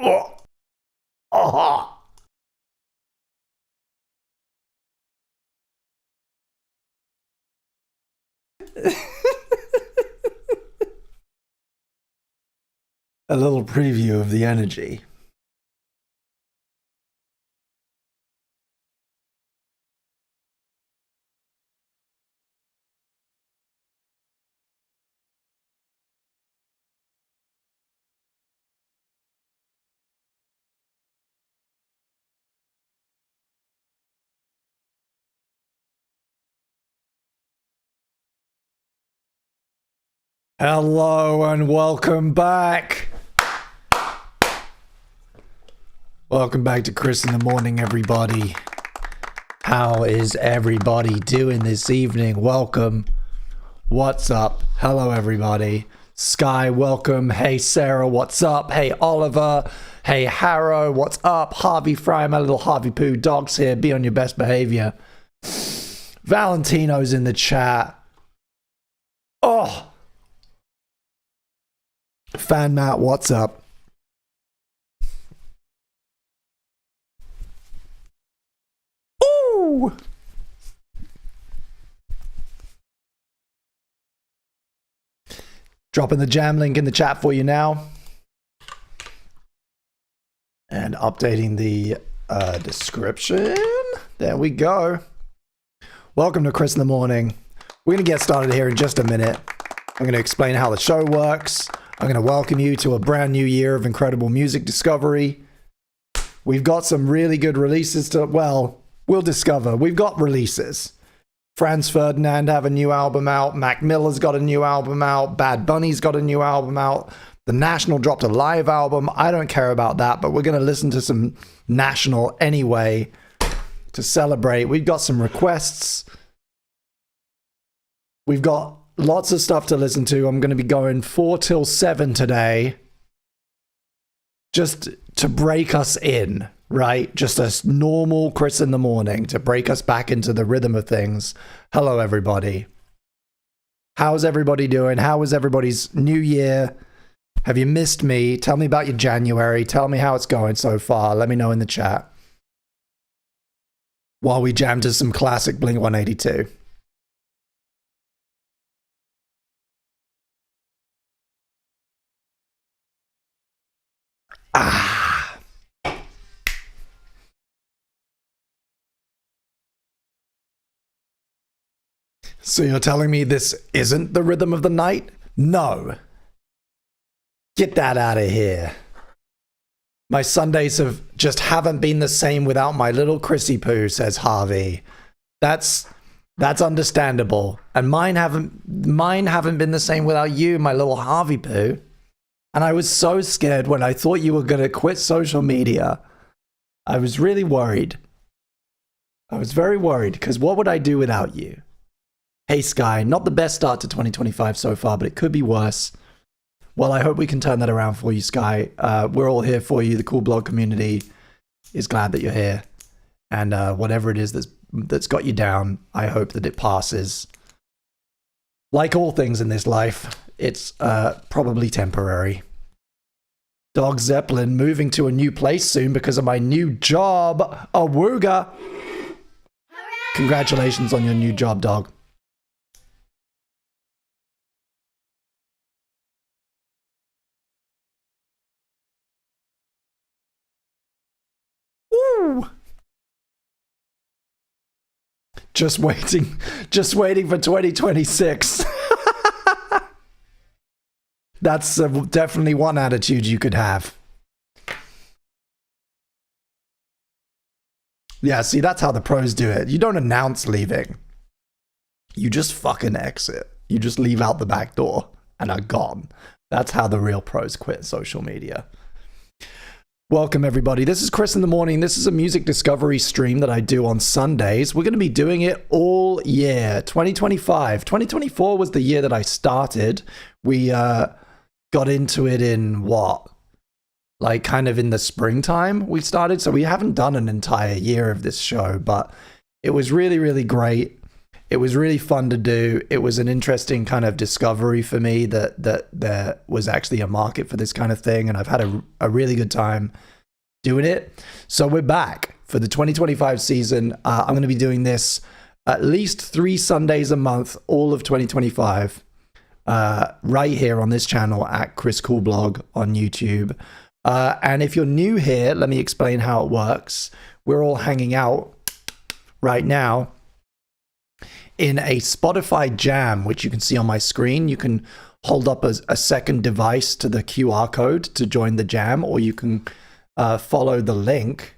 Oh. Oh. A little preview of the energy. Hello and welcome back. Welcome back to Chris in the Morning, everybody. How is everybody doing this evening? Welcome. What's up? Hello, everybody. Sky, welcome. Hey, Sarah, what's up? Hey, Oliver. Hey, Harrow, what's up? Harvey Fry, my little Harvey Poo dog's here. Be on your best behavior. Valentino's in the chat. Oh. Fan Matt, what's up? Ooh! Dropping the jam link in the chat for you now. And updating the description. There we go. Welcome to Chris in the Morning. We're going to get started here in just a minute. I'm going to explain how the show works. I'm going to welcome you to a brand new year of incredible music discovery. We've got some really good releases to, well, we'll discover. We've got releases. Franz Ferdinand have a new album out. Mac Miller's got a new album out. Bad Bunny's got a new album out. The National dropped a live album. I don't care about that, but we're going to listen to some National anyway to celebrate. We've got some requests. We've got lots of stuff to listen to. I'm going to be going 4 till 7 today. Just to break us in, right? Just a normal Chris in the Morning to break us back into the rhythm of things. Hello, everybody. How's everybody doing? How was everybody's new year? Have you missed me? Tell me about your January. Tell me how it's going so far. Let me know in the chat. While we jam to some classic Blink-182. Ah. So you're telling me this isn't the rhythm of the night? No. Get that out of here. My Sundays haven't been the same without my little Chrissy Poo, says Harvey. That's understandable. And mine haven't been the same without you, my little Harvey Poo. And I was so scared when I thought you were going to quit social media. I was really worried. I was very worried because what would I do without you? Hey, Sky, not the best start to 2025 so far, but it could be worse. Well, I hope we can turn that around for you, Sky. We're all here for you. The cool blog community is glad that you're here. And whatever it is that's got you down, I hope that it passes. Like all things in this life, it's probably temporary. Dog Zeppelin moving to a new place soon because of my new job. Awooga! Congratulations on your new job, dog. Woo! Just waiting for 2026. That's definitely one attitude you could have. Yeah, see, that's how the pros do it. You don't announce leaving. You just fucking exit. You just leave out the back door and are gone. That's how the real pros quit social media. Welcome, everybody. This is Chris in the Morning. This is a music discovery stream that I do on Sundays. We're going to be doing it all year. 2025. 2024 was the year that I started. We got into it in what? Like kind of in the springtime we started. So we haven't done an entire year of this show, but it was really, really great. It was really fun to do. It was an interesting kind of discovery for me that there was actually a market for this kind of thing, and I've had a really good time doing it. So we're back for the 2025 season. I'm going to be doing this at least 3 Sundays a month, all of 2025, right here on this channel at Chris Cool Blog on YouTube. And if you're new here, let me explain how it works. We're all hanging out right now in a Spotify jam, which you can see on my screen. You can hold up a second device to the QR code to join the jam, or you can follow the link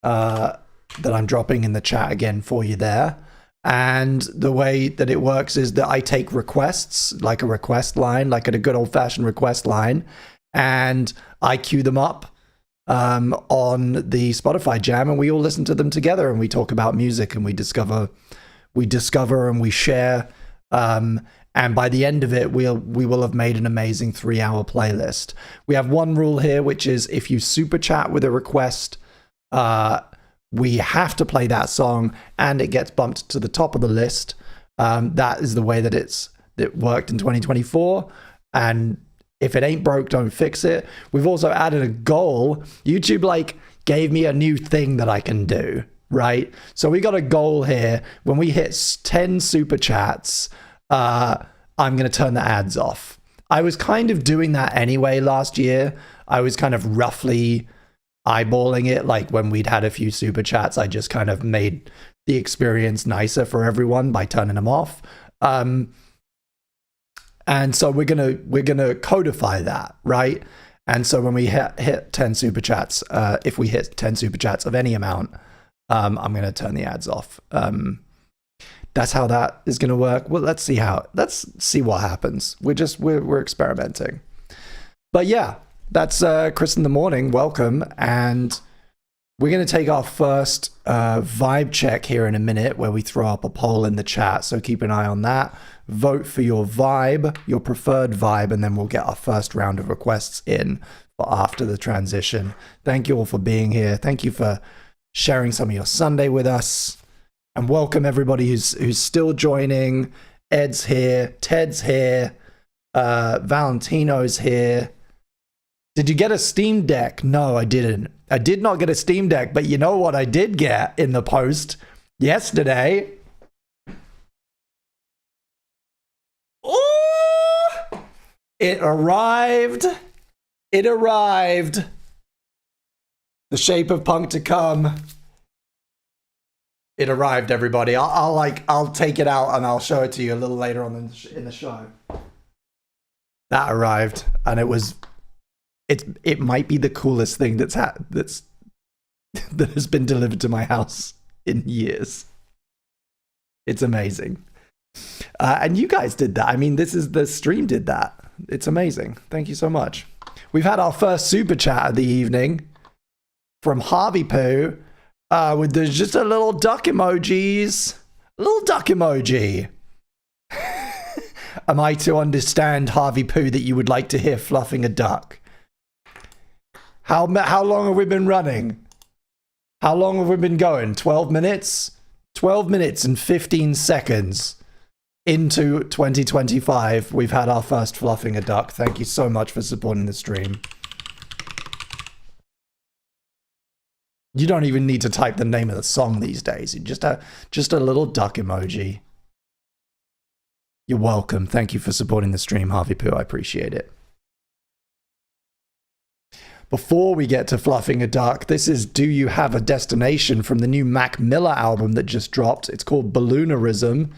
that I'm dropping in the chat again for you there. And the way that it works is that I take requests, like a request line, like at a good old-fashioned request line, and I queue them up on the Spotify jam, and we all listen to them together, and we talk about music, and we discover and we share, and by the end of it, we will have made an amazing 3-hour playlist. We have one rule here, which is if you super chat with a request, we have to play that song, and it gets bumped to the top of the list. That is the way that it worked in 2024, and if it ain't broke, don't fix it. We've also added a goal. YouTube gave me a new thing that I can do, right? So we got a goal here. When we hit 10 super chats, I'm going to turn the ads off. I was kind of doing that anyway last year. I was kind of roughly eyeballing it. Like when we'd had a few super chats, I just kind of made the experience nicer for everyone by turning them off. And so we're gonna codify that, right? And so when we hit 10 super chats, if we hit 10 super chats of any amount, I'm gonna turn the ads off. That's how that is gonna work. Well, let's see what happens. We're experimenting. But yeah, that's Chris in the Morning. Welcome, and we're gonna take our first vibe check here in a minute, where we throw up a poll in the chat. So keep an eye on that. Vote for your vibe, your preferred vibe, and then we'll get our first round of requests in for after the transition. Thank you all for being here. Thank you for sharing some of your Sunday with us. And welcome everybody who's still joining. Ed's here, Ted's here, Valentino's here. Did you get a Steam Deck? No, I didn't. I did not get a Steam Deck, but you know what I did get in the post yesterday? Ooh! It arrived. It arrived. The Shape of Punk to come. It arrived, everybody. I'll take it out and I'll show it to you a little later on in the show. That arrived, and it might be the coolest thing that has been delivered to my house in years. It's amazing. And you guys did that. I mean, the stream did that. It's amazing. Thank you so much. We've had our first super chat of the evening from Harvey Poo with just a little duck emojis. A little duck emoji. Am I to understand, Harvey Poo, that you would like to hear fluffing a duck? How long have we been running? How long have we been going? 12 minutes? 12 minutes and 15 seconds into 2025. We've had our first fluffing a duck. Thank you so much for supporting the stream. You don't even need to type the name of the song these days. Just a little duck emoji. You're welcome. Thank you for supporting the stream, Harvey Poo. I appreciate it. Before we get to fluffing a duck, this is Do You Have a Destination from the new Mac Miller album that just dropped. It's called Balloonerism.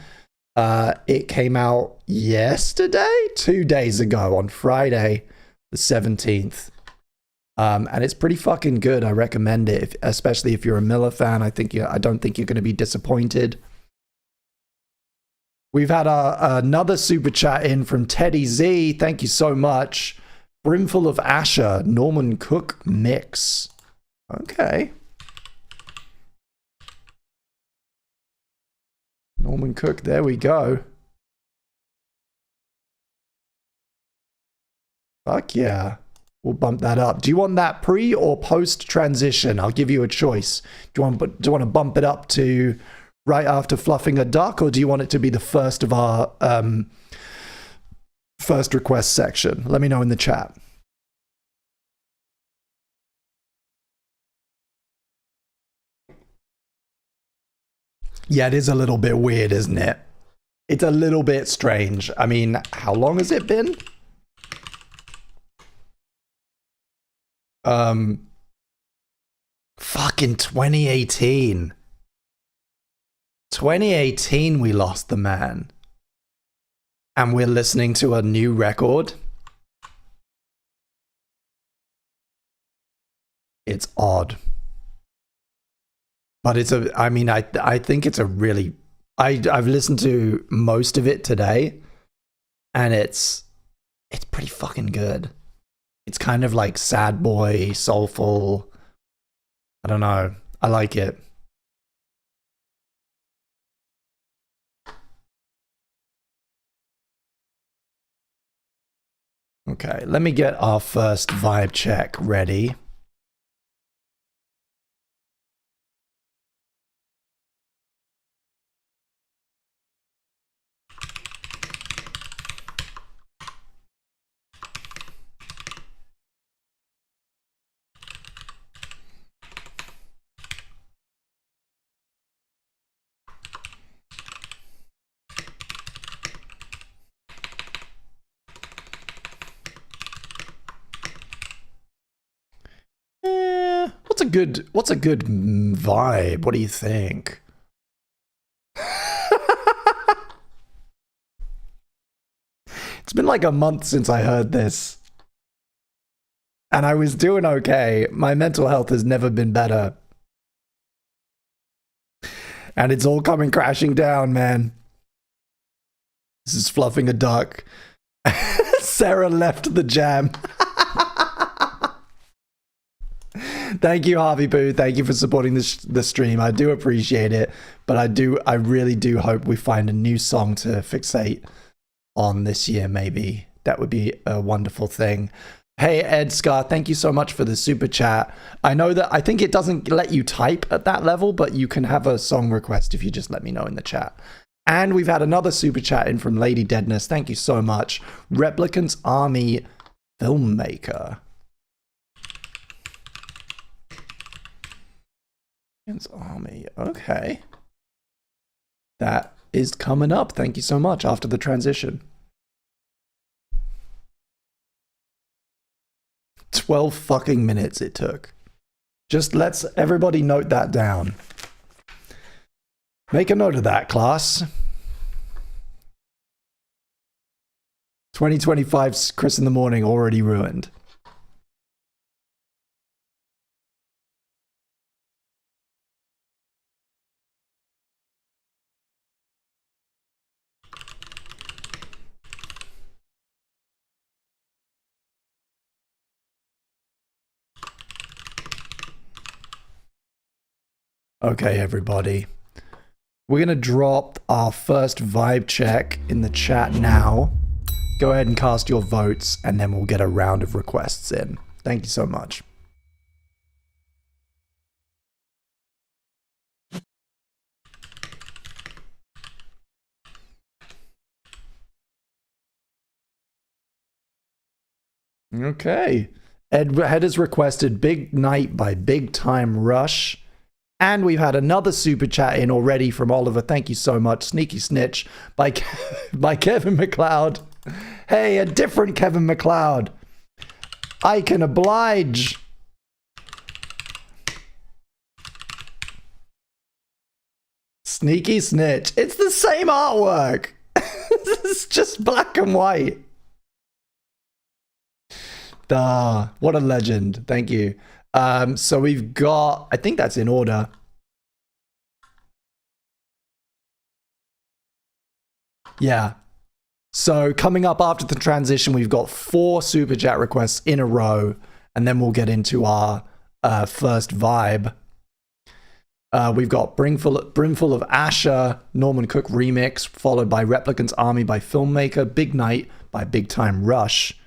It came out yesterday, 2 days ago, on Friday, the 17th. And it's pretty fucking good. I recommend it, especially if you're a Miller fan. I don't think you're going to be disappointed. We've had another super chat in from Teddy Z. Thank you so much. Brimful of Asher, Norman Cook mix. Okay. Norman Cook, there we go. Fuck yeah. We'll bump that up. Do you want that pre or post transition? I'll give you a choice. Do you want to bump it up to right after Fluffing a Duck, or do you want it to be the first of our first request section? Let me know in the chat. Yeah, it is a little bit weird, isn't it? It's a little bit strange. I mean, how long has it been? Fucking 2018. 2018 we lost the man. And we're listening to a new record. It's odd. But it's a, I mean, I think it's a really, I've listened to most of it today, and it's pretty fucking good. It's kind of like sad boy, soulful. I don't know. I like it. Okay, let me get our first vibe check ready. What's a good vibe? What do you think? It's been like a month since I heard this. And I was doing okay. My mental health has never been better. And it's all coming crashing down, man. This is Fluffing a Duck. Sarah left the jam. Thank you, Harvey Boo. Thank you for supporting the stream. I do appreciate it, but I really do hope we find a new song to fixate on this year. Maybe that would be a wonderful thing. Hey, Ed Scar, thank you so much for the super chat. I know that I think it doesn't let you type at that level, but you can have a song request if you just let me know in the chat. And we've had another super chat in from Lady Deadness. Thank you so much. Replicant's Army filmmaker. Army. Okay. That is coming up. Thank you so much after the transition. 12 fucking minutes it took. Just let's everybody note that down. Make a note of that, class. 2025's Chris in the Morning already ruined. Okay, everybody. We're going to drop our first vibe check in the chat now. Go ahead and cast your votes, and then we'll get a round of requests in. Thank you so much. Okay. Ed has requested Big Night by Big Time Rush. And we've had another super chat in already from Oliver. Thank you so much. Sneaky Snitch by, by Kevin MacLeod. Hey, a different Kevin MacLeod. I can oblige. Sneaky Snitch. It's the same artwork. It's just black and white. Duh. What a legend. Thank you. So we've got, I think that's in order. Yeah. So coming up after the transition, we've got 4 super chat requests in a row, and then we'll get into our first vibe. We've got Brimful of Asher, Norman Cook remix, followed by Replicant's Army by Filmmaker, Big Night by Big Time Rush,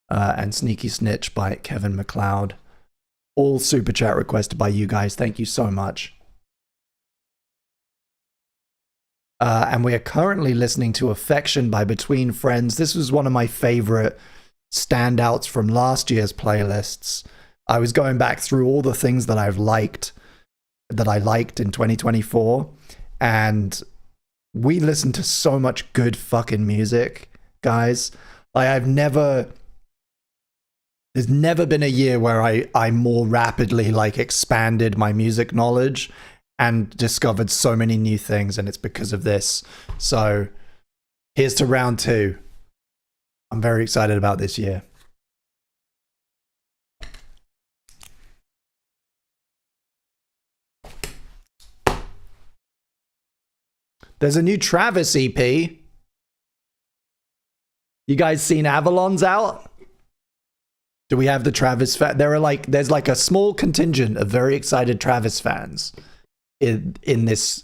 and Sneaky Snitch by Kevin MacLeod. All super chat requested by you guys. Thank you so much. and we are currently listening to Affection by Between Friends. This was one of my favorite standouts from last year's playlists. I was going back through all the things that I liked in 2024, and we listened to so much good fucking music, guys. Like, there's never been a year where I more rapidly like expanded my music knowledge and discovered so many new things, and it's because of this. So here's to round 2. I'm very excited about this year. There's a new Travis EP. You guys seen Avalon's out? Do we have the Travis there's like a small contingent of very excited Travis fans in this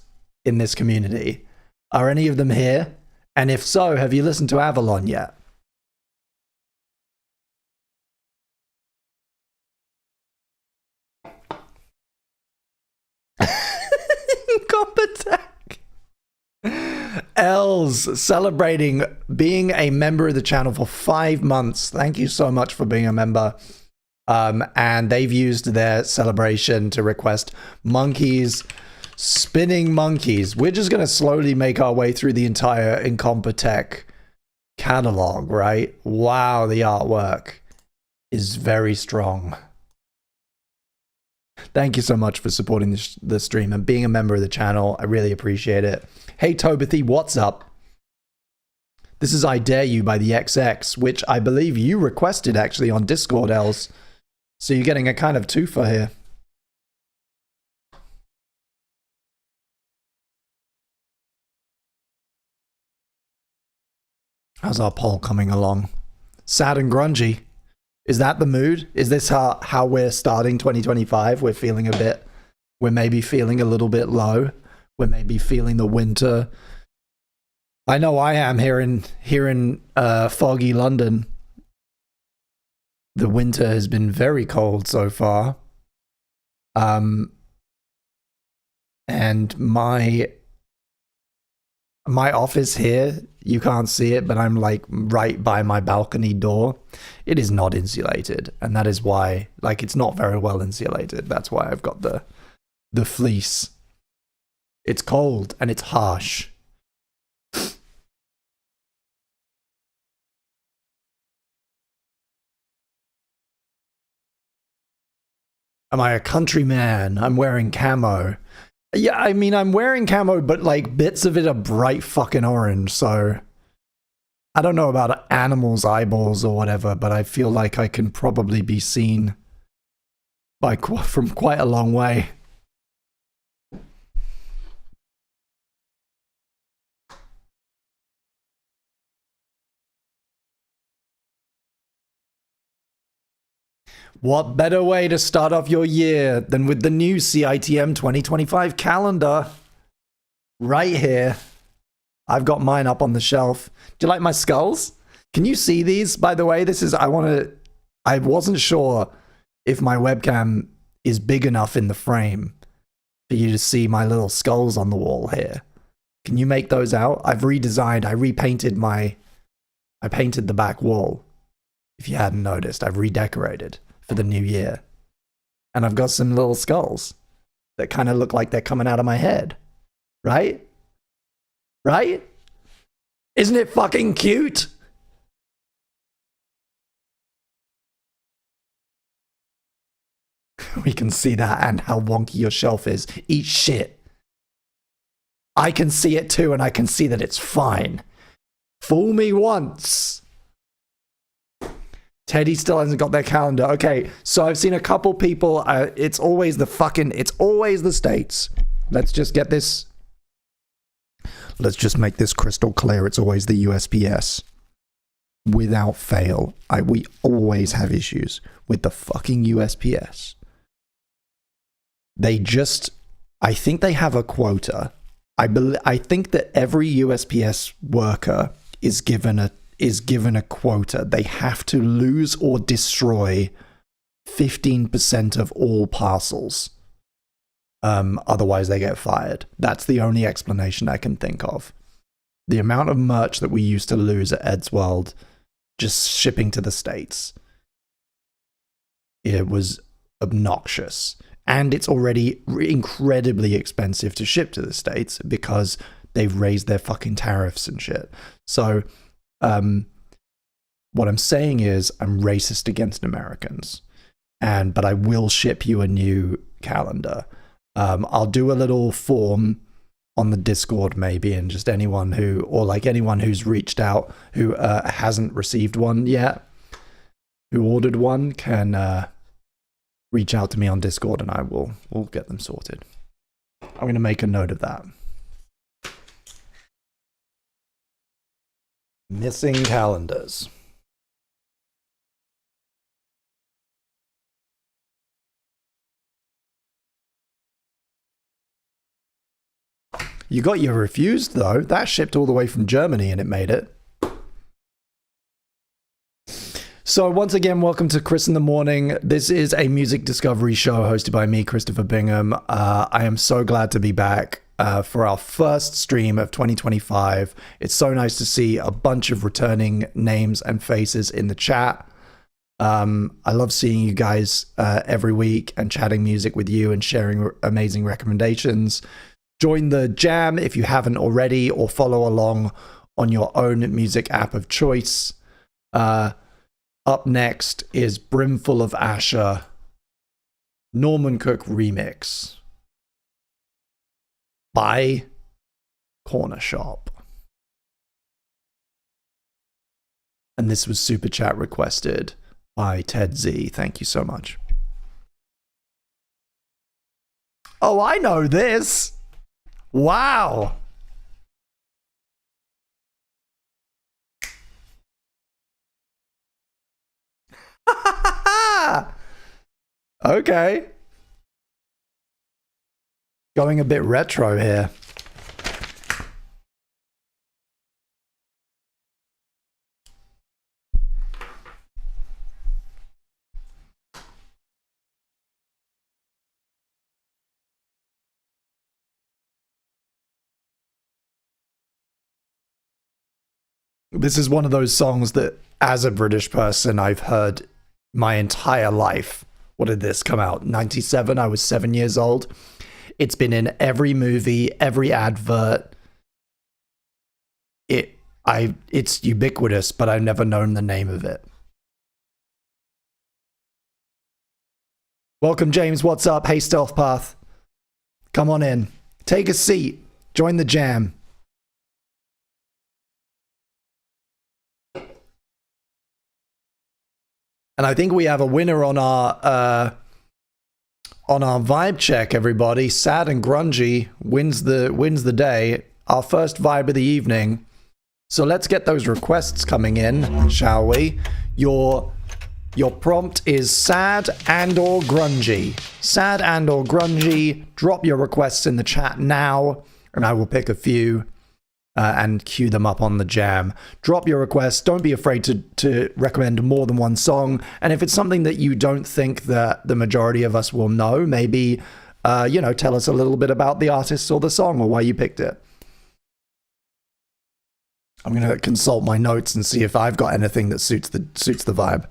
community. Are any of them here? And if so, have you listened to Avalon yet? Competech. Els celebrating being a member of the channel for 5 months. Thank you so much for being a member. And they've used their celebration to request Monkeys, Spinning Monkeys. We're just going to slowly make our way through the entire Incompetech catalog, right? Wow, the artwork is very strong. Thank you so much for supporting the stream and being a member of the channel. I really appreciate it. Hey, Tobithy, what's up? This is I Dare You by the XX, which I believe you requested actually on Discord, Els. So you're getting a kind of twofer here. How's our poll coming along? Sad and grungy. Is that the mood? Is this how we're starting 2025? We're maybe feeling a little bit low. We're maybe feeling the winter. I know I am here in foggy London. The winter has been very cold so far. And my office here, you can't see it, but I'm like right by my balcony door. It is not insulated, and that is why, like, it's not very well insulated. That's why I've got the fleece. It's cold and it's harsh. Am I a countryman? I'm wearing camo. Yeah, I mean, I'm wearing camo, but like bits of it are bright fucking orange, so I don't know about animals' eyeballs or whatever, but I feel like I can probably be seen from quite a long way. What better way to start off your year than with the new CITM 2025 calendar? Right here. I've got mine up on the shelf. Do you like my skulls? Can you see these? By the way, I wasn't sure if my webcam is big enough in the frame for you to see my little skulls on the wall here. Can you make those out? I've redesigned, I painted the back wall. If you hadn't noticed, I've redecorated for the new year. And I've got some little skulls that kind of look like they're coming out of my head. Right? Right? Isn't it fucking cute? We can see that and how wonky your shelf is. Eat shit. I can see it too, and I can see that it's fine. Fool me once. Teddy still hasn't got their calendar. Okay, so I've seen a couple people. It's always the States. Let's just get this. Let's just make this crystal clear. It's always the USPS. Without fail. We always have issues with the fucking USPS. I think they have a quota. I think that every USPS worker is given a quota. They have to lose or destroy 15% of all parcels Otherwise, they get fired. That's the only explanation I can think of. The amount of merch that we used to lose at Eddsworld just shipping to the States. It was obnoxious. And it's already incredibly expensive to ship to the States because they've raised their fucking tariffs and shit. So, what I'm saying is I'm racist against Americans. But I will ship you a new calendar. I'll do a little form on the Discord maybe, and just anyone who's reached out who hasn't received one yet, who ordered one, can reach out to me on Discord, and we'll get them sorted. I'm going to make a note of that. Missing calendars. You got your refused, though. That shipped all the way from Germany and it made it. So once again, welcome to Chris in the Morning. This is a music discovery show hosted by me, Christopher Bingham. I am so glad to be back for our first stream of 2025. It's so nice to see a bunch of returning names and faces in the chat. I love seeing you guys every week and chatting music with you and sharing amazing recommendations. Join the jam if you haven't already, or follow along on your own music app of choice. Up next is Brimful of Asher, Norman Cook remix by Corner Shop. And this was super chat requested by Ted Z. Thank you so much. Oh, I know this. Wow. Okay. Going a bit retro here. This is one of those songs that, as a British person, I've heard my entire life. What did this come out? 97? I was 7 years old. It's been in every movie, every advert. It's ubiquitous, but I've never known the name of it. Welcome, James. What's up? Hey, Stealth Path. Come on in. Take a seat. Join the jam. And I think we have a winner on our vibe check, everybody. Sad and Grungy wins the day. Our first vibe of the evening. So let's get those requests coming in, shall we? Your prompt is sad and or grungy. Sad and or grungy. Drop your requests in the chat now, and I will pick a few and queue them up on the jam. Drop your requests. Don't be afraid to recommend more than one song. And if it's something that you don't think that the majority of us will know, maybe, tell us a little bit about the artist or the song or why you picked it. I'm going to consult my notes and see if I've got anything that suits the vibe.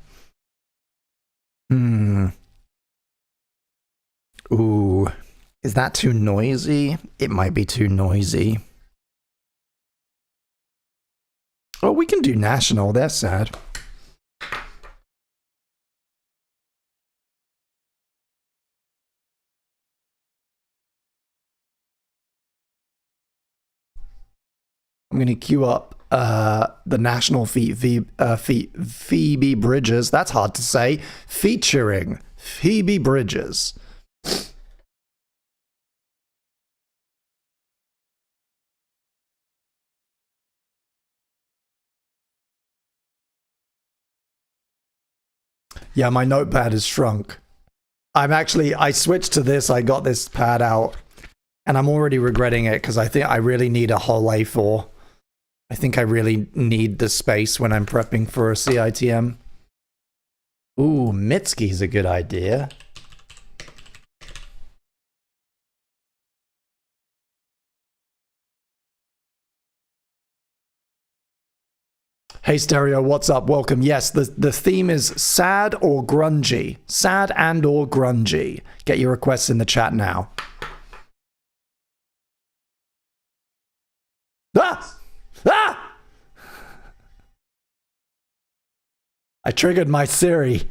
Ooh. Is that too noisy? It might be too noisy. Oh, we can do national. They're sad. I'm going to queue up the national Phoebe Bridgers. That's hard to say. Featuring Phoebe Bridgers. Yeah, my notepad has shrunk. I switched to this. I got this pad out, and I'm already regretting it because I think I really need a whole A4. I think I really need the space when I'm prepping for a CITM. Ooh, Mitski's a good idea. Hey Stereo, what's up? Welcome. Yes, the theme is sad or grungy. Sad and or grungy. Get your requests in the chat now. Ah! Ah! I triggered my Siri.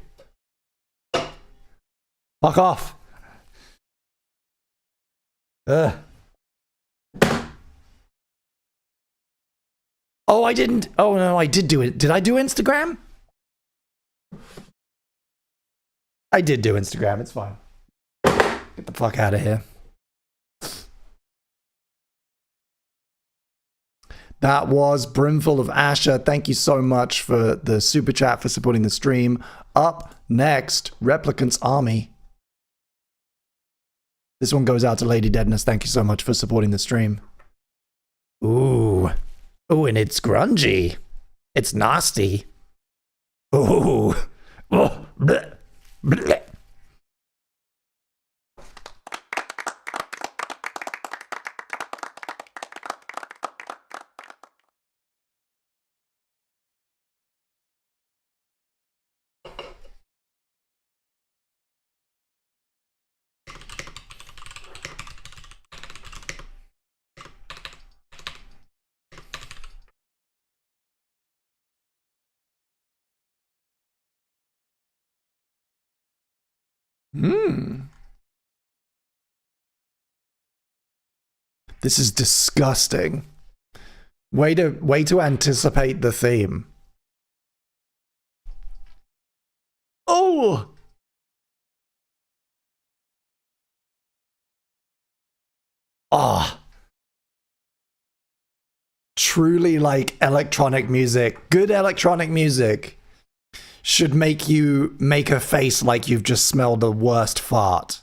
Fuck off. Ugh. Oh, I didn't. Oh, no, I did do it. Did I do Instagram? I did do Instagram. It's fine. Get the fuck out of here. That was Brimful of Asher. Thank you so much for the super chat, for supporting the stream. Up next, Replicant's Army. This one goes out to Lady Deadness. Thank you so much for supporting the stream. Ooh. Ooh, and it's grungy. It's nasty. Ooh. Oh, bleh. Bleh. This is disgusting. Way to anticipate the theme. Oh! Ah. Oh. Truly like electronic music. Good electronic music should make you make a face like you've just smelled the worst fart.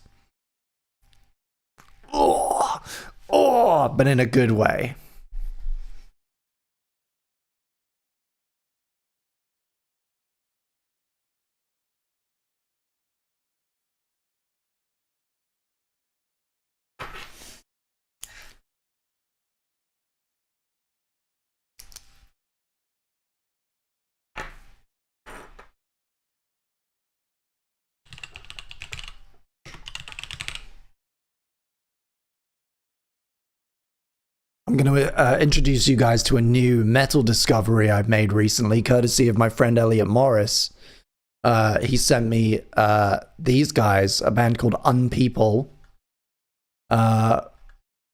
Oh, oh, but in a good way. I'm going to introduce you guys to a new metal discovery I've made recently, courtesy of my friend Elliot Morris. He sent me these guys, a band called Unpeople,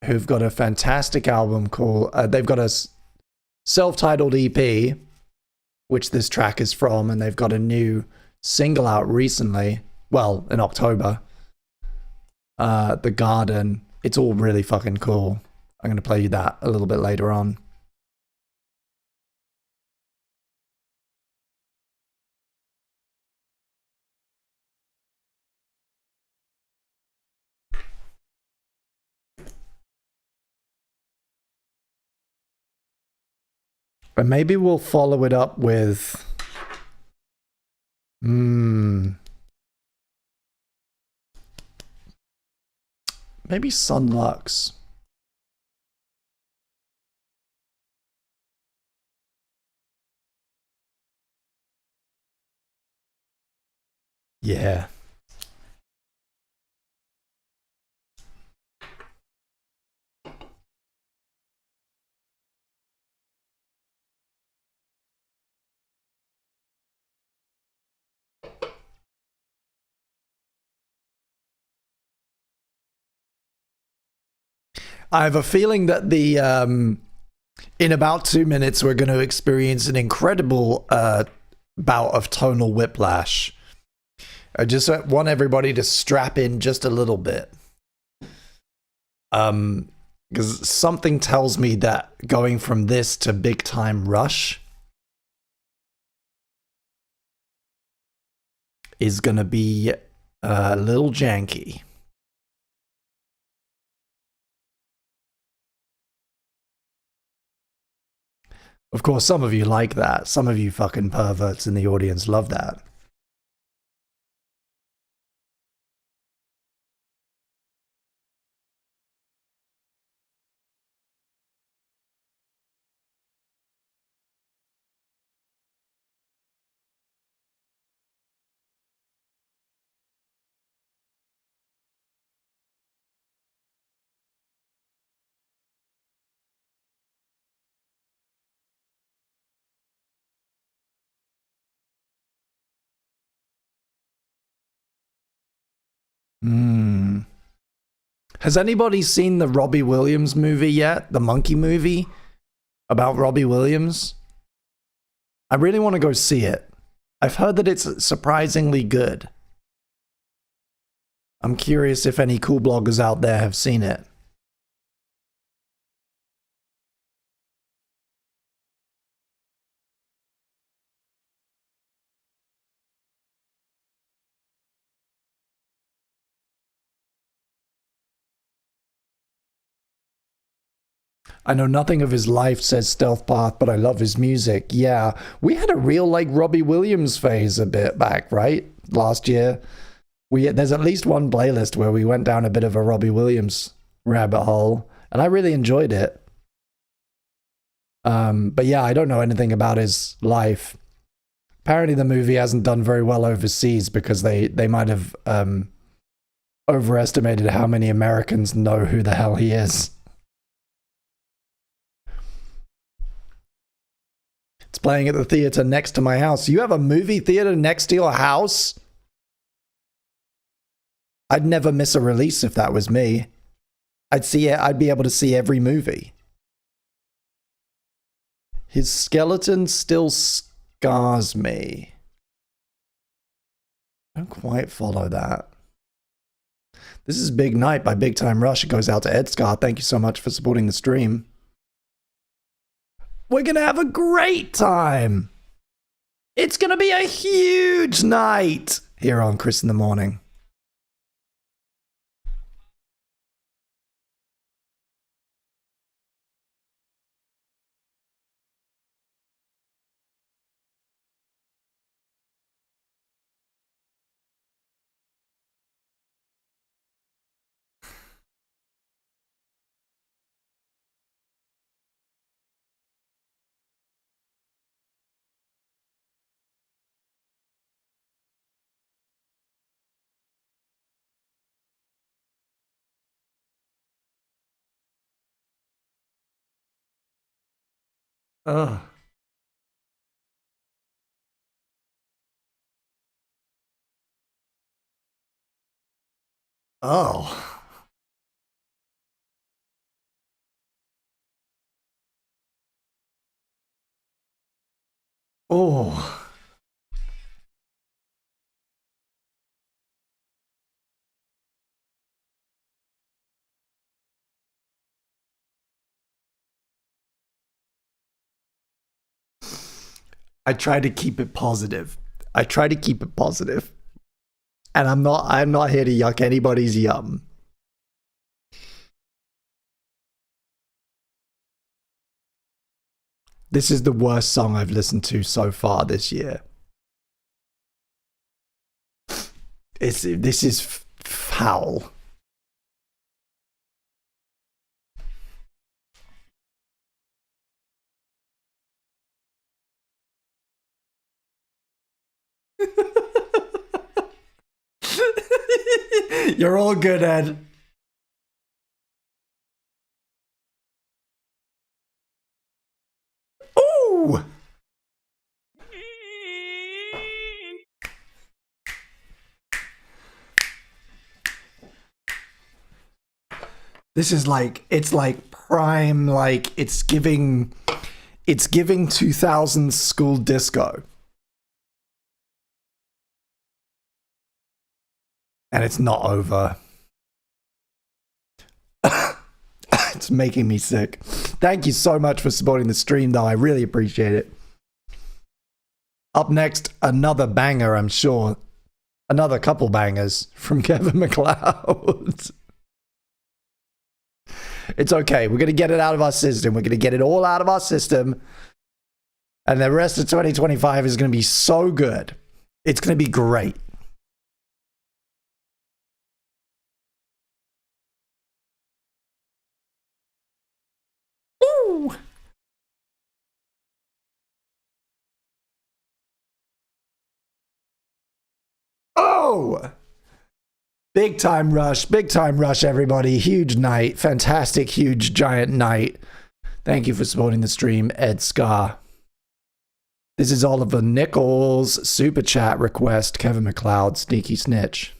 who've got a fantastic album called... they've got a self-titled EP, which this track is from, and they've got a new single out recently. Well, in October. The Garden. It's all really fucking cool. I'm going to play you that a little bit later on. And maybe we'll follow it up with... maybe Sunlux. Yeah. I have a feeling that the in about 2 minutes we're going to experience an incredible bout of tonal whiplash. I just want everybody to strap in just a little bit. Because something tells me that going from this to Big Time Rush is going to be a little janky. Of course, some of you like that. Some of you fucking perverts in the audience love that. Has anybody seen the Robbie Williams movie yet? The monkey movie about Robbie Williams? I really want to go see it. I've heard that it's surprisingly good. I'm curious if any cool bloggers out there have seen it. I know nothing of his life, says Stealth Path, but I love his music. Yeah, we had a real like Robbie Williams phase a bit back, right? Last year. There's at least one playlist where we went down a bit of a Robbie Williams rabbit hole, and I really enjoyed it. But yeah, I don't know anything about his life. Apparently the movie hasn't done very well overseas because they might have overestimated how many Americans know who the hell he is. It's playing at the theater next to my house. You have a movie theater next to your house? I'd never miss a release if that was me. I'd be able to see every movie. His skeleton still scars me. I don't quite follow that. This is Big Night by Big Time Rush. It goes out to Ed Scar. Thank you so much for supporting the stream. We're going to have a great time. It's going to be a huge night here on Chris in the Morning. Ugh. Oh. Oh. I try to keep it positive. And I'm not here to yuck anybody's yum. This is the worst song I've listened to so far this year. This is foul. You're all good, Ed. Ooh! This is like, it's like prime, like it's giving 2000s school disco. And it's not over. It's making me sick. Thank you so much for supporting the stream, though. I really appreciate it. Up next, another banger, I'm sure. Another couple bangers from Kevin MacLeod. It's okay. We're going to get it out of our system. We're going to get it all out of our system. And the rest of 2025 is going to be so good. It's going to be great. Ooh. Oh! Big time rush, everybody. Huge night. Fantastic, huge, giant night. Thank you for supporting the stream, Ed Scar. This is Oliver Nichols, super chat request, Kevin MacLeod, sneaky snitch.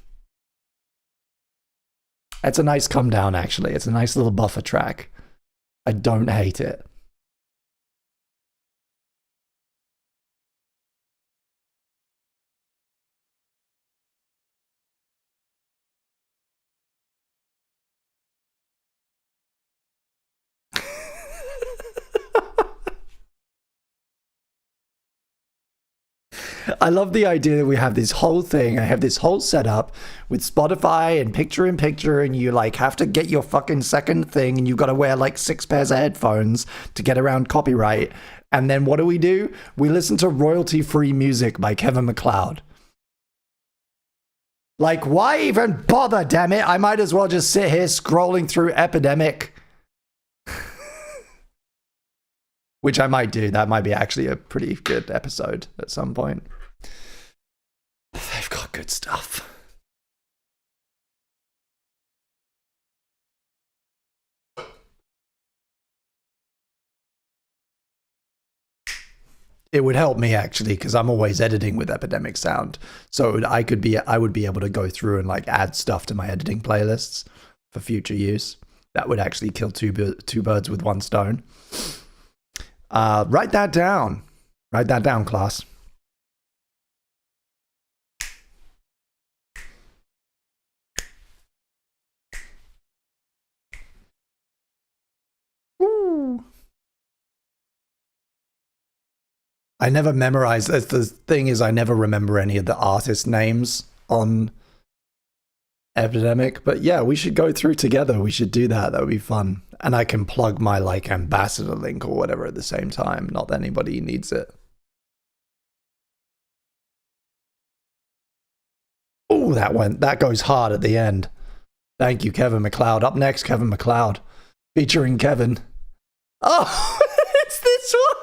It's a nice come down, actually. It's a nice little buffer track. I don't hate it. I love the idea that we have this whole thing. I have this whole setup with Spotify and picture in picture, and you like have to get your fucking second thing, and you've got to wear like 6 pairs of headphones to get around copyright. And then what do? We listen to royalty-free music by Kevin MacLeod. Like, why even bother, damn it? I might as well just sit here scrolling through Epidemic. Which I might do. That might be actually a pretty good episode at some point. They've got good stuff. It would help me actually, because I'm always editing with Epidemic Sound. So I would be able to go through and like add stuff to my editing playlists for future use. That would actually kill two birds with one stone. Write that down. Write that down, class. Woo. I never memorize. The thing is, I never remember any of the artist names on Epidemic. But yeah, we should go through together. We should do that. That would be fun. And I can plug my like ambassador link or whatever at the same time. Not that anybody needs it. Oh, that goes hard at the end. Thank you, Kevin MacLeod. Up next, Kevin MacLeod, featuring Kevin. Oh, it's this one.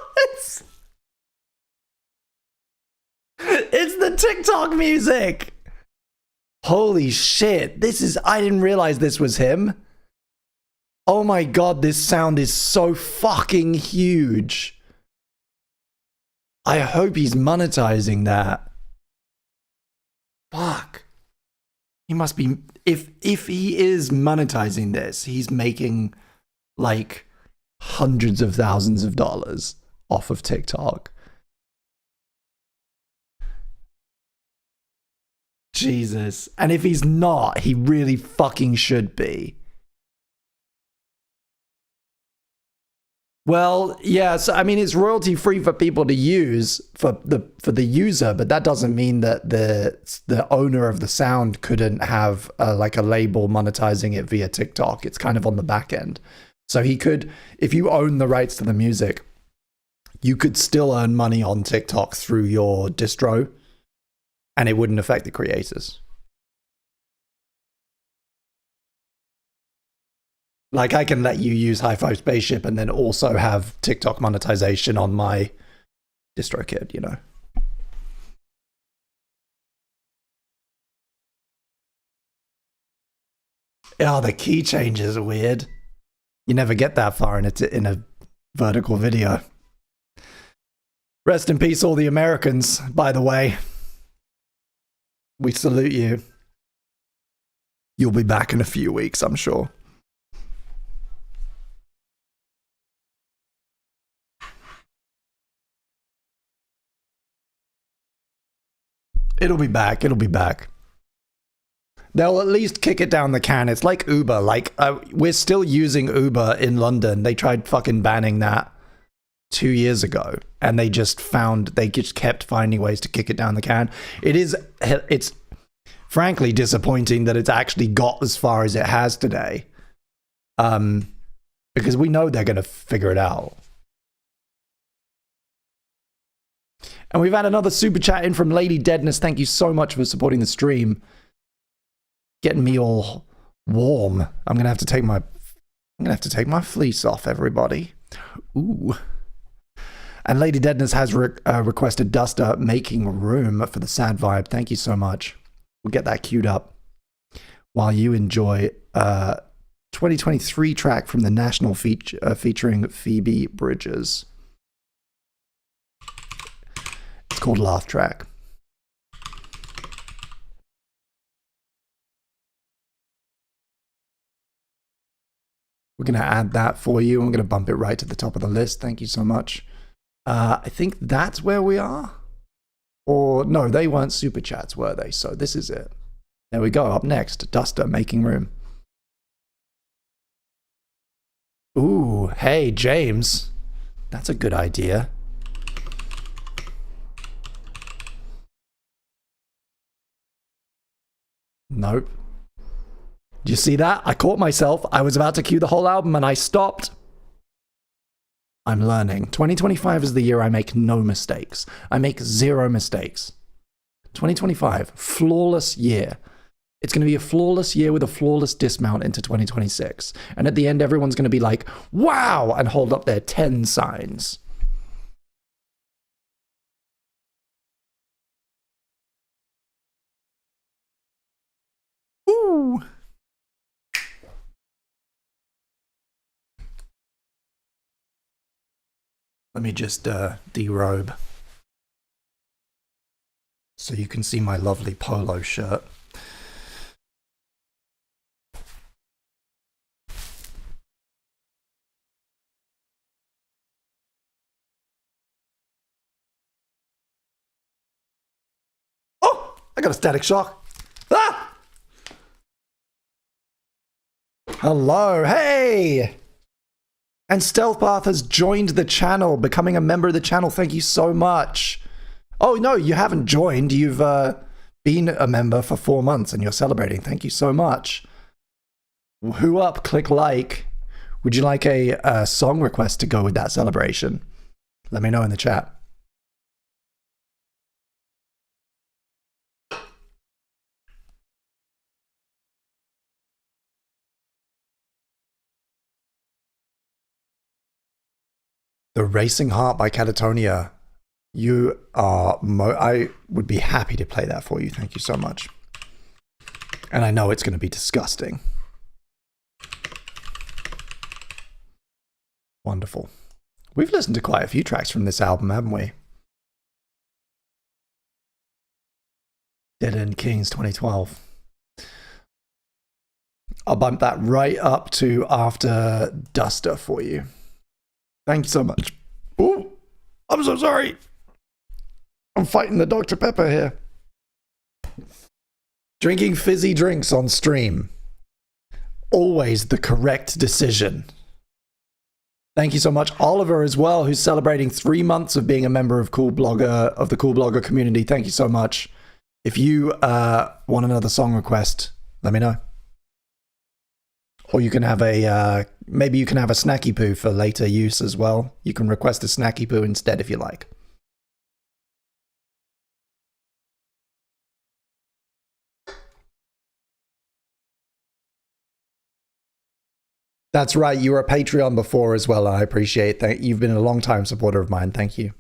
It's the TikTok music. Holy shit. I didn't realize this was him. Oh my god, this sound is so fucking huge. I hope he's monetizing that. Fuck. He must be, if he is monetizing this, he's making like hundreds of thousands of dollars off of TikTok. Jesus. And if he's not, he really fucking should be. Well, yeah, so I mean it's royalty free for people to use for the user, but that doesn't mean that the owner of the sound couldn't have like a label monetizing it via TikTok. It's kind of on the back end. So he could, if you own the rights to the music, you could still earn money on TikTok through your distro, and it wouldn't affect the creators. Like, I can let you use Hi-Fi Spaceship and then also have TikTok monetization on my DistroKid, you know? Oh, the key changes are weird. You never get that far in a vertical video. Rest in peace, all the Americans, by the way. We salute you. You'll be back in a few weeks, I'm sure. It'll be back. It'll be back. They'll at least kick it down the can. It's like Uber. Like, we're still using Uber in London. They tried fucking banning that 2 years ago, and they just kept finding ways to kick it down the can. It's frankly disappointing that it's actually got as far as it has today. Because we know they're going to figure it out. And we've had another super chat in from Lady Deadness. Thank you so much for supporting the stream. Getting me all warm. I'm gonna have to take my fleece off, everybody. Ooh. And Lady Deadness has requested Duster Making Room for the sad vibe. Thank you so much. We'll get that queued up while you enjoy 2023 track from the National featuring Phoebe Bridgers. It's called Laugh Track. We're going to add that for you. I'm going to bump it right to the top of the list. Thank you so much. I think that's where we are. Or no, they weren't super chats, were they? So this is it. There we go. Up next, Duster, Making Room. Ooh, hey, James. That's a good idea. Nope. Do you see that? I caught myself. I was about to cue the whole album and I stopped. I'm learning. 2025 is the year I make no mistakes. I make 0 mistakes. 2025, flawless year. It's going to be a flawless year with a flawless dismount into 2026. And at the end, everyone's going to be like, wow, and hold up their 10 signs. Ooh. Let me just derobe so you can see my lovely polo shirt. Oh, I got a static shock. Ah! Hello, hey! And Stealthpath has joined the channel, becoming a member of the channel. Thank you so much. Oh, no, you haven't joined. You've been a member for 4 months and you're celebrating. Thank you so much. Who up? Click like. Would you like a song request to go with that celebration? Let me know in the chat. The Racing Heart by Catatonia. You are... I would be happy to play that for you. Thank you so much. And I know it's going to be disgusting. Wonderful. We've listened to quite a few tracks from this album, haven't we? Dead End Kings 2012. I'll bump that right up to after Duster for you. Thank you so much. Ooh, I'm so sorry. I'm fighting the Dr. Pepper here. Drinking fizzy drinks on stream. Always the correct decision. Thank you so much. Oliver as well, who's celebrating 3 months of being a member of the Cool Blogger community. Thank you so much. If you want another song request, let me know. Or you can have a, maybe you can have a snacky poo for later use as well. You can request a snacky poo instead if you like. That's right, you were a Patreon before as well. I appreciate that. You've been a long time supporter of mine. Thank you.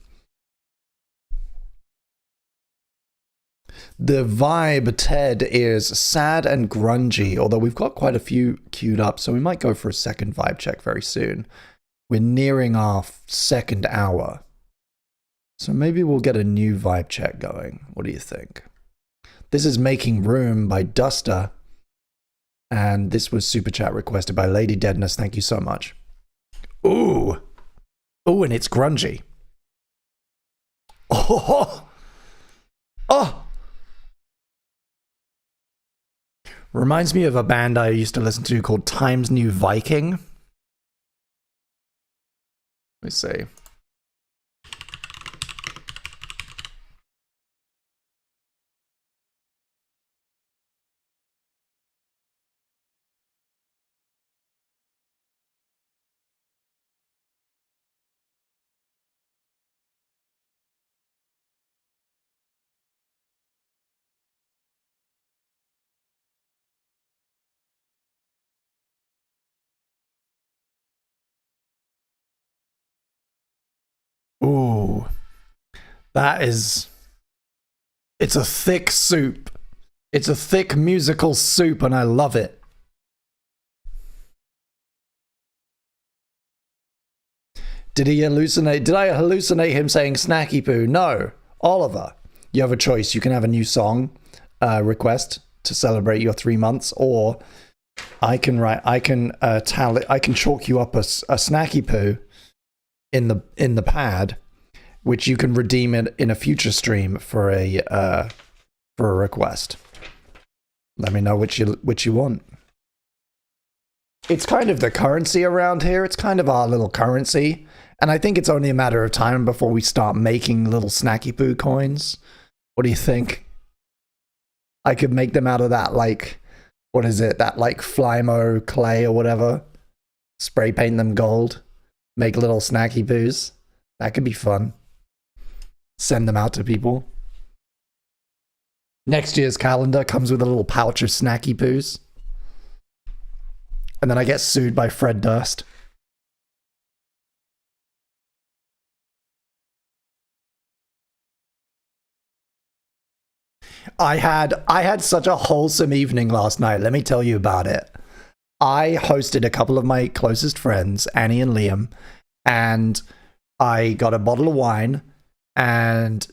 The vibe, Ted, is sad and grungy, although we've got quite a few queued up, so we might go for a second vibe check very soon. We're nearing our second hour, so maybe we'll get a new vibe check going. What do you think? This is Making Room by Duster, and this was super chat requested by Lady Deadness. Thank you so much. Ooh. Ooh, and it's grungy. Oh! Oh! Reminds me of a band I used to listen to called Times New Viking. Let me see. Ooh, that is, it's a thick soup. It's a thick musical soup and I love it. Did he hallucinate? Did I hallucinate him saying snacky poo? No. Oliver, you have a choice. You can have a new song request to celebrate your 3 months, or I can tally. I can chalk you up a snacky poo in the pad, which you can redeem it in a future stream for a request. Let me know which you want. It's kind of the currency around here. It's kind of our little currency. And I think it's only a matter of time before we start making little snacky poo coins. What do you think? I could make them out of that, like, what is it? That, like, Flymo clay or whatever. Spray paint them gold. Make little snacky poos. That could be fun. Send them out to people. Next year's calendar comes with a little pouch of snacky poos. And then I get sued by Fred Durst. I had such a wholesome evening last night. Let me tell you about it. I hosted a couple of my closest friends, Annie and Liam, and I got a bottle of wine, and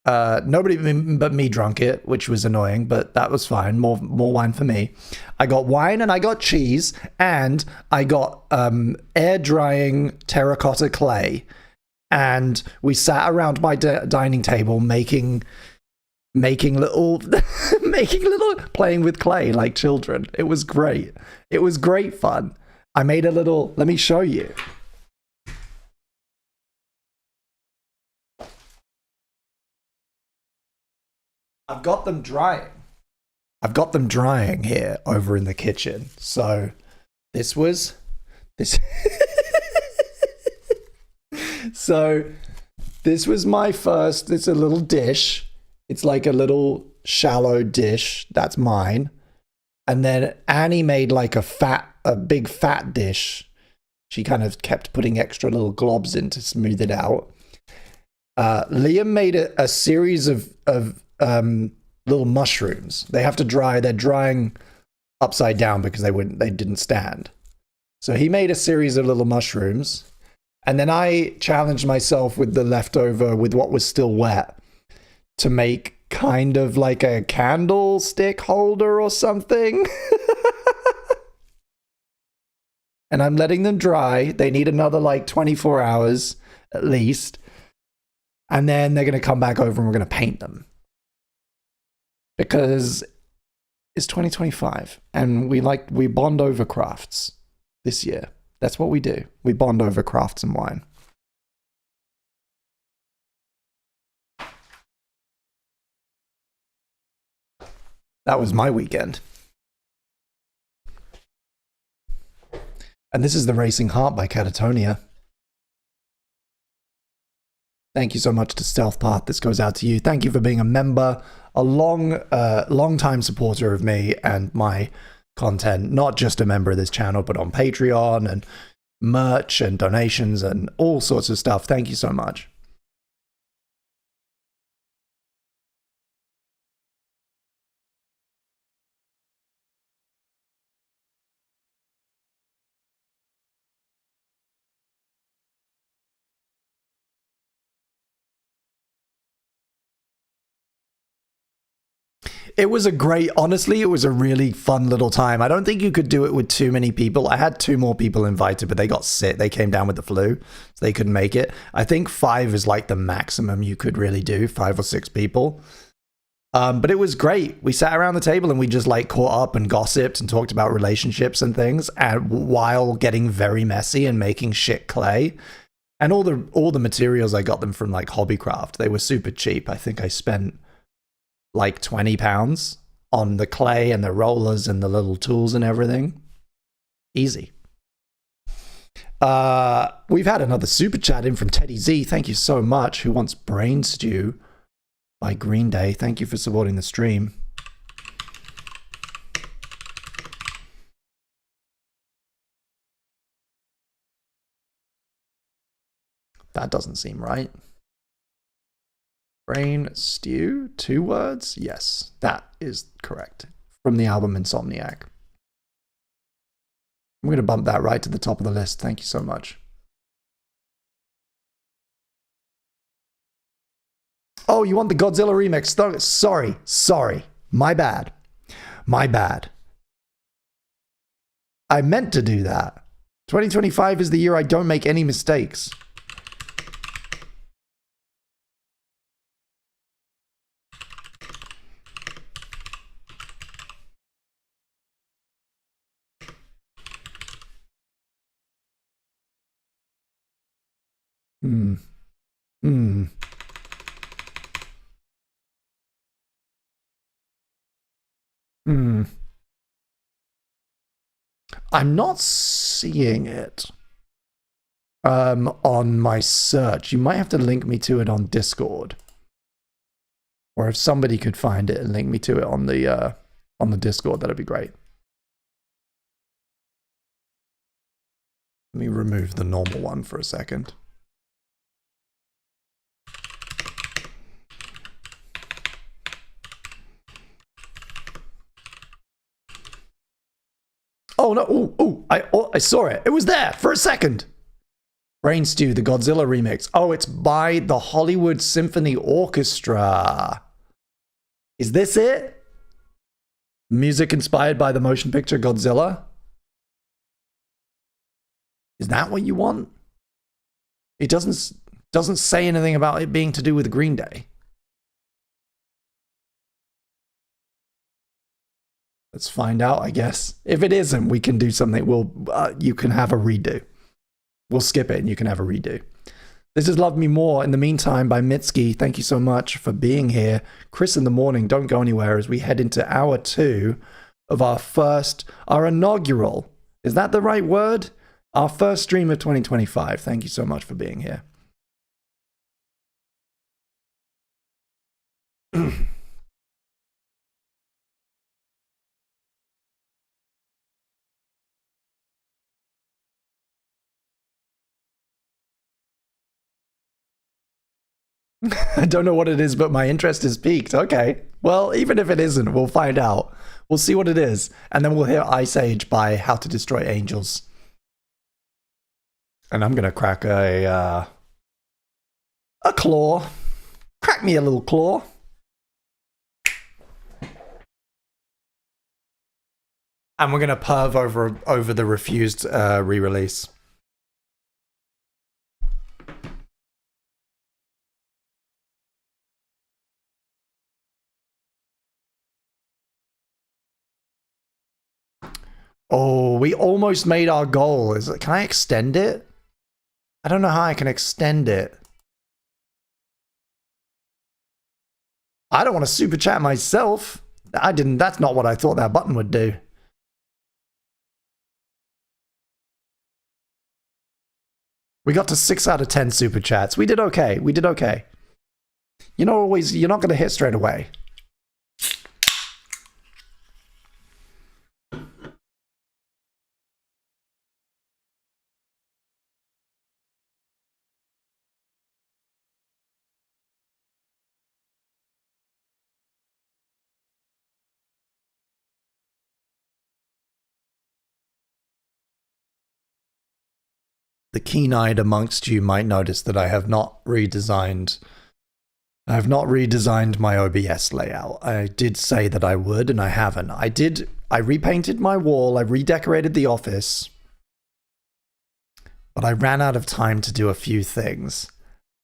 nobody but me drunk it, which was annoying, but that was fine. More wine for me. I got wine and I got cheese, and I got air drying terracotta clay, and we sat around my dining table making little playing with clay like children. It was great. It was great fun. I made a little, let me show you. I've got them drying. I've got them drying here over in the kitchen. So this so this was my first, it's a little dish. It's like a little shallow dish. That's mine. And then Annie made like a big fat dish. She kind of kept putting extra little globs in to smooth it out. Liam made a series of little mushrooms. They have to dry. They're drying upside down because they didn't stand. So he made a series of little mushrooms. And then I challenged myself with the leftover, with what was still wet, to make kind of like a candlestick holder or something. And I'm letting them dry. They need another like 24 hours at least. And then they're going to come back over and we're going to paint them. Because it's 2025 and we bond over crafts this year. That's what we do. We bond over crafts and wine. That was my weekend. And this is The Racing Heart by Catatonia. Thank you so much to Stealth Path. This goes out to you. Thank you for being a member, a long-time supporter of me and my content. Not just a member of this channel, but on Patreon and merch and donations and all sorts of stuff. Thank you so much. It was honestly, it was a really fun little time. I don't think you could do it with too many people. I had 2 more people invited, but they got sick. They came down with the flu, so they couldn't make it. I think 5 is like the maximum you could really do, 5 or 6 people. But it was great. We sat around the table and we just like caught up and gossiped and talked about relationships and things, and while getting very messy and making shit clay. And all the materials, I got them from like Hobbycraft. They were super cheap. I think I spent like £20 on the clay and the rollers and the little tools and everything. Easy. We've had another super chat in from Teddy Z. Thank you so much. Who wants Brain Stew by Green Day? Thank you for supporting the stream. That doesn't seem right. Brain Stew, 2 words? Yes, that is correct. From the album Insomniac. I'm going to bump that right to the top of the list. Thank you so much. Oh, you want the Godzilla remix? Sorry. My bad. I meant to do that. 2025 is the year I don't make any mistakes. Hmm. Hmm. Hmm. I'm not seeing it on my search. You might have to link me to it on Discord. Or if somebody could find it and link me to it on the Discord, that'd be great. Let me remove the normal one for a second. Oh no! I saw it. It was there for a second. Brain Stew, the Godzilla remix. Oh, it's by the Hollywood Symphony Orchestra. Is this it? Music inspired by the motion picture Godzilla? Is that what you want? It doesn't say anything about it being to do with Green Day. Let's find out, I guess. If it isn't, we can do something. You can have a redo. We'll skip it and you can have a redo. This is Love Me More in the Meantime by Mitski. Thank you so much for being here. Chris in the Morning, don't go anywhere as we head into hour 2 of our inaugural. Is that the right word? Our first stream of 2025. Thank you so much for being here. I don't know what it is, but my interest is piqued. Okay. Well, even if it isn't, we'll find out. We'll see what it is. And then we'll hear Ice Age by How to Destroy Angels. And I'm going to crack a claw. Crack me a little claw. And we're going to perv over the refused re-release. Oh, we almost made our goal. Can I extend it? I don't know how I can extend it. I don't want to super chat myself. That's not what I thought that button would do. We got to 6 out of 10 super chats. We did okay. You're not going to hit straight away. The keen-eyed amongst you might notice that I have not redesigned my OBS layout. I did say that I would, and I haven't. I repainted my wall, I redecorated the office, but I ran out of time to do a few things.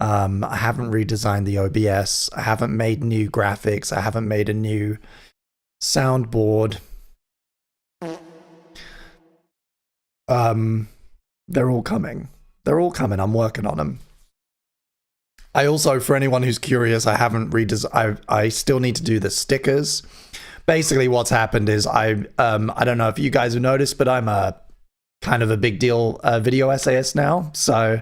I haven't redesigned the OBS, I haven't made new graphics, I haven't made a new soundboard. They're all coming. I'm working on them. I also, for anyone who's curious, I haven't I still need to do the stickers. Basically, what's happened is I don't know if you guys have noticed, but I'm a kind of a big deal video essayist now. So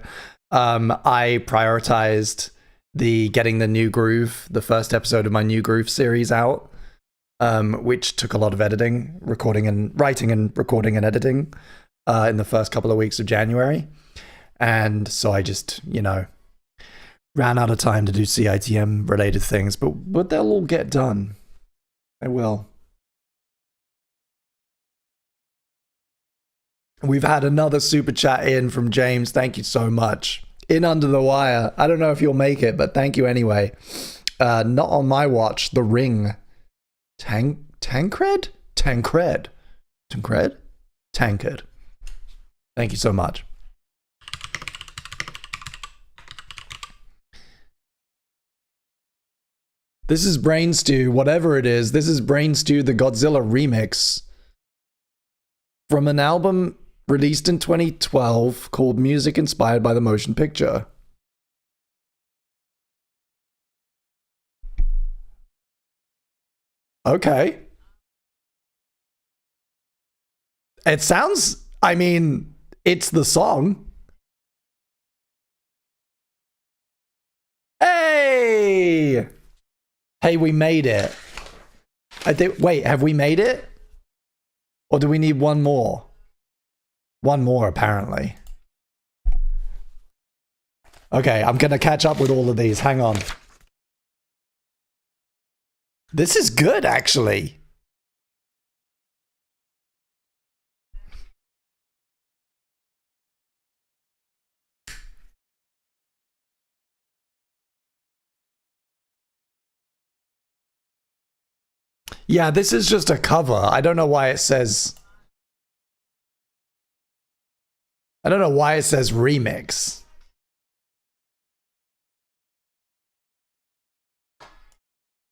I prioritized getting the New Groove, the first episode of my New Groove series out, which took a lot of editing, writing and recording and editing in the first couple of weeks of January. And so I just, ran out of time to do CITM related things, but they'll all get done. They will. We've had another super chat in from James. Thank you so much. In under the wire. I don't know if you'll make it, but thank you anyway. Not on my watch. The Ring. Tancred? Tankard. Thank you so much. This is Brain Stew, whatever it is. This is Brain Stew, the Godzilla remix from an album released in 2012 called Music Inspired by the Motion Picture. Okay. It sounds, I mean, it's the song. Hey! Hey, we made it. I think, wait, have we made it? Or do we need one more? One more, apparently. Okay, I'm gonna catch up with all of these. Hang on. This is good, actually. Yeah, this is just a cover. I don't know why it says... I don't know why it says remix.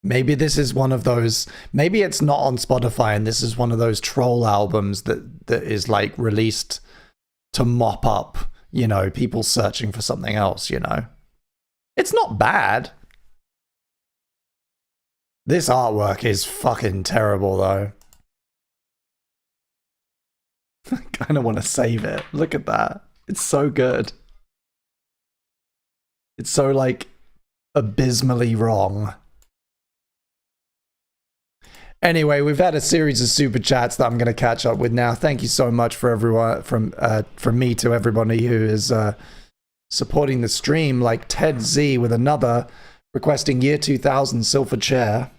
Maybe this is one of those... Maybe it's not on Spotify and this is one of those troll albums that is like released to mop up, you know, people searching for something else, you know. It's not bad. This artwork is fucking terrible, though. I kind of want to save it. Look at that. It's so good. It's so, like, abysmally wrong. Anyway, we've had a series of super chats that I'm going to catch up with now. Thank you so much for everyone, from me to everybody who is supporting the stream, like Ted Z with another requesting year 2000 silver chair.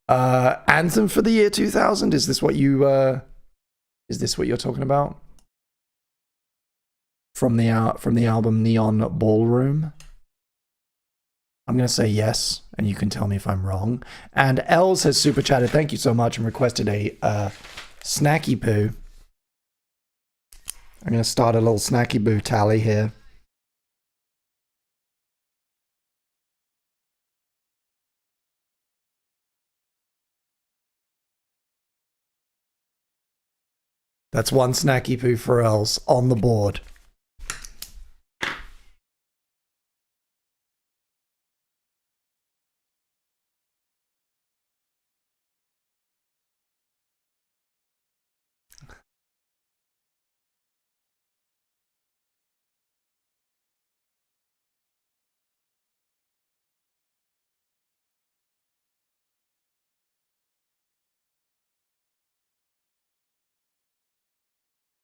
Anthem for the year 2000. Is this what you're talking about? From the album Neon Ballroom. I'm gonna say yes, and you can tell me if I'm wrong. And Els has super chatted. Thank you so much, and requested a snacky poo. I'm gonna start a little snacky boo tally here. That's one snacky poo for Els on the board.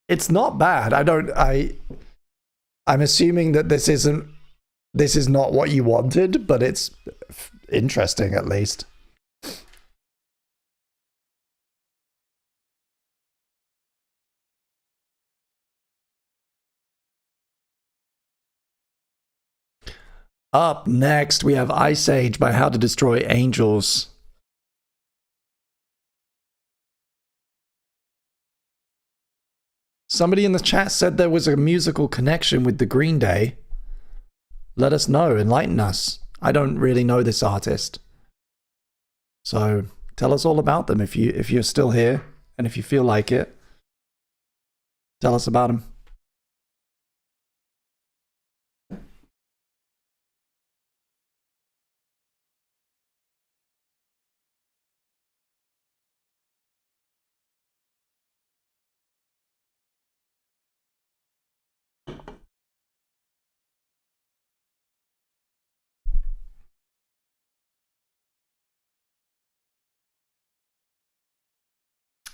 It's not bad. I'm assuming that this is not what you wanted, but it's interesting at least. Up next, we have Ice Age by How to Destroy Angels. Somebody in the chat said there was a musical connection with the Green Day. Let us know, enlighten us. I don't really know this artist. So tell us all about them if you're still here and if you feel like it. Tell us about them.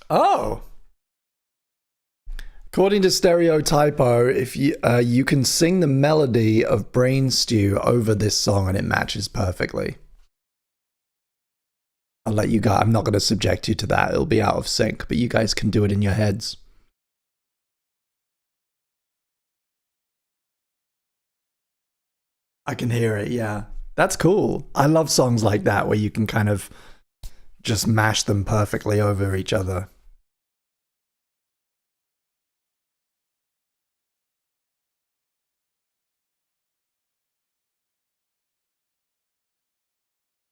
Oh. According to Stereotypo, if you can sing the melody of Brain Stew over this song and it matches perfectly. I'll let you go. I'm not going to subject you to that. It'll be out of sync, but you guys can do it in your heads. I can hear it, yeah. That's cool. I love songs like that where you can kind of just mash them perfectly over each other.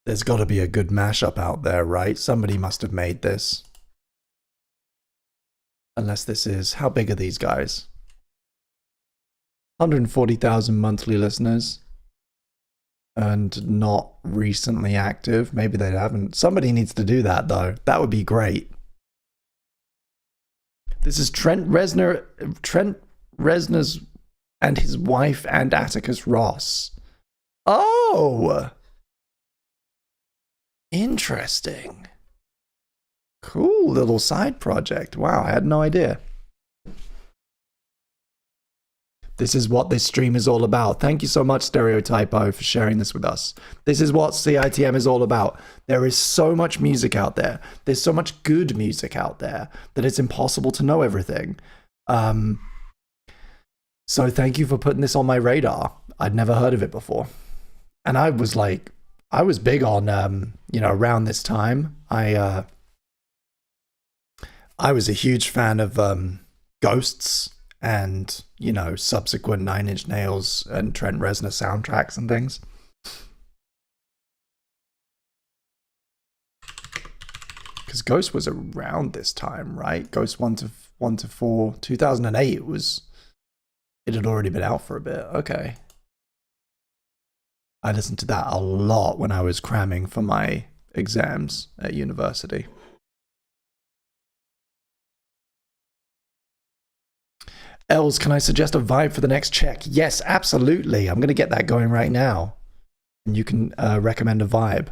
There's got to be a good mashup out there, right? Somebody must have made this. Unless this is... How big are these guys? 140,000 monthly listeners. And not recently active. Maybe they haven't. Somebody needs to do that, though. That would be great. This is Trent Reznor's and his wife and Atticus Ross. Oh! Interesting. Cool little side project. Wow, I had no idea. This is what this stream is all about. Thank you so much, Stereotypo, for sharing this with us. This is what CITM is all about. There is so much music out there. There's so much good music out there that it's impossible to know everything. So thank you for putting this on my radar. I'd never heard of it before. And I was big on, around this time. I was a huge fan of Ghosts and, subsequent Nine Inch Nails and Trent Reznor soundtracks and things. Because Ghost was around this time, right? Ghost 1 to 4, 2008 it had already been out for a bit. Okay. I listened to that a lot when I was cramming for my exams at university. Els, can I suggest a vibe for the next check? Yes, absolutely. I'm going to get that going right now. And you can recommend a vibe.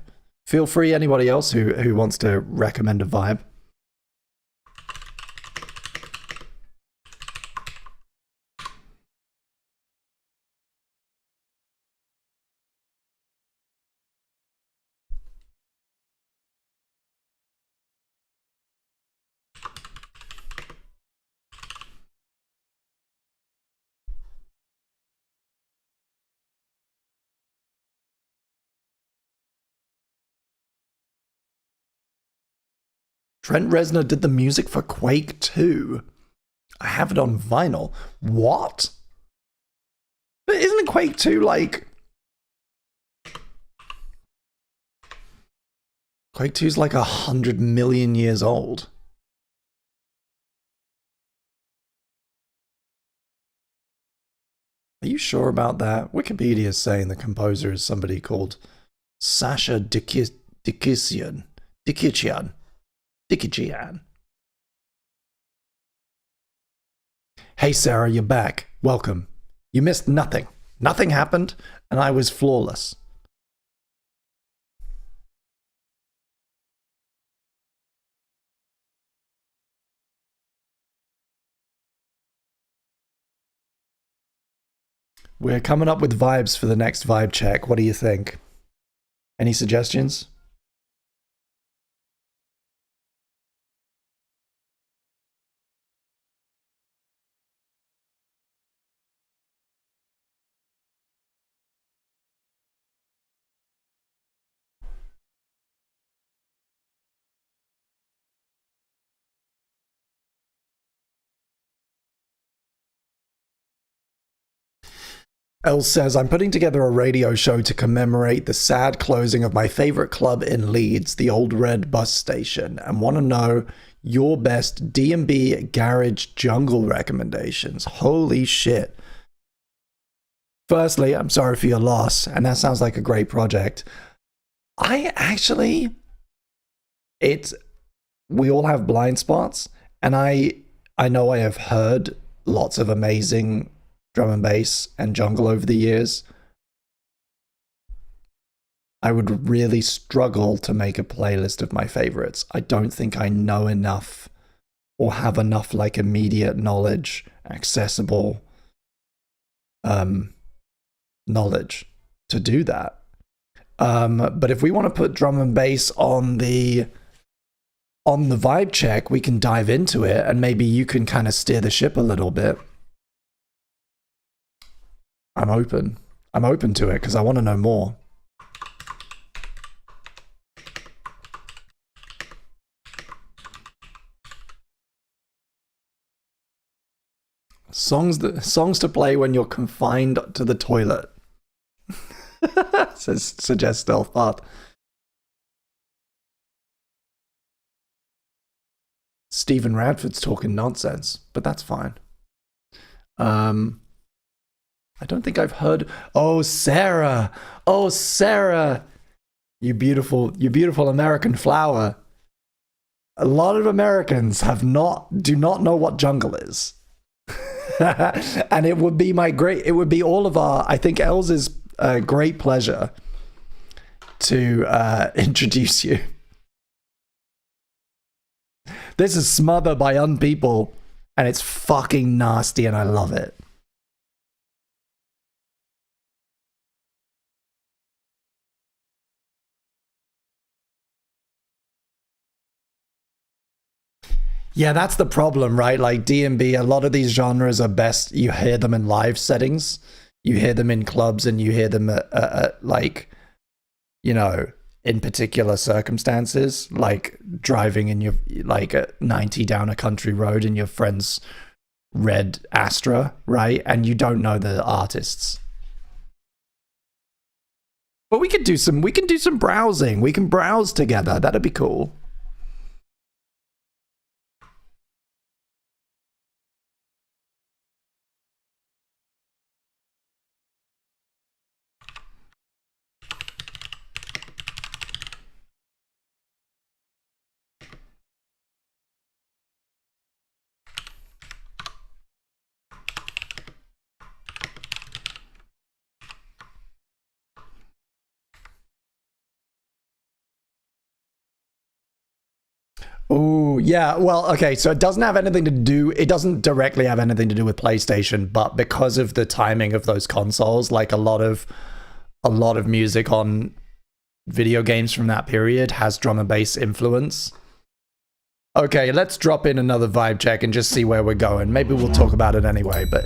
Feel free, anybody else who wants to recommend a vibe. Trent Reznor did the music for Quake 2. I have it on vinyl. What? But isn't Quake 2 like... Quake 2 is like 100 million years old. Are you sure about that? Wikipedia is saying the composer is somebody called Sasha Dikician. Hey Sarah, you're back. Welcome. You missed nothing. Nothing happened, and I was flawless. We're coming up with vibes for the next vibe check. What do you think? Any suggestions? Elle says, I'm putting together a radio show to commemorate the sad closing of my favorite club in Leeds, the Old Red bus station, and want to know your best D&B garage jungle recommendations. Holy shit. Firstly, I'm sorry for your loss, and that sounds like a great project. We all have blind spots, and I know I have heard lots of amazing drum and bass and jungle over the years. I would really struggle to make a playlist of my favorites. I don't think I know enough or have enough like immediate knowledge, accessible knowledge to do that. But if we want to put drum and bass on the vibe check, we can dive into it and maybe you can kind of steer the ship a little bit. I'm open to it because I want to know more. Songs to play when you're confined to the toilet. Suggests Stealth Path. Stephen Radford's talking nonsense, but that's fine. I don't think I've heard. Oh, Sarah. Oh, Sarah. You beautiful American flower. A lot of Americans do not know what jungle is. And it would be all of our, I think, Elsa's great pleasure to introduce you. This is Smother by Unpeople, and it's fucking nasty, and I love it. Yeah, that's the problem, right? Like D&B, a lot of these genres are best, you hear them in live settings, you hear them in clubs, and you hear them at like, you know, in particular circumstances, like driving in your, like at 90 down a country road in your friend's red Astra, right? And you don't know the artists. But we can do some browsing. We can browse together. That'd be cool. Oh, yeah. Well, okay. So it doesn't directly have anything to do with PlayStation, but because of the timing of those consoles, like a lot of music on video games from that period has drum and bass influence. Okay, let's drop in another vibe check and just see where we're going. Maybe we'll talk about it anyway, but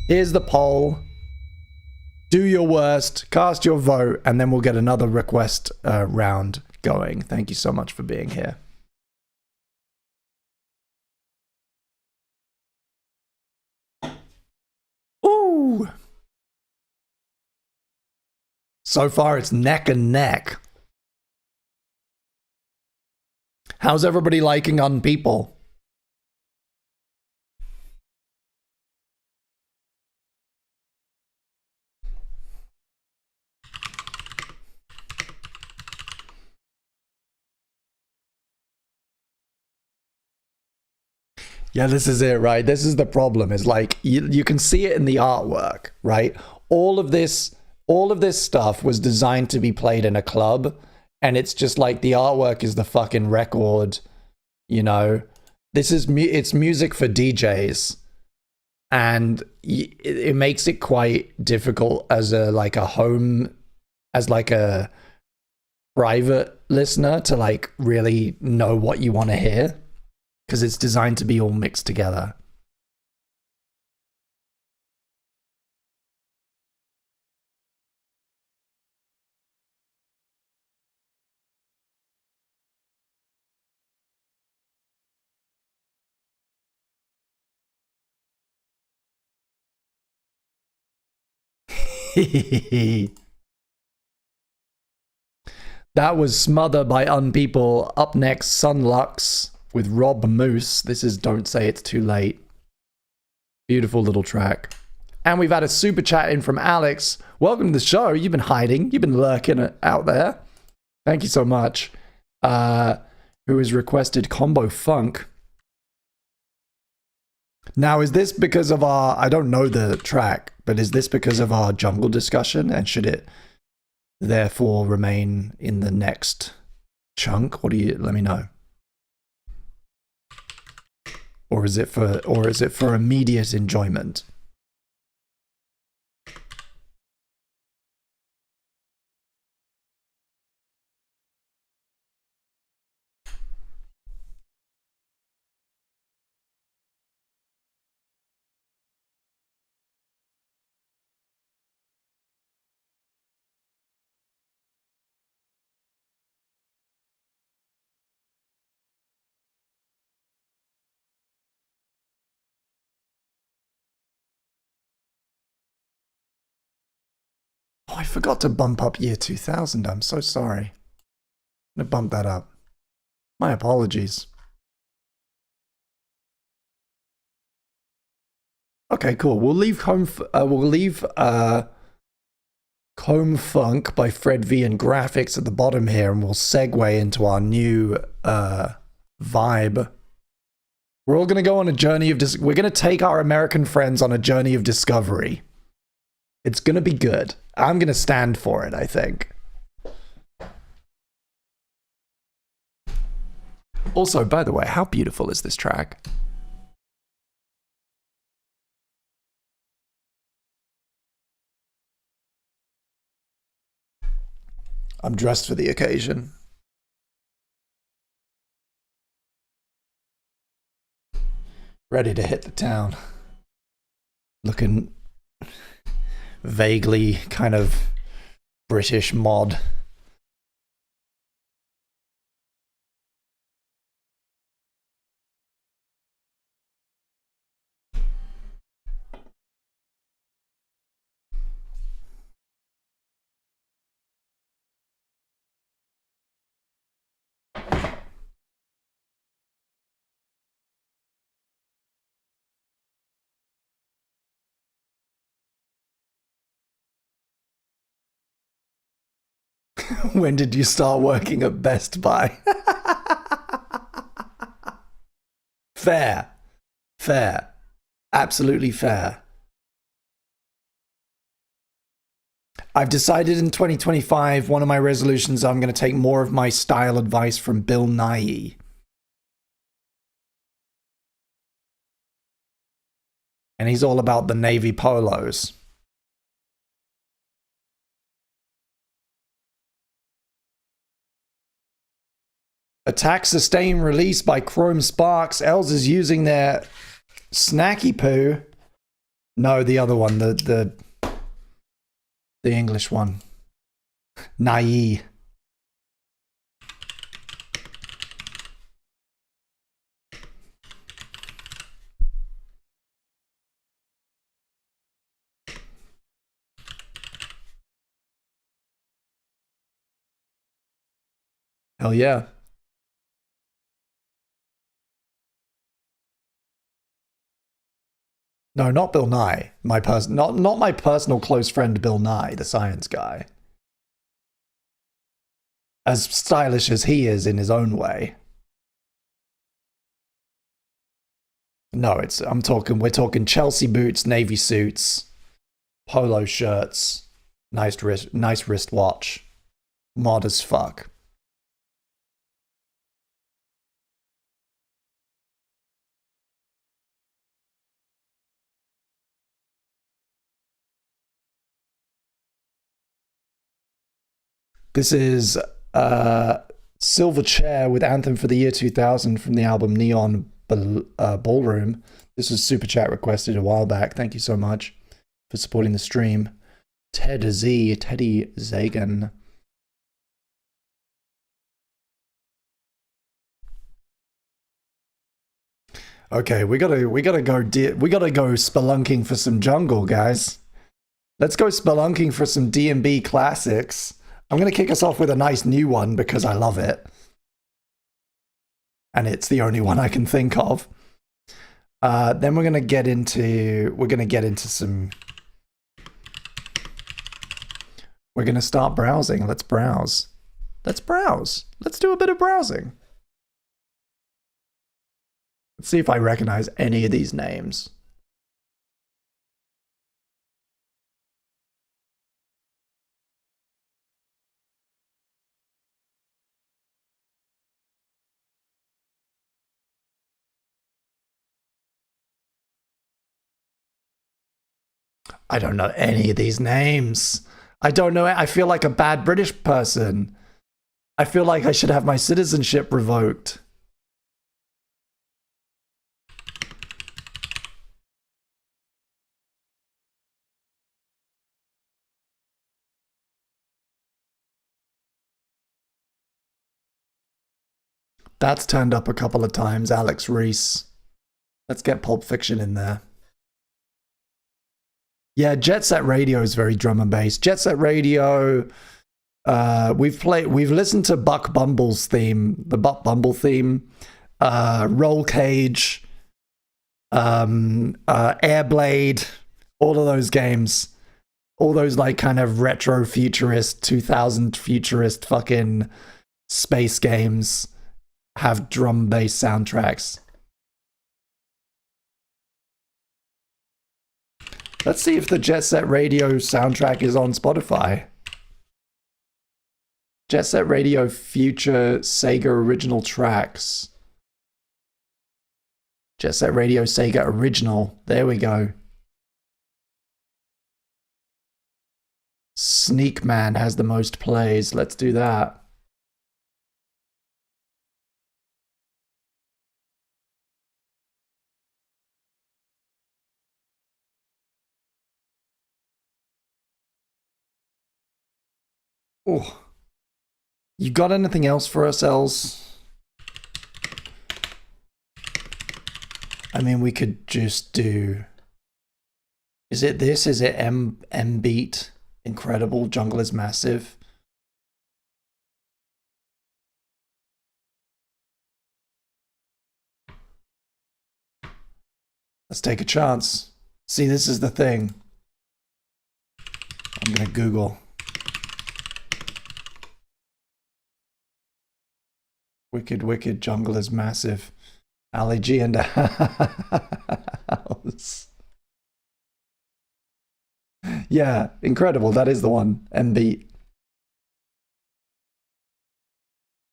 here's the poll. Do your worst, cast your vote, and then we'll get another request round going. Thank you so much for being here. Ooh. So far, it's neck and neck. How's everybody liking Unpeople? Yeah, this is it, right? This is the problem. Is like you can see it in the artwork, right? All of this stuff was designed to be played in a club, and it's just like the artwork is the fucking record, you know. It's music for DJs, and it makes it quite difficult as a private listener to like really know what you want to hear, because it's designed to be all mixed together. That was Smother by Unpeople. Up next, Sunlux with Rob Moose. This is Don't Say It's Too Late. Beautiful little track. And we've had a super chat in from Alex. Welcome to the show. You've been hiding. You've been lurking out there. Thank you so much. Who has requested Combo Funk. Now, is this because of our... I don't know the track, but is this because of our jungle discussion? And should it therefore remain in the next chunk? What do you... Let me know. Or is it for immediate enjoyment? Oh, I forgot to bump up year 2000. I'm so sorry. I'm gonna bump that up. My apologies. Okay, cool. We'll leave Comb Funk by Fred V and Graphics at the bottom here, and we'll segue into our new vibe. We're all gonna go on a journey of we're gonna take our American friends on a journey of discovery. It's gonna be good. I'm gonna stand for it, I think. Also, by the way, how beautiful is this track? I'm dressed for the occasion. Ready to hit the town. Looking vaguely kind of British mod. When did you start working at Best Buy? Fair. Fair. Absolutely fair. I've decided in 2025, one of my resolutions, I'm going to take more of my style advice from Bill Nye. And he's all about the navy polos. Attack, sustain, release by Chrome Sparks. Els is using their snacky poo. No, the other one, the English one. Nye. Hell yeah. No, not Bill Nye. Not my personal close friend Bill Nye, the science guy. As stylish as he is in his own way. No, we're talking Chelsea boots, navy suits, polo shirts, nice wristwatch. Mod as fuck. This is Silver Chair with Anthem for the Year 2000 from the album Neon Ballroom. This was super chat requested a while back. Thank you so much for supporting the stream. Teddy Zagan. Okay, we gotta go spelunking for some jungle, guys. Let's go spelunking for some D&B classics. I'm gonna kick us off with a nice new one because I love it, and it's the only one I can think of. Then we're gonna get into some. We're gonna start browsing. Let's browse. Let's do a bit of browsing. Let's see if I recognize any of these names. I don't know any of these names. I don't know. I feel like a bad British person. I feel like I should have my citizenship revoked. That's turned up a couple of times. Alex Reese. Let's get Pulp Fiction in there. Yeah, Jet Set Radio is very drum and bass. Jet Set Radio. We've listened to Buck Bumble's theme, the Buck Bumble theme, Roll Cage, Airblade, all of those games, all those like kind of retro futurist, 2000 futurist fucking space games have drum bass soundtracks. Let's see if the Jet Set Radio soundtrack is on Spotify. Jet Set Radio Future Sega Original Tracks. Jet Set Radio Sega Original. There we go. Sneak Man has the most plays. Let's do that. Oh. You got anything else for us, Els? I mean, we could just do... Is it this? Is it M Beat? Incredible. Jungle is Massive. Let's take a chance. See, this is the thing. I'm going to Google. Wicked, wicked, jungle is massive. Ali G and house. Yeah, incredible. That is the one. M Beat.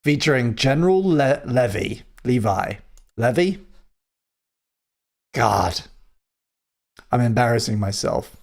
Featuring General Levi. Levy? God. I'm embarrassing myself.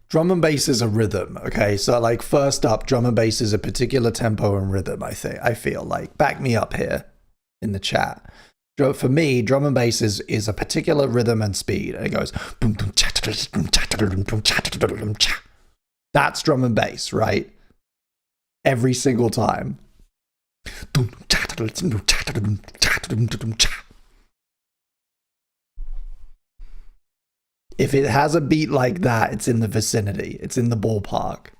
Drum and bass is a rhythm, okay? So like first up, drum and bass is a particular tempo and rhythm, I feel like. Back me up here in the chat. For me, drum and bass is a particular rhythm and speed. And it goes boom boom cha. That's drum and bass, right? Every single time. If it has a beat like that, it's in the vicinity. It's in the ballpark.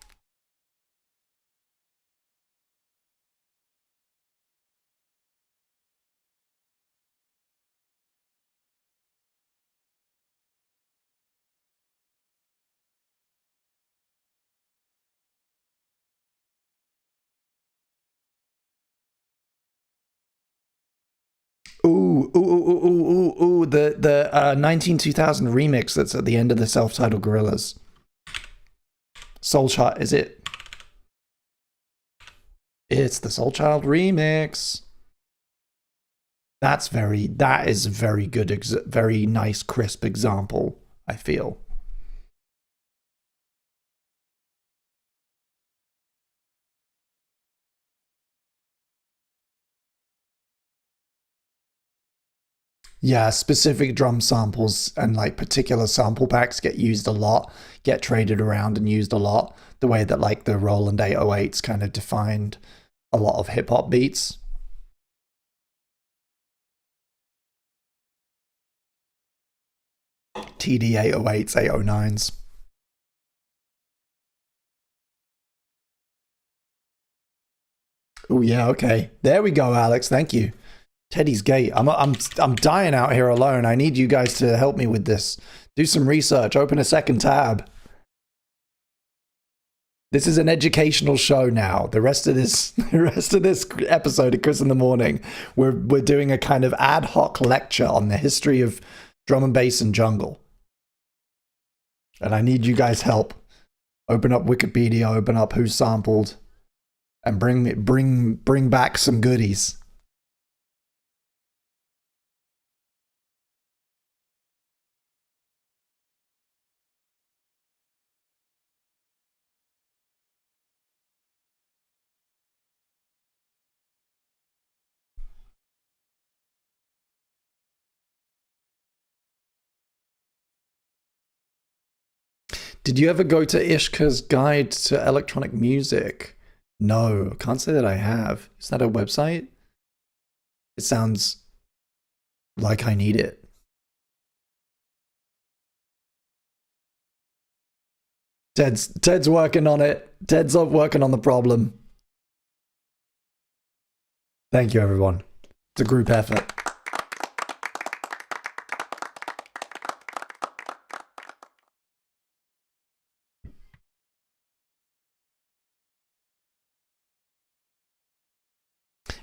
Ooh, the 19-2000 remix that's at the end of the self-titled Gorillas. Soul Child, is it? It's the Soul Child remix. That is a very good, very nice, crisp example, I feel. Yeah, specific drum samples and like particular sample packs get used a lot, get traded around and used a lot, the way that like the Roland 808s kind of defined a lot of hip hop beats. TD 808s, 809s. Oh yeah, okay. There we go, Alex. Thank you. Teddy's Gate. I'm dying out here alone. I need you guys to help me with this. Do some research. Open a second tab. This is an educational show now. The rest of this episode of Chris in the Morning, we're doing a kind of ad hoc lecture on the history of drum and bass and jungle. And I need you guys' help. Open up Wikipedia, open up who sampled, and bring back some goodies. Did you ever go to Ishka's Guide to Electronic Music? No, can't say that I have. Is that a website? It sounds like I need it. Ted's working on it. Ted's working on the problem. Thank you, everyone. It's a group effort.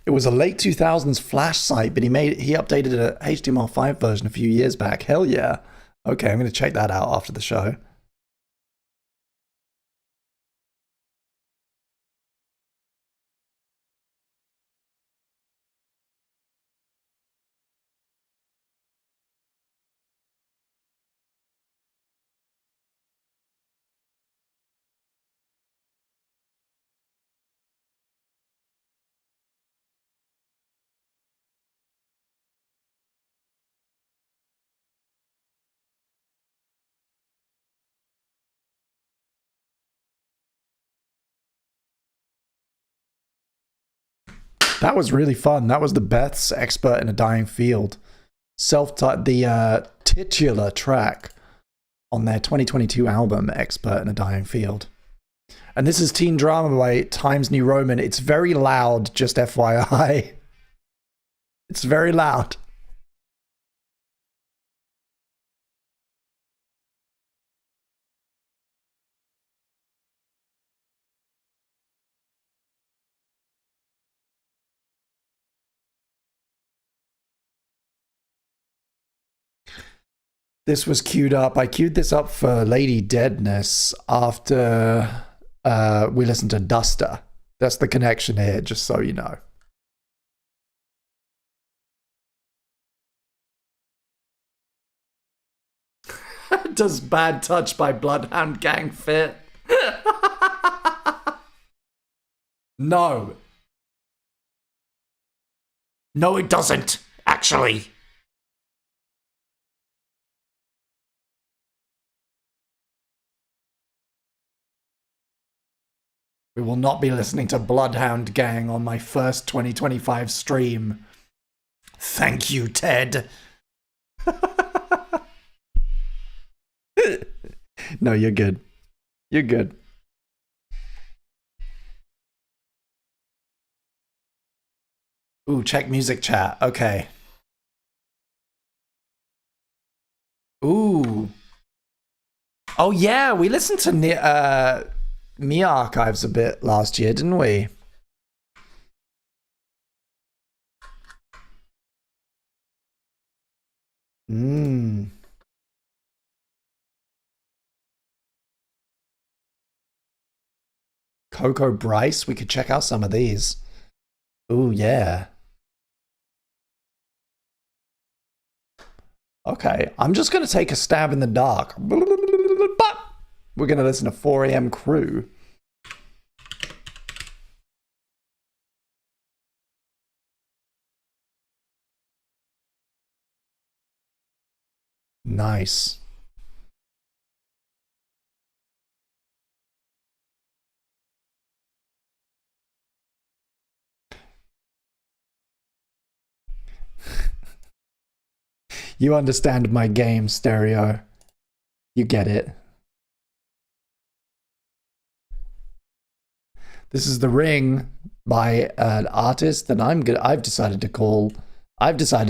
It was a late 2000s Flash site, but he updated a HTML5 version a few years back. Hell yeah. Okay, I'm going to check that out after the show. That was really fun. That was the Beth's Expert in a Dying Field. The titular track on their 2022 album, Expert in a Dying Field. And this is Teen Drama by Times New Roman. It's very loud, just FYI. It's very loud. This was queued up. I queued this up for Lady Deadness after we listened to Duster. That's the connection here, just so you know. Does Bad Touch by Bloodhound Gang fit? No. No, it doesn't, actually. We will not be listening to Bloodhound Gang on my first 2025 stream. Thank you, Ted. No, you're good. You're good. Ooh, check music chat. Okay. Ooh. Oh, yeah, we listened to Me Archives a bit last year, didn't we? Coco Bryce, we could check out some of these. Ooh, yeah. Okay, I'm just going to take a stab in the dark. We're going to listen to 4 AM Crew. Nice. You understand my game, Stereo. You get it. This is The Ring by an artist that I've decided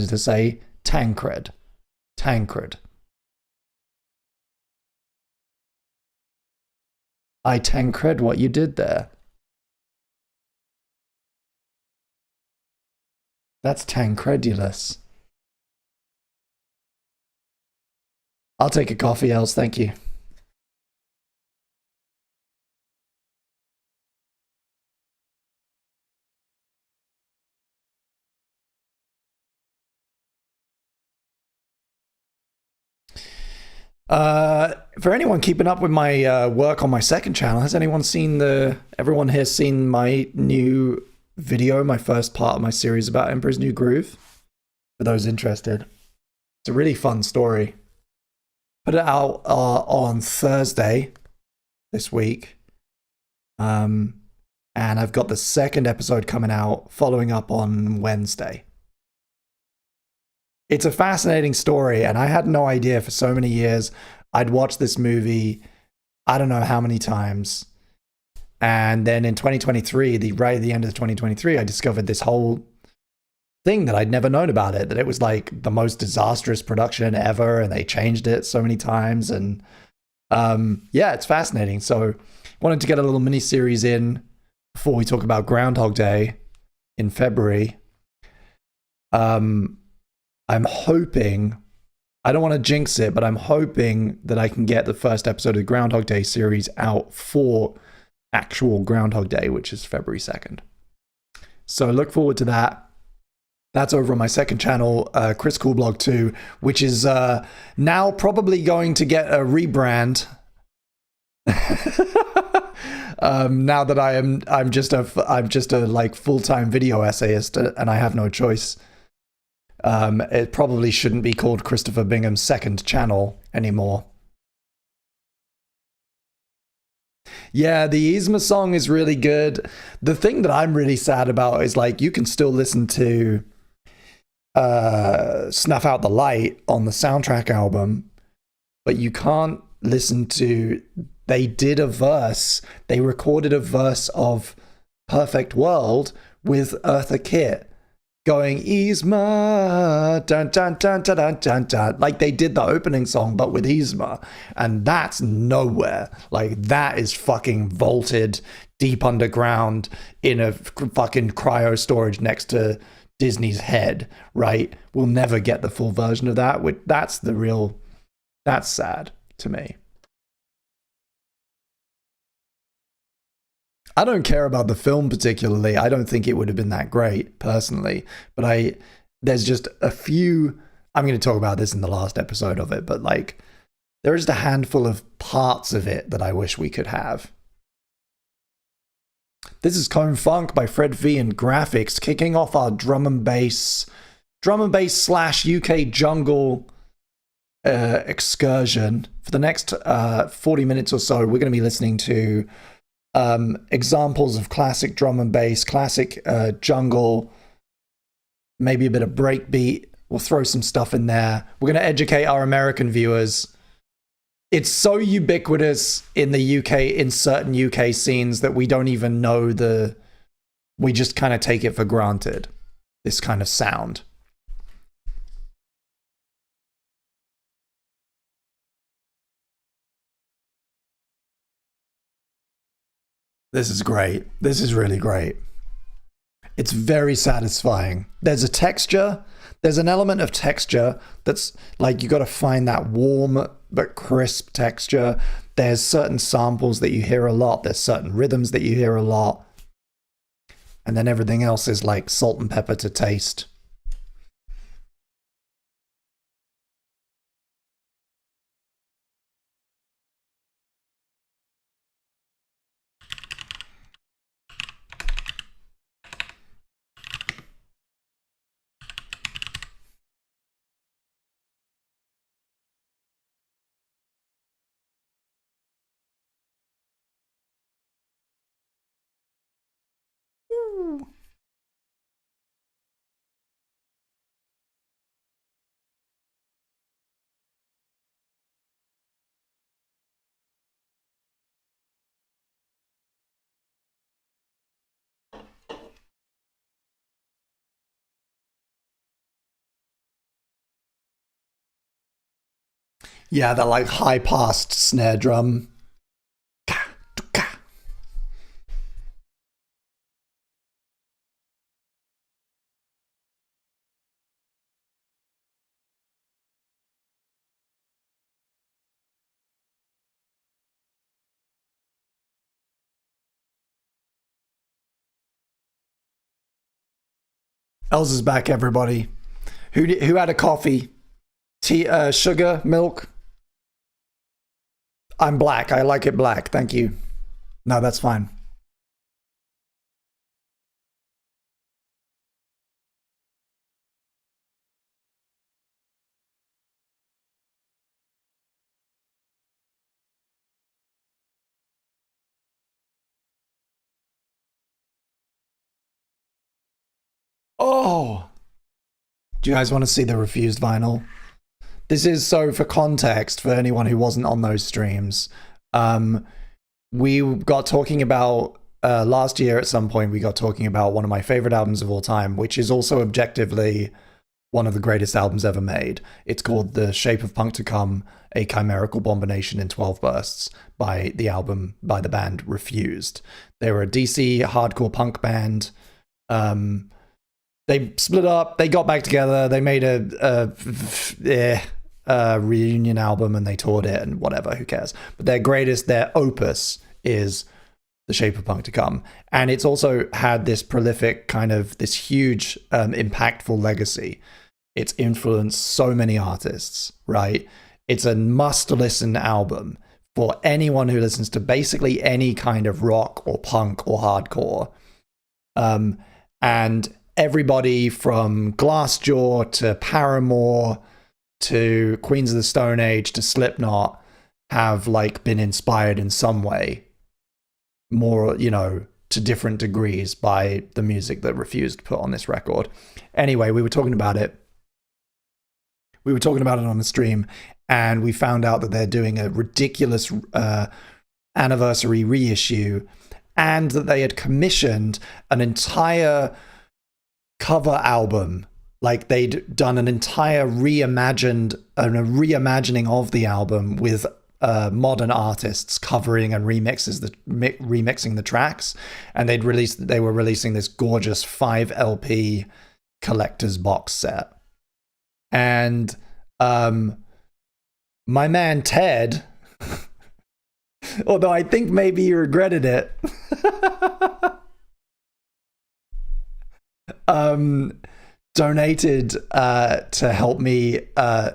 to say Tancred. Tancred. I Tancred what you did there. That's Tancredulous. I'll take a coffee, else, thank you. For anyone keeping up with my work on my second channel, has everyone here seen my new video, my first part of my series about Emperor's New Groove? For those interested. It's a really fun story. Put it out on Thursday. this week. And I've got the second episode coming out following up on Wednesday. It's a fascinating story, and I had no idea for so many years. I'd watched this movie, I don't know how many times. And then in 2023, right at the end of 2023, I discovered this whole thing that I'd never known about it, that it was like the most disastrous production ever, and they changed it so many times. And yeah, it's fascinating. So wanted to get a little mini series in before we talk about Groundhog Day in February. I'm hoping, I don't want to jinx it, but I'm hoping that I can get the first episode of the Groundhog Day series out for actual Groundhog Day, which is February 2nd. So look forward to that. That's over on my second channel, Chris Coolblog 2, which is now probably going to get a rebrand. Now that I'm just a like full-time video essayist, and I have no choice. It probably shouldn't be called Christopher Bingham's second channel anymore. Yeah, the Yzma song is really good. The thing that I'm really sad about is like you can still listen to Snuff Out the Light on the soundtrack album, but you can't listen to, they recorded a verse of Perfect World with Eartha Kitt going Yzma, dun dun dun dun dun dun dun, like they did the opening song but with Yzma, and that's nowhere. Like that is fucking vaulted deep underground in a fucking cryo storage next to Disney's head, right? We'll never get the full version of that. That's sad to me. I don't care about the film particularly. I don't think it would have been that great personally, but there's just a few, I'm going to talk about this in the last episode of it, but like there is a handful of parts of it that I wish we could have. This is Cone Funk by Fred V and Graphics, kicking off our drum and bass slash UK jungle excursion. For the next 40 minutes or so, we're going to be listening to examples of classic drum and bass, classic jungle, maybe a bit of breakbeat. We'll throw some stuff in there. We're going to educate our American viewers. It's so ubiquitous in the UK, in certain UK scenes, that we don't even know we just kind of take it for granted, this kind of sound. This is great. This is really great. It's very satisfying. There's a texture. There's an element of texture that's like you got to find that warm but crisp texture. There's certain samples that you hear a lot. There's certain rhythms that you hear a lot. And then everything else is like salt and pepper to taste. Yeah, that like high passed snare drum. Els is back, everybody. Who had a coffee? Tea, sugar, milk? I'm black. I like it black. Thank you. No, that's fine. Oh, do you guys want to see the Refused vinyl? This is, so for context, for anyone who wasn't on those streams, we got talking about last year at some point. We got talking about one of my favorite albums of all time, which is also objectively one of the greatest albums ever made. It's called The Shape of Punk to Come, a chimerical bombination in 12 bursts, by the band Refused. They were a DC hardcore punk band. They split up, they got back together, they made a reunion album, and they toured it and whatever, who cares. But their opus is The Shape of Punk to Come. And it's also had this prolific this huge, impactful legacy. It's influenced so many artists, right? It's a must-listen album for anyone who listens to basically any kind of rock or punk or hardcore. And everybody from Glassjaw to Paramore to Queens of the Stone Age to Slipknot have been inspired in some way, more, to different degrees, by the music that Refused put on this record. Anyway, we were talking about it on the stream, and we found out that they're doing a ridiculous anniversary reissue, and that they had commissioned an entire cover album. They'd done an entire reimagining of the album with modern artists covering and remixing the tracks, and they were releasing this gorgeous 5 LP collector's box set. And my man Ted, although I think maybe he regretted it, donated to help me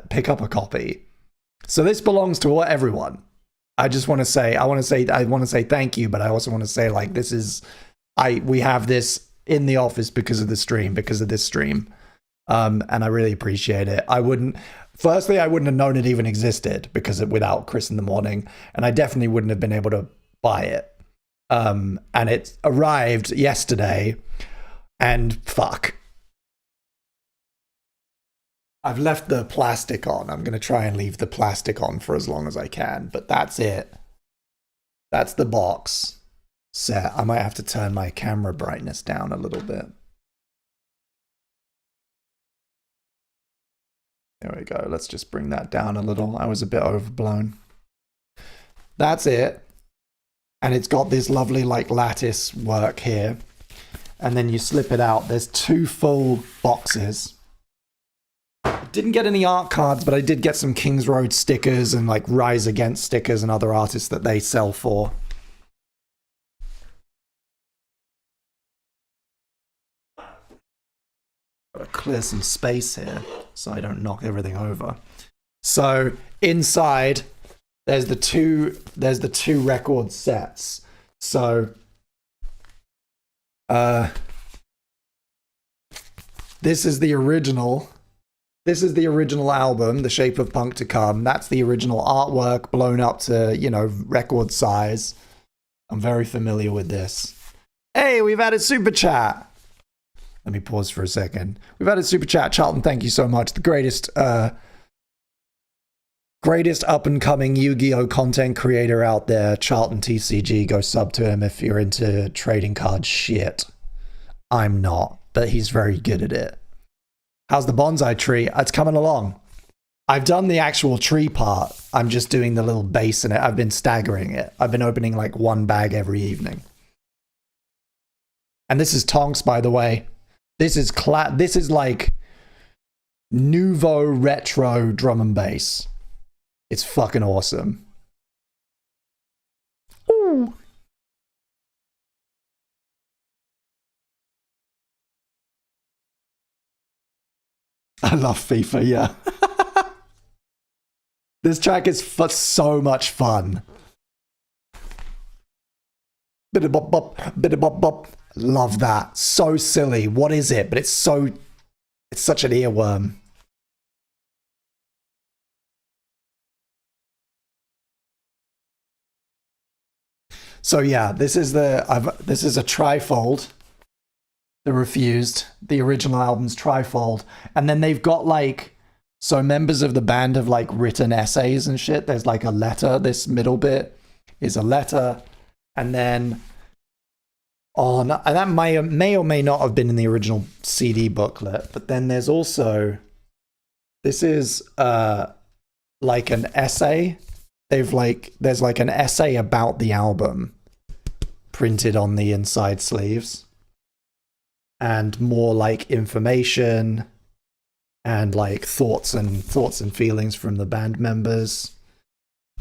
pick up a copy. So this belongs to everyone. I want to say thank you, but I also want to say we have this in the office because of this stream. And I really appreciate it. I wouldn't have known it even existed without Chris in the Morning, and I definitely wouldn't have been able to buy it. And it arrived yesterday, and fuck. I've left the plastic on. I'm going to try and leave the plastic on for as long as I can, but that's it. That's the box set. I might have to turn my camera brightness down a little bit. There we go. Let's just bring that down a little. I was a bit overblown. That's it. And it's got this lovely lattice work here. And then you slip it out. There's 2 full boxes. I didn't get any art cards, but I did get some Kings Road stickers and Rise Against stickers and other artists that they sell for. Gotta clear some space here so I don't knock everything over. So inside there's the two record sets. So this is the original album, The Shape of Punk to Come. That's the original artwork blown up to, record size. I'm very familiar with this. Hey, we've had a super chat. Let me pause for a second. We've had a super chat. Charlton, thank you so much. The greatest up-and-coming Yu-Gi-Oh! Content creator out there, Charlton TCG. Go sub to him if you're into trading card shit. I'm not, but he's very good at it. How's the bonsai tree? It's coming along. I've done the actual tree part. I'm just doing the little base in it. I've been staggering it. I've been opening 1 bag every evening. And this is Tonks, by the way. This is nouveau retro drum and bass. It's fucking awesome. Ooh. I love FIFA, yeah. This track is so much fun. Bit of bop bop, bit of bop bop. Love that. So silly. What is it? But it's such an earworm. So yeah, this is a trifold. The Refused, the original album's Trifold, and then they've got like, so members of the band have like written essays and shit. There's like a letter. This middle bit is a letter, and then on, and that may or may not have been in the original CD booklet, but then there's also, this is like an essay. There's like an essay about the album printed on the inside sleeves, and more like information and like thoughts and feelings from the band members,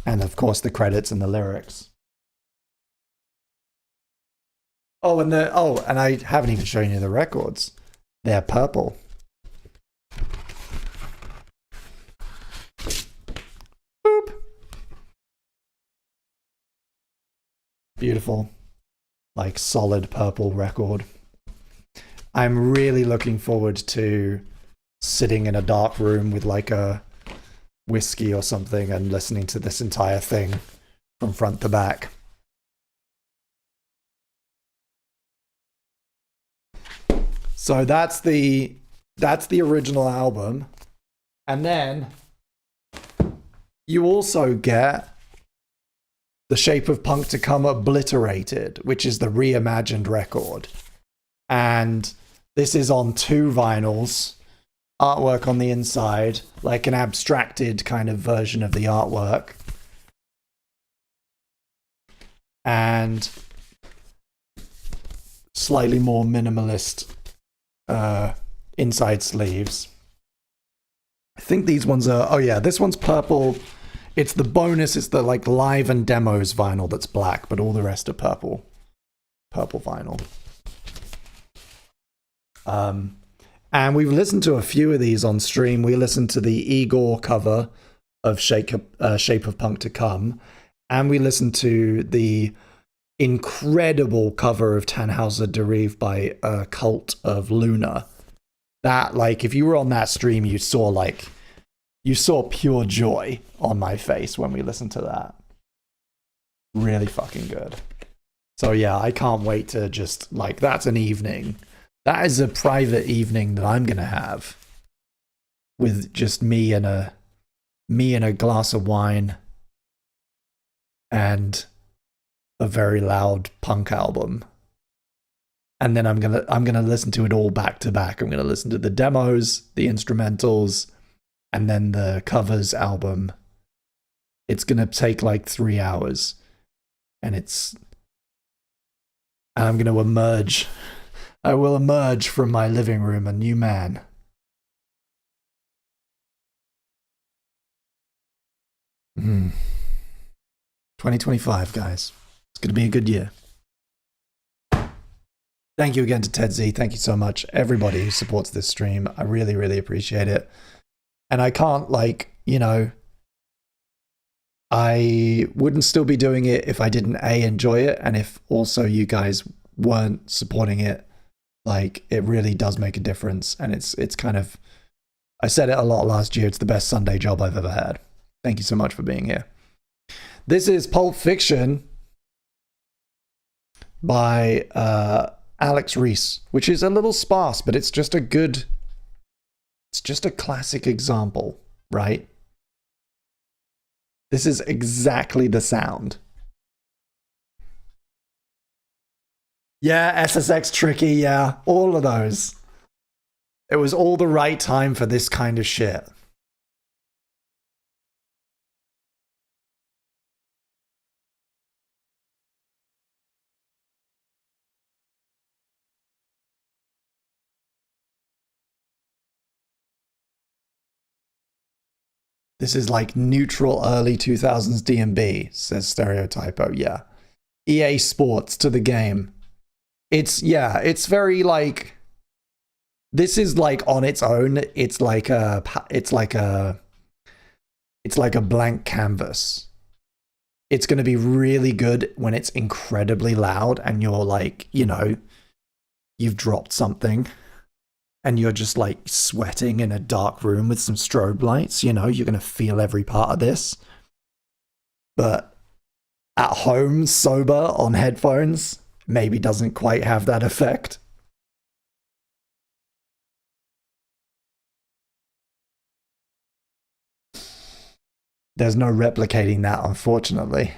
and of course the credits and the lyrics. And I haven't even shown you the records. They're purple. Boop. Beautiful, like solid purple record. I'm really looking forward to sitting in a dark room with like a whiskey or something and listening to this entire thing from front to back. So that's the original album. And then you also get The Shape of Punk to Come Obliterated, which is the reimagined record. And this is on 2 vinyls, artwork on the inside, like an abstracted kind of version of the artwork. And slightly more minimalist inside sleeves. I think these ones are, this one's purple. It's the bonus, it's the like live and demos vinyl that's black, but all the rest are purple vinyl. And we've listened to a few of these on stream. We listened to the Igor cover of Shape of Punk to Come, and we listened to the incredible cover of Tannhauser Derive by Cult of Luna. That, like, if you were on that stream, you saw pure joy on my face when we listened to that. Really fucking good. So yeah, I can't wait to just, like, that's an evening. That is a private evening that I'm gonna have with just me and a glass of wine and a very loud punk album. And then I'm gonna listen to it all back to back. I'm gonna listen to the demos, the instrumentals, and then the covers album. It's gonna take like 3 hours, and I'm gonna emerge. I will emerge from my living room a new man. Hmm. 2025, guys. It's going to be a good year. Thank you again to Ted Z. Thank you so much, everybody who supports this stream. I really, really appreciate it. And I can't, I wouldn't still be doing it if I didn't enjoy it, and if also you guys weren't supporting it. Like, it really does make a difference, and it's kind of, I said it a lot last year, it's the best Sunday job I've ever had. Thank you so much for being here. This is Pulp Fiction by Alex Reese, which is a little sparse, but it's just a classic example, right? This is exactly the sound. Yeah, SSX Tricky, yeah, all of those. It was all the right time for this kind of shit. This is like neutral early 2000s D&B, says Stereotypo, yeah. EA Sports to the game. It's very like, this is like on its own, it's like a blank canvas. It's going to be really good when it's incredibly loud and you're like, you've dropped something and you're just like sweating in a dark room with some strobe lights, you're going to feel every part of this. But at home, sober, on headphones, maybe doesn't quite have that effect. There's no replicating that, unfortunately.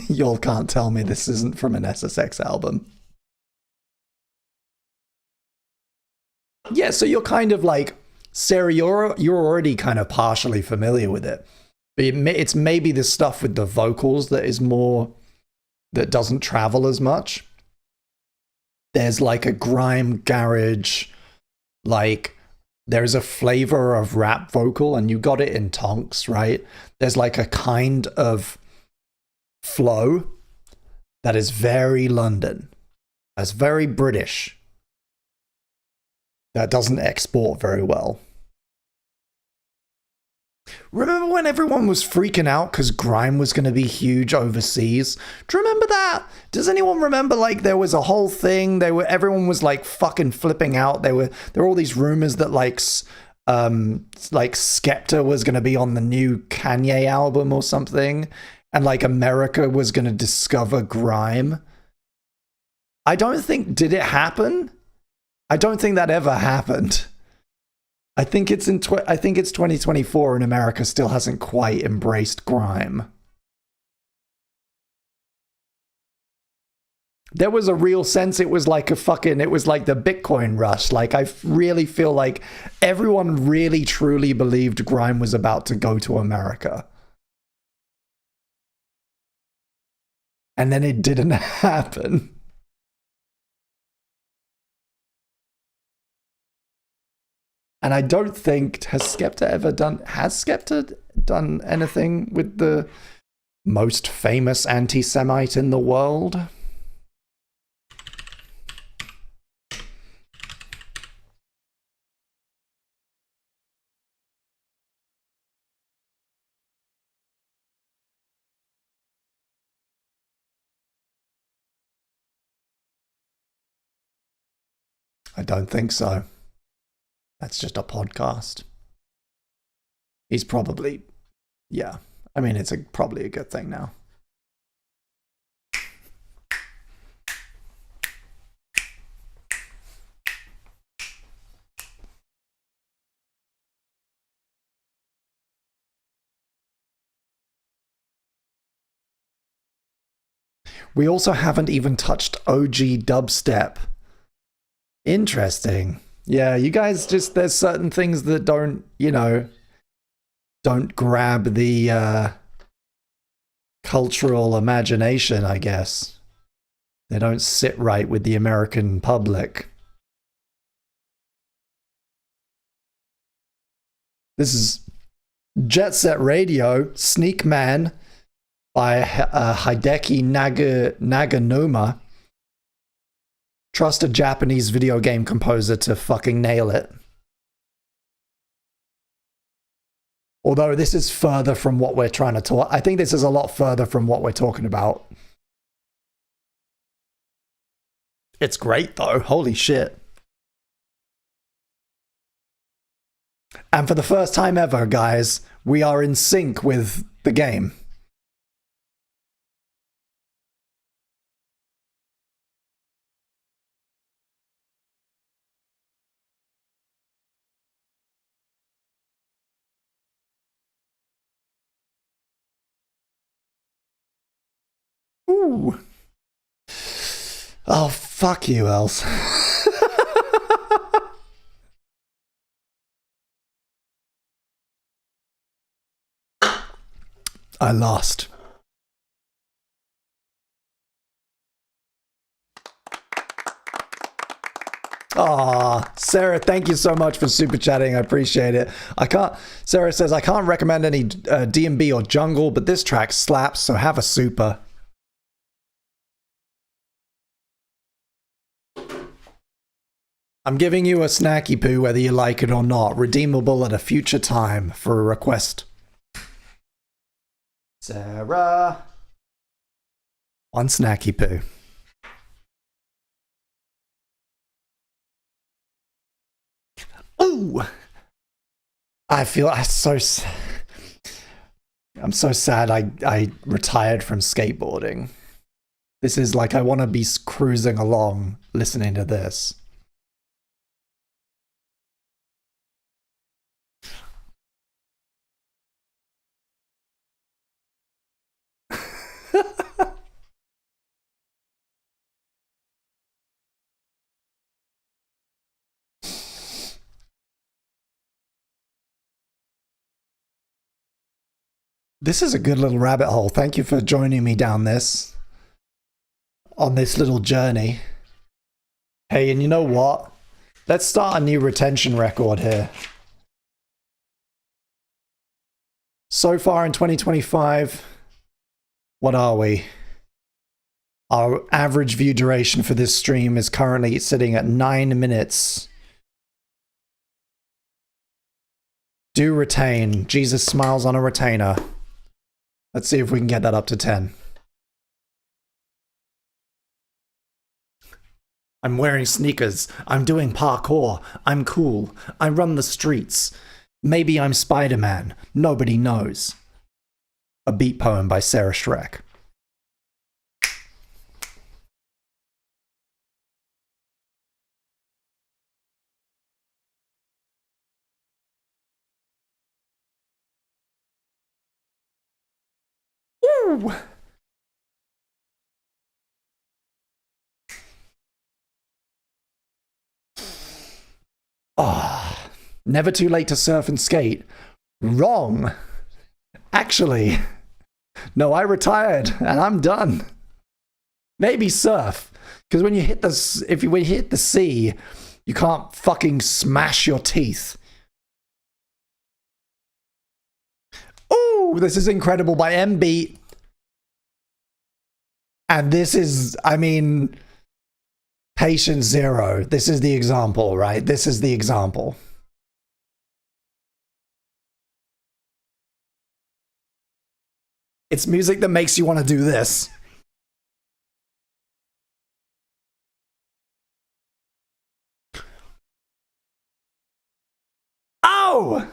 Y'all can't tell me this isn't from an SSX album. Yeah, so you're kind of like, Sarah, you're already kind of partially familiar with it. But it's maybe the stuff with the vocals that is more, that doesn't travel as much. There's like a grime garage, like there's a flavor of rap vocal, and you got it in Tonks, right? There's like a kind of flow that is very London, that's very British, that doesn't export very well. Remember when everyone was freaking out because grime was going to be huge overseas? Do you remember that? Does anyone remember, like, there was a whole thing, everyone was like fucking flipping out. There were all these rumors that like Skepta was going to be on the new Kanye album or something, and like America was going to discover grime. I don't think, did it happen? I don't think that ever happened. I think it's 2024 and America still hasn't quite embraced grime. There was a real sense it was like the Bitcoin rush. Like, I really feel like everyone really truly believed grime was about to go to America. And then it didn't happen. And I don't think, has Skepta done anything with the most famous anti-Semite in the world? I don't think so. That's just a podcast. He's probably, yeah. I mean, it's probably a good thing now. We also haven't even touched OG dubstep. Interesting. Yeah, you guys just, there's certain things that don't, don't grab the cultural imagination, I guess. They don't sit right with the American public. This is Jet Set Radio, Sneak Man by Hideki Naganuma. Trust a Japanese video game composer to fucking nail it. Although this is further from what we're trying to talk. I think this is a lot further from what we're talking about. It's great though. Holy shit. And for the first time ever, guys, we are in sync with the game. Ooh. Oh, fuck you, Els. I lost. Aw, Sarah, thank you so much for super chatting. I appreciate it. Sarah says, I can't recommend any D&B or jungle, but this track slaps, so have a super. I'm giving you a snacky poo whether you like it or not. Redeemable at a future time for a request. Sarah. One snacky poo. Ooh! I'm so sad I retired from skateboarding. This is like I want to be cruising along listening to this. This is a good little rabbit hole. Thank you for joining me down this, on this little journey. Hey, and you know what? Let's start a new retention record here. So far in 2025, what are we? Our average view duration for this stream is currently sitting at 9 minutes. Do retain. Jesus smiles on a retainer. Let's see if we can get that up to 10. I'm wearing sneakers. I'm doing parkour. I'm cool. I run the streets. Maybe I'm Spider-Man. Nobody knows. A beat poem by Sarah Schreck. Woo! Oh, never too late to surf and skate. Wrong. Actually, no, I retired and I'm done. Maybe surf, because when you hit when you hit the sea, you can't fucking smash your teeth. Oh, this is incredible by MB. And this is, I mean, patient zero. This is the example, right? This is the example. It's music that makes you want to do this. Oh!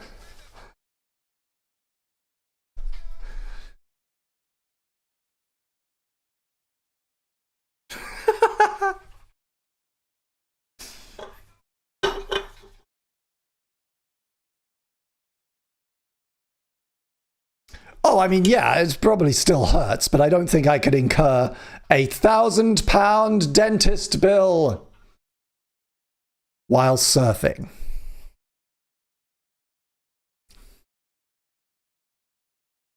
Oh, I mean, yeah, it probably still hurts, but I don't think I could incur a £1,000 dentist bill while surfing.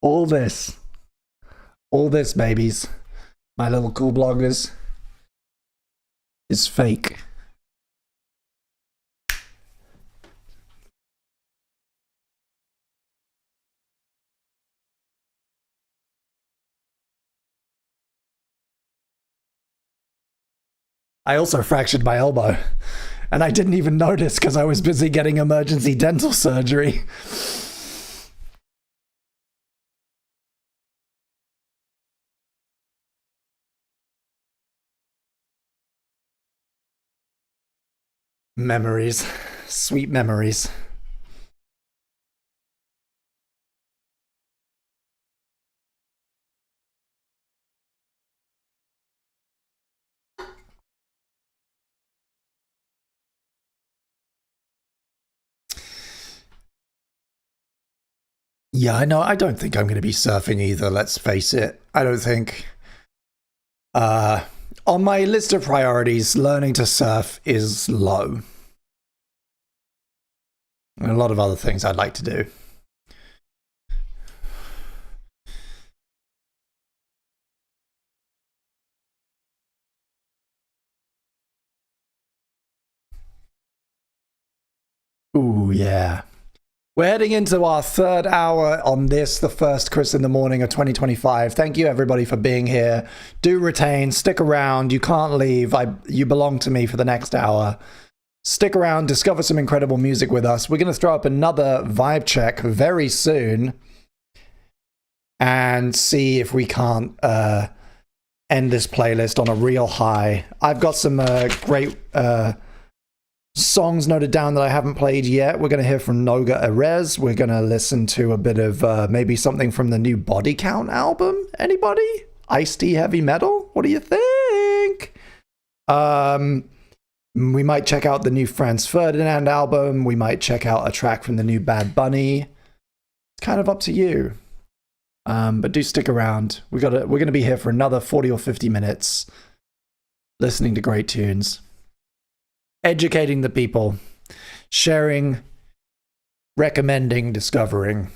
All this, babies, my little cool bloggers, is fake. I also fractured my elbow, and I didn't even notice because I was busy getting emergency dental surgery. Memories. Sweet memories. Yeah, I know. I don't think I'm going to be surfing either, let's face it. I don't think. On my list of priorities, learning to surf is low. And a lot of other things I'd like to do. Ooh, yeah. We're heading into our third hour on this, the first Chris in the Morning of 2025. Thank you, everybody, for being here. Do retain, stick around. You can't leave. You belong to me for the next hour. Stick around, discover some incredible music with us. We're going to throw up another vibe check very soon and see if we can't end this playlist on a real high. I've got some great songs noted down that I haven't played yet. We're going to hear from Noga Erez. We're going to listen to a bit of maybe something from the new Body Count album. Anybody? Ice-T Heavy Metal? What do you think? We might check out the new Franz Ferdinand album. We might check out a track from the new Bad Bunny. It's kind of up to you. But do stick around. We're gonna be here for another 40 or 50 minutes, listening to great tunes, educating the people, sharing, recommending, discovering.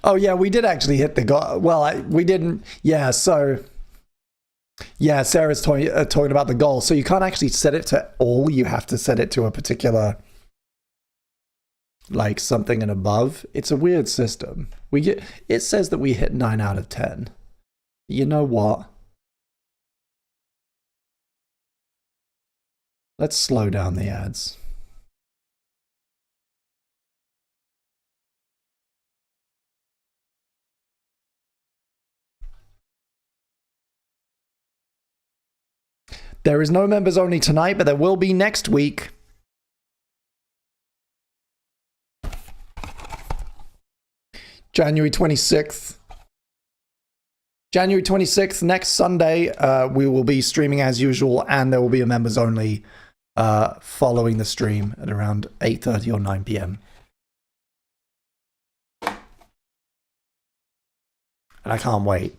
Oh yeah, we did actually hit the goal. Well, we didn't. Yeah, so yeah, Sarah's talking about the goal. So you can't actually set it to all. You have to set it to a particular, like something and above. It's a weird system. It says that we hit 9 out of 10. You know what? Let's slow down the ads. There is no members only tonight, but there will be next week. January 26th. January 26th, next Sunday, we will be streaming as usual, and there will be a members only following the stream at around 8:30 or 9 p.m. And I can't wait.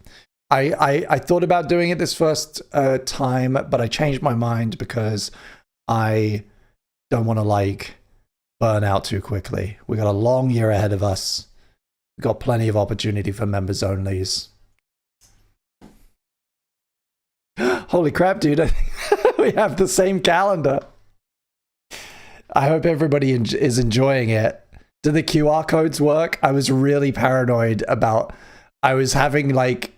I thought about doing it this first time, but I changed my mind because I don't want to like burn out too quickly. We got a long year ahead of us. We've got plenty of opportunity for members onlys. Holy crap, dude. We have the same calendar. I hope everybody is enjoying it. Do the QR codes work? I was really paranoid about... I was having like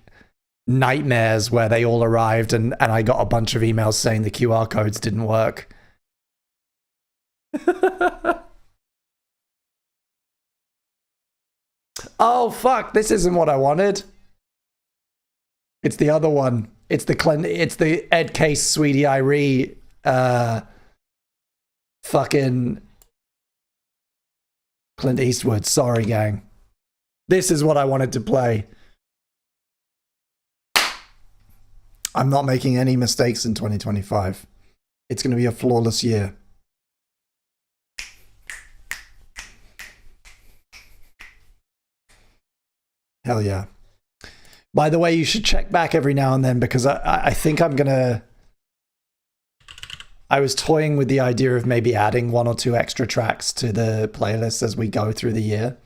nightmares where they all arrived and I got a bunch of emails saying the QR codes didn't work. Oh, fuck. This isn't what I wanted. It's the other one. It's the Ed Case Sweetie Irie fucking Clint Eastwood. Sorry, gang. This is what I wanted to play. I'm not making any mistakes in 2025. It's going to be a flawless year. Hell yeah. By the way, you should check back every now and then because I think I'm going to... I was toying with the idea of maybe adding 1 or 2 extra tracks to the playlist as we go through the year.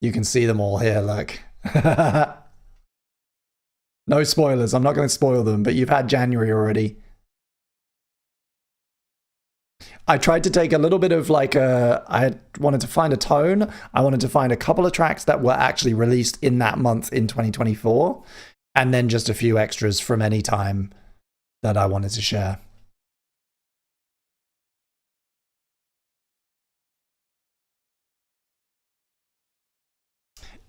You can see them all here, look. No spoilers. I'm not going to spoil them, but you've had January already. I tried to take a little bit of like I wanted to find a tone. I wanted to find a couple of tracks that were actually released in that month in 2024, and then just a few extras from any time that I wanted to share.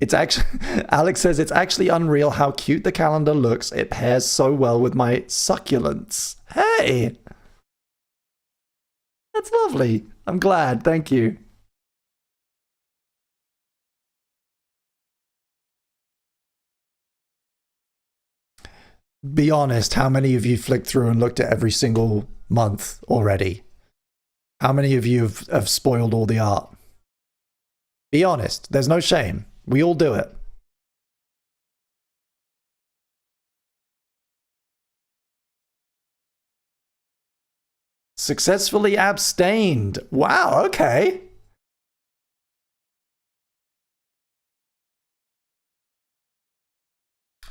It's actually, Alex says it's actually unreal how cute the calendar looks. It pairs so well with my succulents. Hey! That's lovely. I'm glad. Thank you. Be honest, how many of you flicked through and looked at every single month already? How many of you have spoiled all the art? Be honest. There's no shame. We all do it. Successfully abstained. Wow, okay.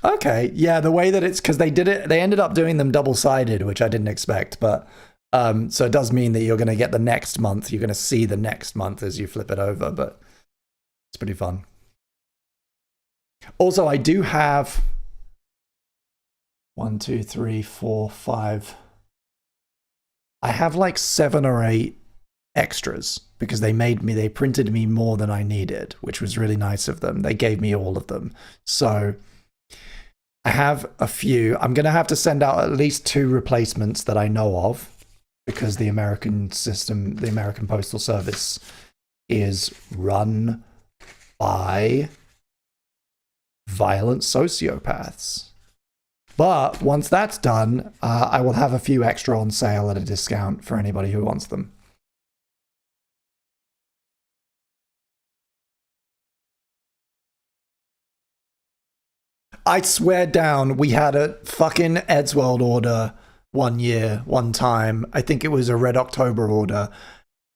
Okay, yeah, the way that it's... Because they did it... They ended up doing them double-sided, which I didn't expect, but... so it does mean that you're going to get the next month. You're going to see the next month as you flip it over, but... It's pretty fun. Also, I do have 1, 2, 3, 4, 5. I have like 7 or 8 extras because they printed me more than I needed, which was really nice of them. They gave me all of them. So I have a few. I'm going to have to send out at least 2 replacements that I know of because the American system, the American Postal Service is run by violent sociopaths. But once that's done, I will have a few extra on sale at a discount for anybody who wants them. I swear down, we had a fucking Edsworld order one time. I think it was a Red October order.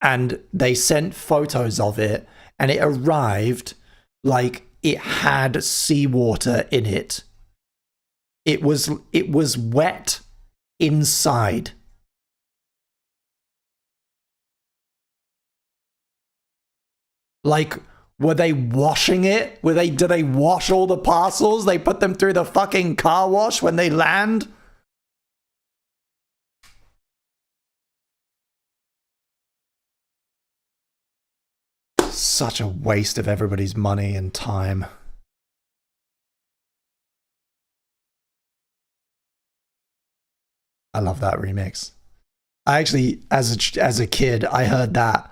And they sent photos of it, and it arrived like it had seawater in it. It was wet inside. Like, were they washing it? Did they wash all the parcels? They put them through the fucking car wash when they land? Such a waste of everybody's money and time. I love that remix. I actually, as a kid, I heard that.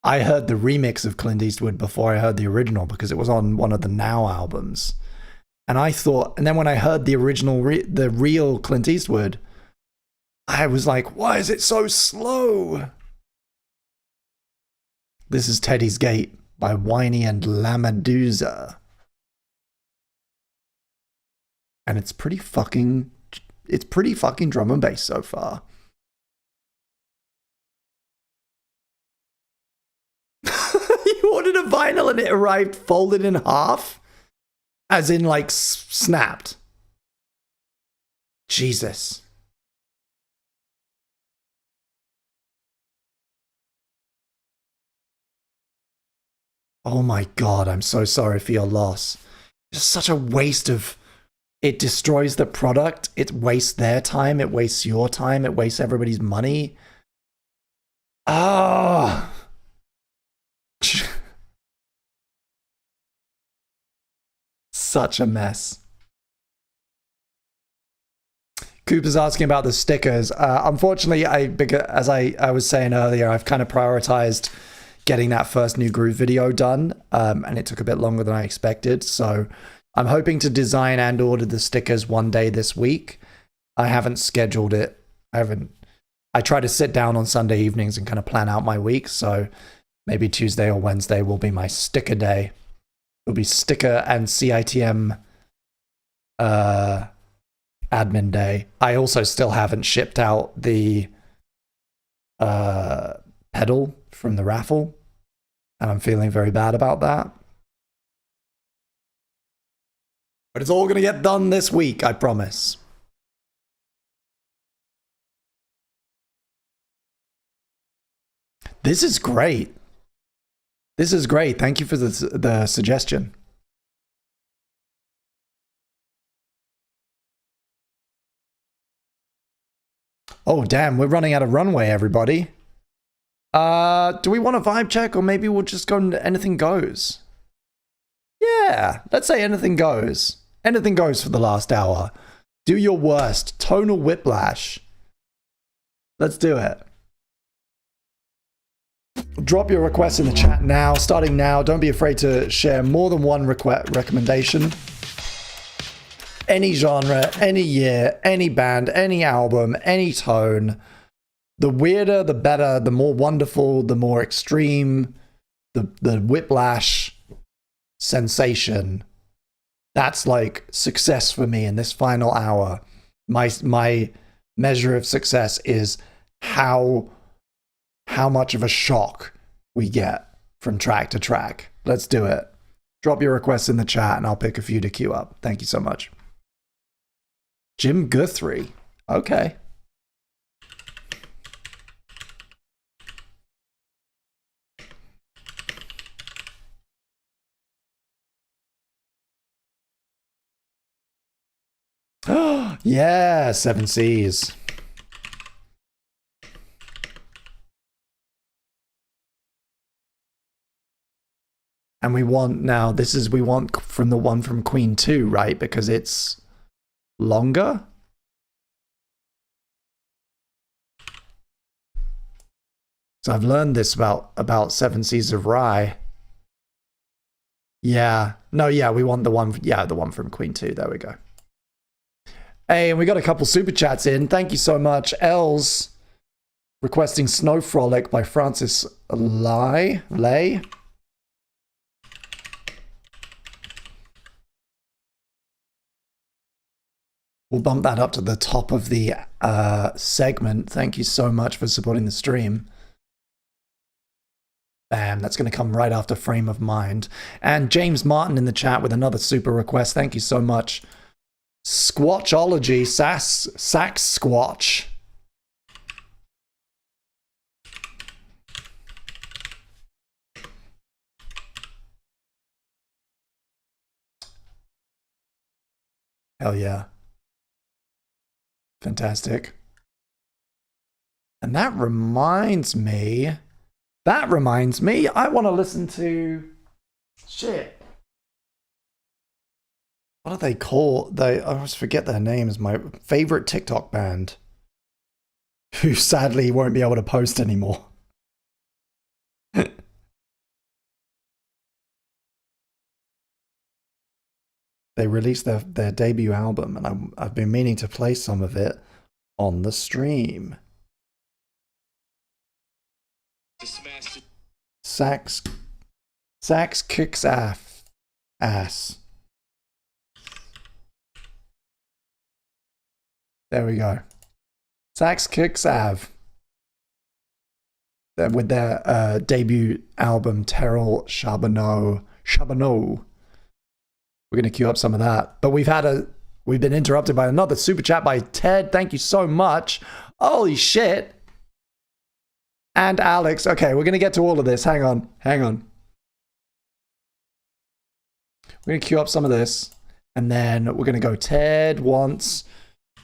I heard the remix of Clint Eastwood before I heard the original because it was on one of the Now albums. And I thought, and then when I heard the original, the real Clint Eastwood, I was like, why is it so slow? This is Teddy's Gate by Whiny and Lamaduza. And it's pretty fucking drum and bass so far. You ordered a vinyl and it arrived folded in half? As in, like, snapped. Jesus. Oh my God, I'm so sorry for your loss. It's such a waste of... It destroys the product. It wastes their time. It wastes your time. It wastes everybody's money. Ah. Such a mess. Cooper's asking about the stickers. Unfortunately, as I was saying earlier, I've kind of prioritized getting that first new Groove video done, and it took a bit longer than I expected. So I'm hoping to design and order the stickers one day this week. I haven't scheduled it. I try to sit down on Sunday evenings and kind of plan out my week. So maybe Tuesday or Wednesday will be my sticker day. It'll be sticker and CITM admin day. I also still haven't shipped out the pedal from the raffle, and I'm feeling very bad about that. But it's all going to get done this week, I promise. This is great. This is great. Thank you for the suggestion. Oh, damn. We're running out of runway, everybody. Do we want a vibe check, or maybe we'll just go into anything goes? Yeah, let's say anything goes. Anything goes for the last hour. Do your worst. Tonal whiplash. Let's do it. Drop your requests in the chat now, starting now. Don't be afraid to share more than one recommendation. Any genre, any year, any band, any album, any tone. The weirder, the better, the more wonderful, the more extreme, the whiplash sensation. That's like success for me in this final hour. My measure of success is how much of a shock we get from track to track. Let's do it. Drop your requests in the chat and I'll pick a few to queue up. Thank you so much. Jim Guthrie. Okay. Yeah, Seven Seas. And we want now, we want from the one from Queen 2, right? Because it's longer. So I've learned this about Seven Seas of Rye. Yeah. No, yeah, we want the one from Queen 2. There we go. Hey, and we got a couple super chats in. Thank you so much. Els requesting Snow Frolic by Francis Lay. We'll bump that up to the top of the segment. Thank you so much for supporting the stream. Bam, that's going to come right after Frame of Mind. And James Martin in the chat with another super request. Thank you so much. Squatchology, Sax Squatch. Hell yeah. Fantastic. And that reminds me, I want to listen to, shit. What do they call, I always forget their names, my favorite TikTok band, who sadly won't be able to post anymore. They released their debut album, and I've been meaning to play some of it on the stream. Sax kicks ass. There we go. Sax kicks Av. With their debut album, Terrell Charbonneau. We're going to queue up some of that. But we've been interrupted by another super chat by Ted. Thank you so much. Holy shit. And Alex. Okay, we're going to get to all of this. Hang on. We're going to queue up some of this. And then we're going to go Ted wants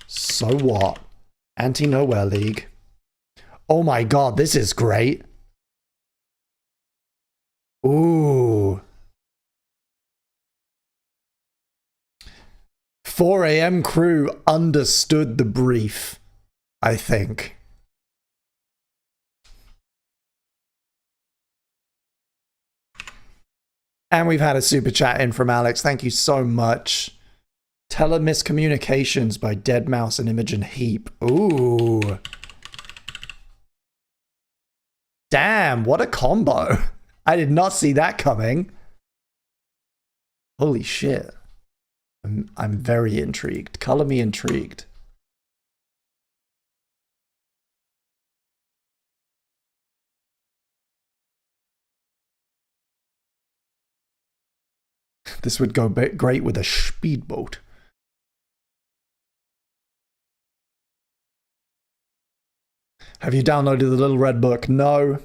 So What? Anti-Nowhere League. Oh my god, this is great. Ooh. 4 a.m. crew understood the brief, I think. And we've had a super chat in from Alex. Thank you so much. Telemiscommunications by Deadmau5 and Imogen Heap. Ooh. Damn, what a combo. I did not see that coming. Holy shit. I'm very intrigued. Color me intrigued. This would go great with a speedboat. Have you downloaded the Little Red Book? No.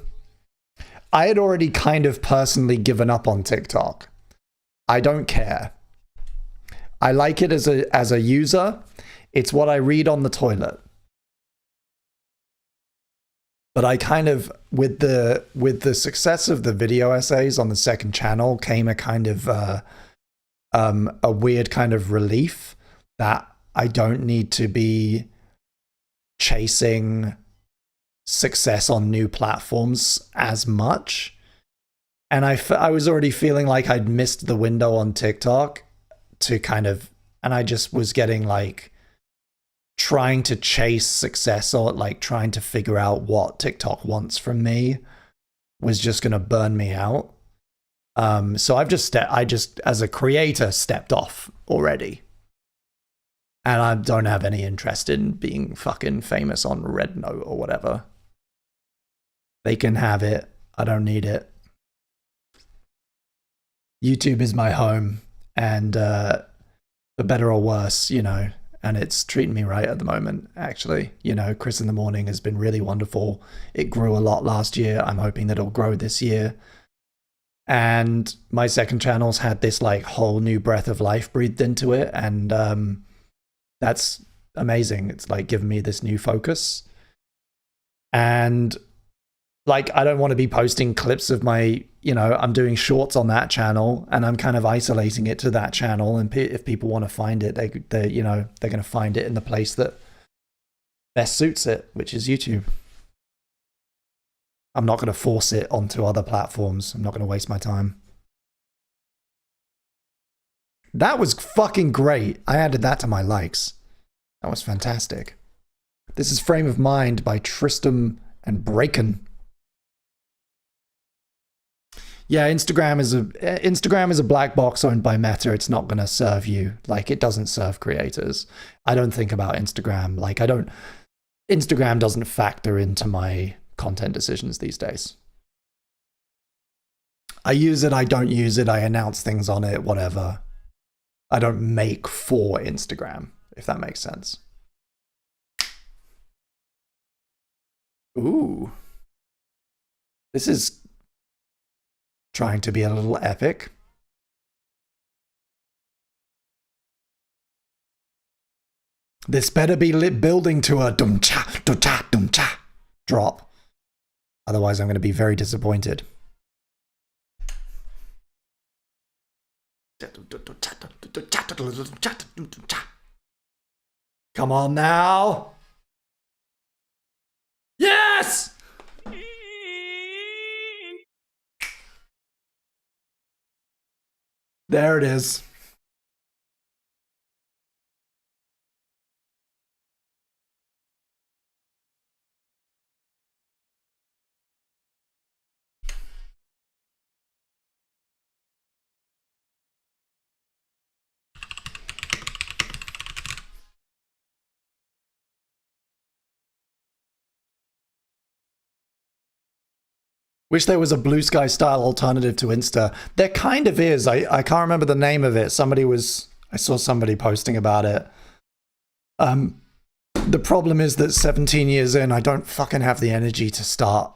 I had already kind of personally given up on TikTok. I don't care. I like it as a user. It's what I read on the toilet. But I kind of, with the success of the video essays on the second channel, came a kind of a weird kind of relief that I don't need to be chasing success on new platforms as much. And I was already feeling like I'd missed the window on TikTok to kind of, and I just was getting like trying to chase success or like trying to figure out what TikTok wants from me was just going to burn me out. So I just as a creator stepped off already. And I don't have any interest in being fucking famous on Red Note or whatever. They can have it. I don't need it. YouTube is my home, and for better or worse, you know, and it's treating me right at the moment, actually. You know, Chris in the Morning has been really wonderful. It grew a lot last year. I'm hoping that it'll grow this year. And my second channel's had this like whole new breath of life breathed into it, and that's amazing. It's like given me this new focus. And like, I don't want to be posting clips of my you know, I'm doing shorts on that channel, and I'm kind of isolating it to that channel. And if people want to find it, they you know, they're going to find it in the place that best suits it, which is YouTube. I'm not going to force it onto other platforms. I'm not going to waste my time. That was fucking great. I added that to my likes. That was fantastic. This is Frame of Mind by Tristram and Braken. Yeah, Instagram is a black box owned by Meta. It's not going to serve you. Like, it doesn't serve creators. I don't think about Instagram. Like, Instagram doesn't factor into my content decisions these days. I use it, I don't use it, I announce things on it, whatever. I don't make for Instagram, if that makes sense. Ooh. This is trying to be a little epic. This better be lit building to a dum-cha, dum-cha, dum-cha drop. Otherwise, I'm going to be very disappointed. Come on now. Yes! There it is. Wish there was a Blue Sky style alternative to Insta. There kind of is. I can't remember the name of it. I saw somebody posting about it. The problem is that 17 years in, I don't fucking have the energy to start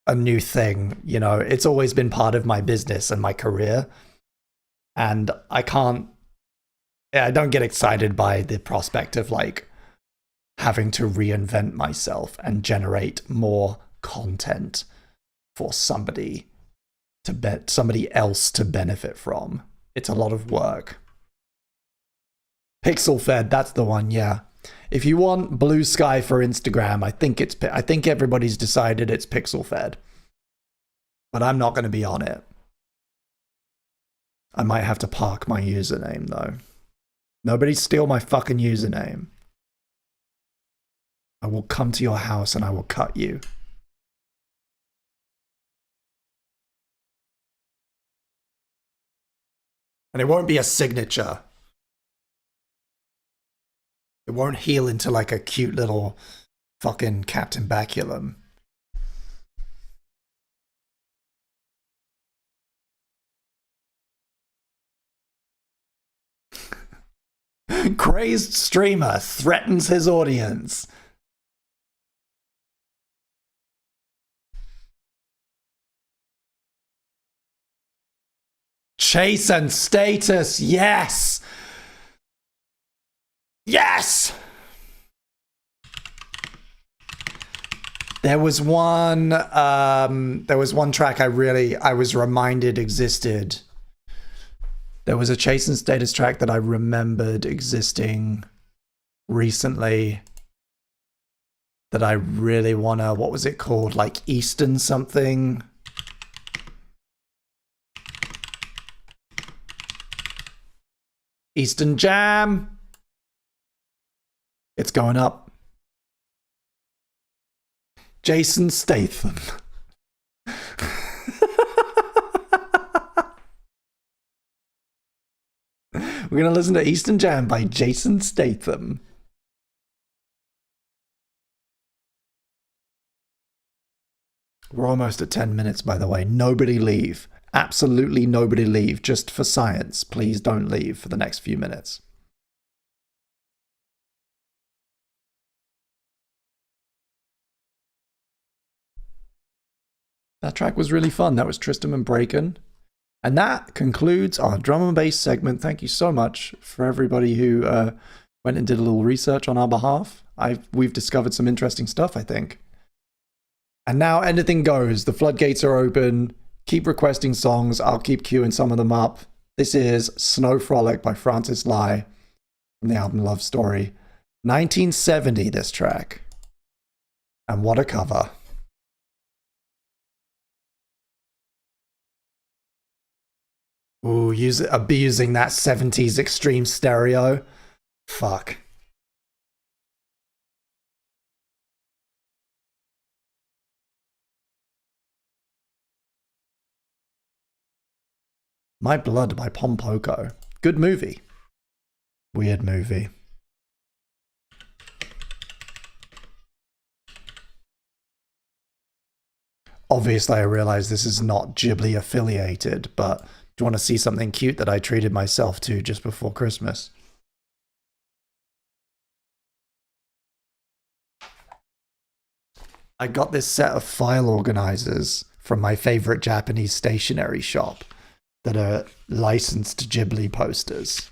a new thing. You know, it's always been part of my business and my career. And I don't get excited by the prospect of like having to reinvent myself and generate more content for somebody else to benefit from. It's a lot of work. Pixel Fed, that's the one, yeah. If you want Blue Sky for Instagram, I think everybody's decided it's Pixel Fed. But I'm not going to be on it. I might have to park my username though. Nobody steal my fucking username. I will come to your house and I will cut you. And it won't be a signature. It won't heal into like a cute little fucking Captain Baculum. Crazed streamer threatens his audience. Chase and status, yes! Yes! There was one track I was reminded existed. There was a Chase and status track that I remembered existing recently that I really wanna, what was it called? Like Eastern something? Eastern Jam. It's going up. Jason Statham. We're going to listen to Eastern Jam by Jason Statham. We're almost at 10 minutes, by the way. Nobody leave. Absolutely nobody leave. Just for science. Please don't leave for the next few minutes. That track was really fun. That was Tristram and Braken. And that concludes our drum and bass segment. Thank you so much for everybody who went and did a little research on our behalf. We've discovered some interesting stuff, I think. And now anything goes. The floodgates are open. Keep requesting songs. I'll keep queuing some of them up. This is Snow Frolic by Francis Lai from the album Love Story. 1970, this track. And what a cover. Ooh, abusing that 70s extreme stereo. Fuck. My Blood by Pompoko. Good movie. Weird movie. Obviously, I realize this is not Ghibli affiliated, but do you want to see something cute that I treated myself to just before Christmas? I got this set of file organizers from my favorite Japanese stationery shop that are licensed Ghibli posters.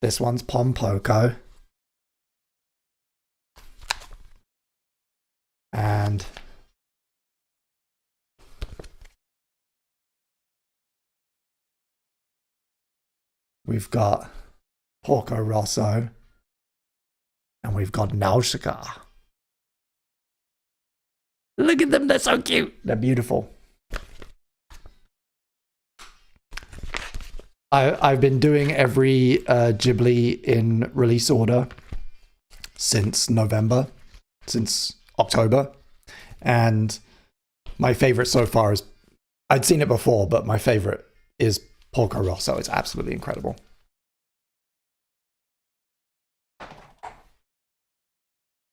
This one's Pompoko. And we've got Porco Rosso. And we've got Nausicaa. Look at them, they're so cute. They're beautiful. I've been doing every Ghibli in release order since November, since October. And my favorite so far is, I'd seen it before, but my favorite is Porco Rosso. It's absolutely incredible.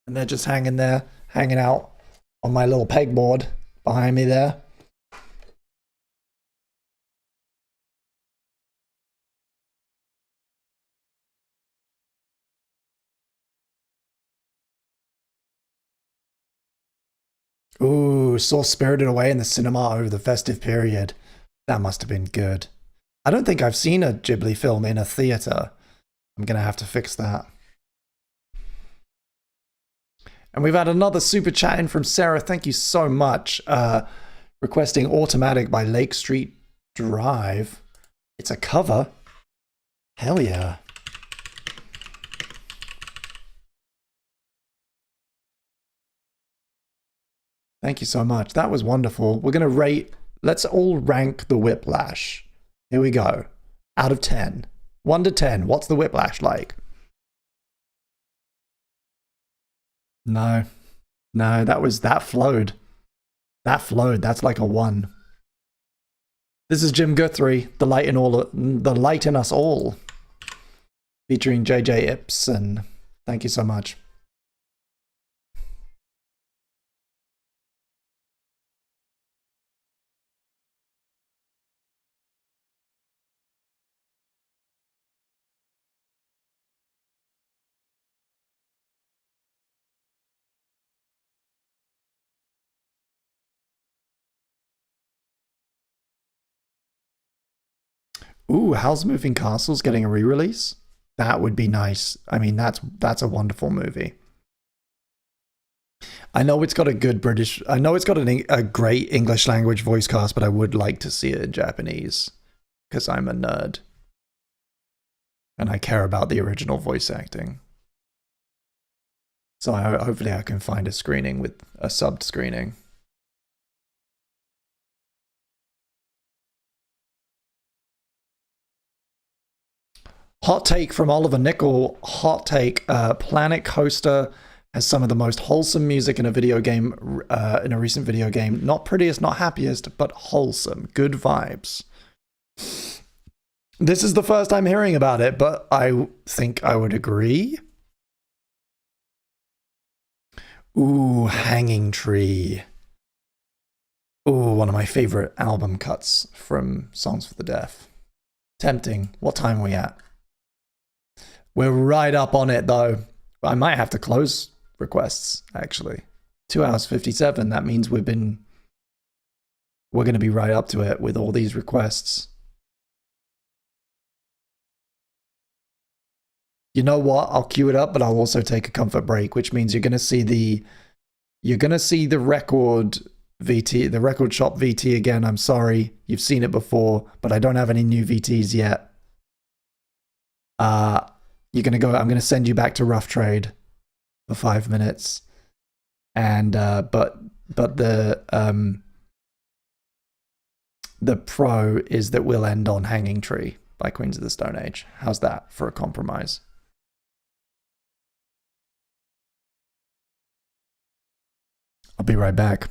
And they're just hanging there, hanging out on my little pegboard behind me there. Ooh, saw Spirited Away in the cinema over the festive period. That must have been good. I don't think I've seen a Ghibli film in a theater. I'm going to have to fix that. And we've had another super chat in from Sarah. Thank you so much. Requesting Automatic by Lake Street Drive. It's a cover. Hell yeah. Thank you so much. That was wonderful. We're going to rate, let's all rank the Whiplash. Here we go. Out of 10. 1 to 10. What's the Whiplash like? No, that flowed. That flowed. That's like a 1. This is Jim Guthrie, the light in us all, featuring JJ Ibsen. Thank you so much. Ooh, Howl's Moving Castle's getting a re-release? That would be nice. I mean, that's a wonderful movie. I know it's got a good British... I know it's got a great English language voice cast, but I would like to see it in Japanese. Because I'm a nerd. And I care about the original voice acting. So hopefully I can find a screening with a subbed screening. Hot take from Oliver Nickel. Hot take. Planet Coaster has some of the most wholesome music in a video game, in a recent video game. Not prettiest, not happiest, but wholesome. Good vibes. This is the first I'm hearing about it, but I think I would agree. Ooh, Hanging Tree. Ooh, one of my favorite album cuts from Songs for the Deaf. Tempting. What time are we at? We're right up on it, though. I might have to close requests, actually. 2 hours 57. That means we're going to be right up to it with all these requests. You know what? I'll queue it up, but I'll also take a comfort break, which means you're going to see the record VT, the record shop VT again. I'm sorry. You've seen it before, but I don't have any new VTs yet. You're going to go, I'm going to send you back to Rough Trade for 5 minutes. And, but the pro is that we'll end on Hanging Tree by Queens of the Stone Age. How's that for a compromise? I'll be right back.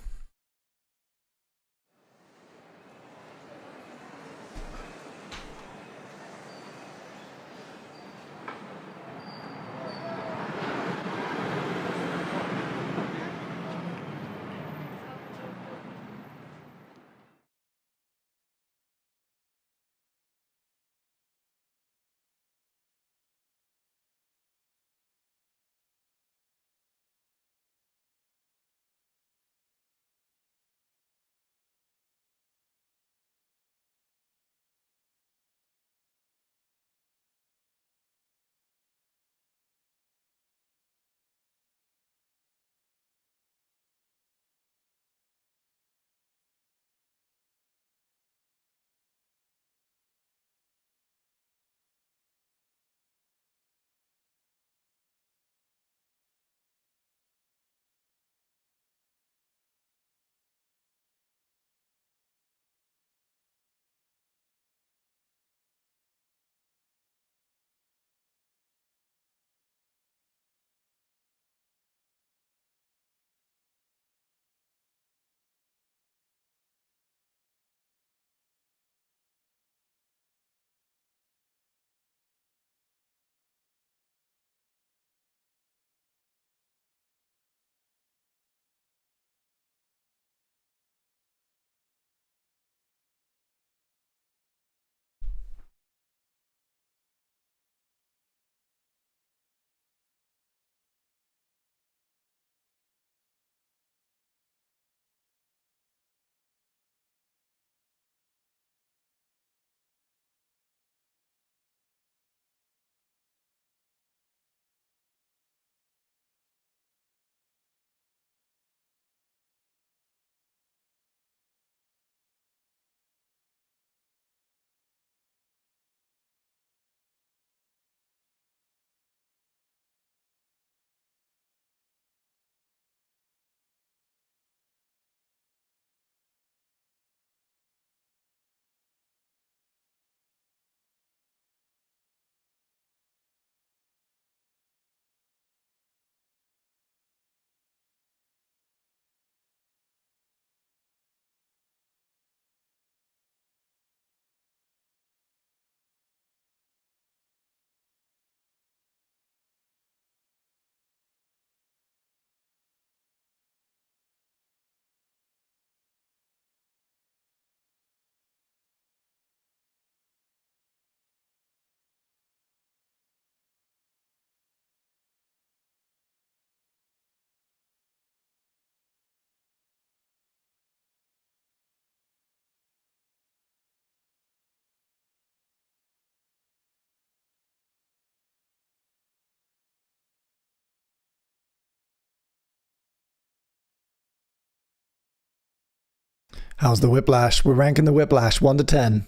How's the whiplash? We're ranking the whiplash 1 to 10.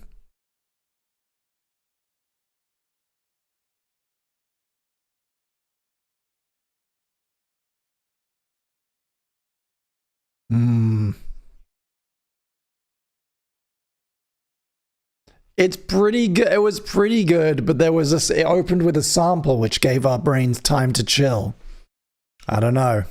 It's pretty good. It was pretty good, but it opened with a sample which gave our brains time to chill. I don't know.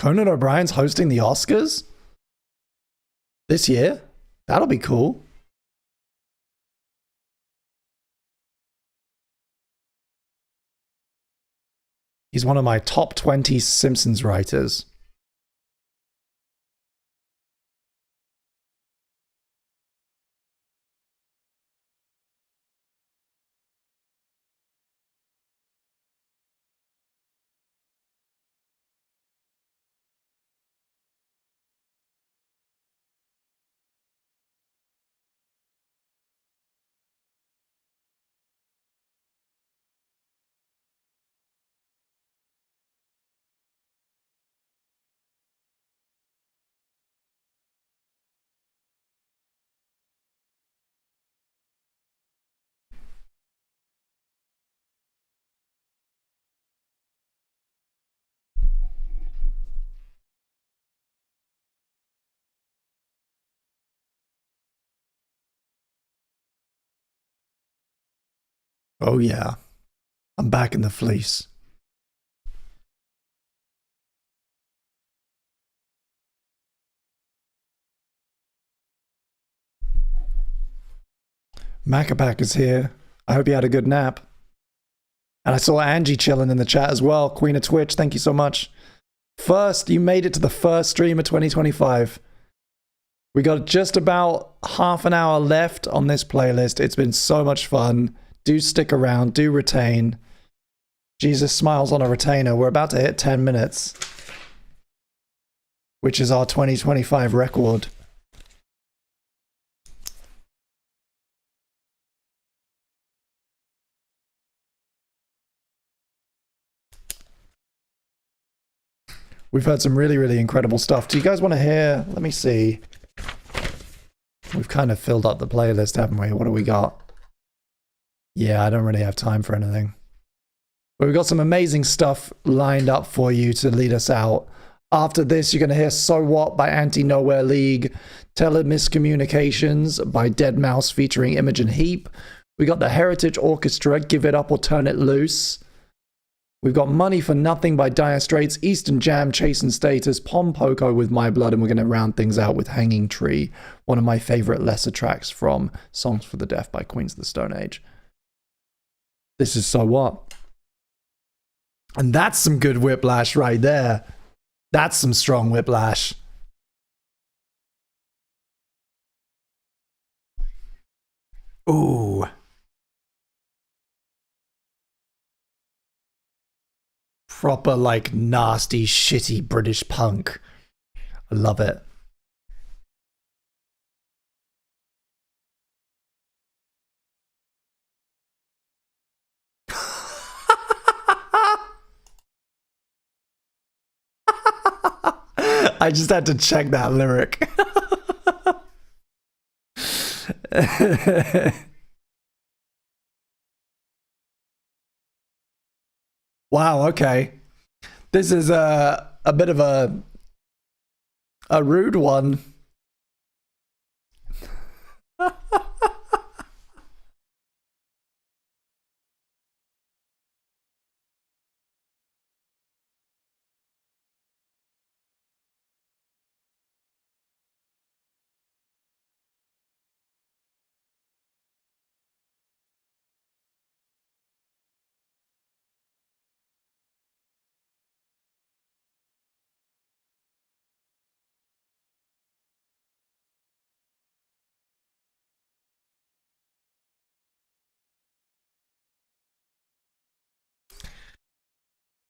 Conan O'Brien's hosting the Oscars this year? That'll be cool. He's one of my top 20 Simpsons writers. Oh yeah, I'm back in the fleece. Macapac is here. I hope you had a good nap. And I saw Angie chilling in the chat as well. Queen of Twitch, thank you so much. First, you made it to the first stream of 2025. We got just about half an hour left on this playlist. It's been so much fun. Do stick around, do retain. Jesus smiles on a retainer. We're about to hit 10 minutes, which is our 2025 record. We've heard some really, really incredible stuff. Do you guys want to hear? Let me see. We've kind of filled up the playlist, haven't we? What do we got? Yeah, I don't really have time for anything. But we've got some amazing stuff lined up for you to lead us out. After this, you're going to hear So What by Anti-Nowhere League, Telemiscommunications by Dead Mouse featuring Imogen Heap. We got the Heritage Orchestra, Give It Up or Turn It Loose. We've got Money for Nothing by Dire Straits, Eastern Jam, Chase and Status, Pom Poko with My Blood, and we're going to round things out with Hanging Tree, one of my favorite lesser tracks from Songs for the Deaf by Queens of the Stone Age. This is So What? And that's some good whiplash right there. That's some strong whiplash. Ooh. Proper, like, nasty, shitty British punk. I love it. I just had to check that lyric. Wow, okay. This is a bit of a rude one.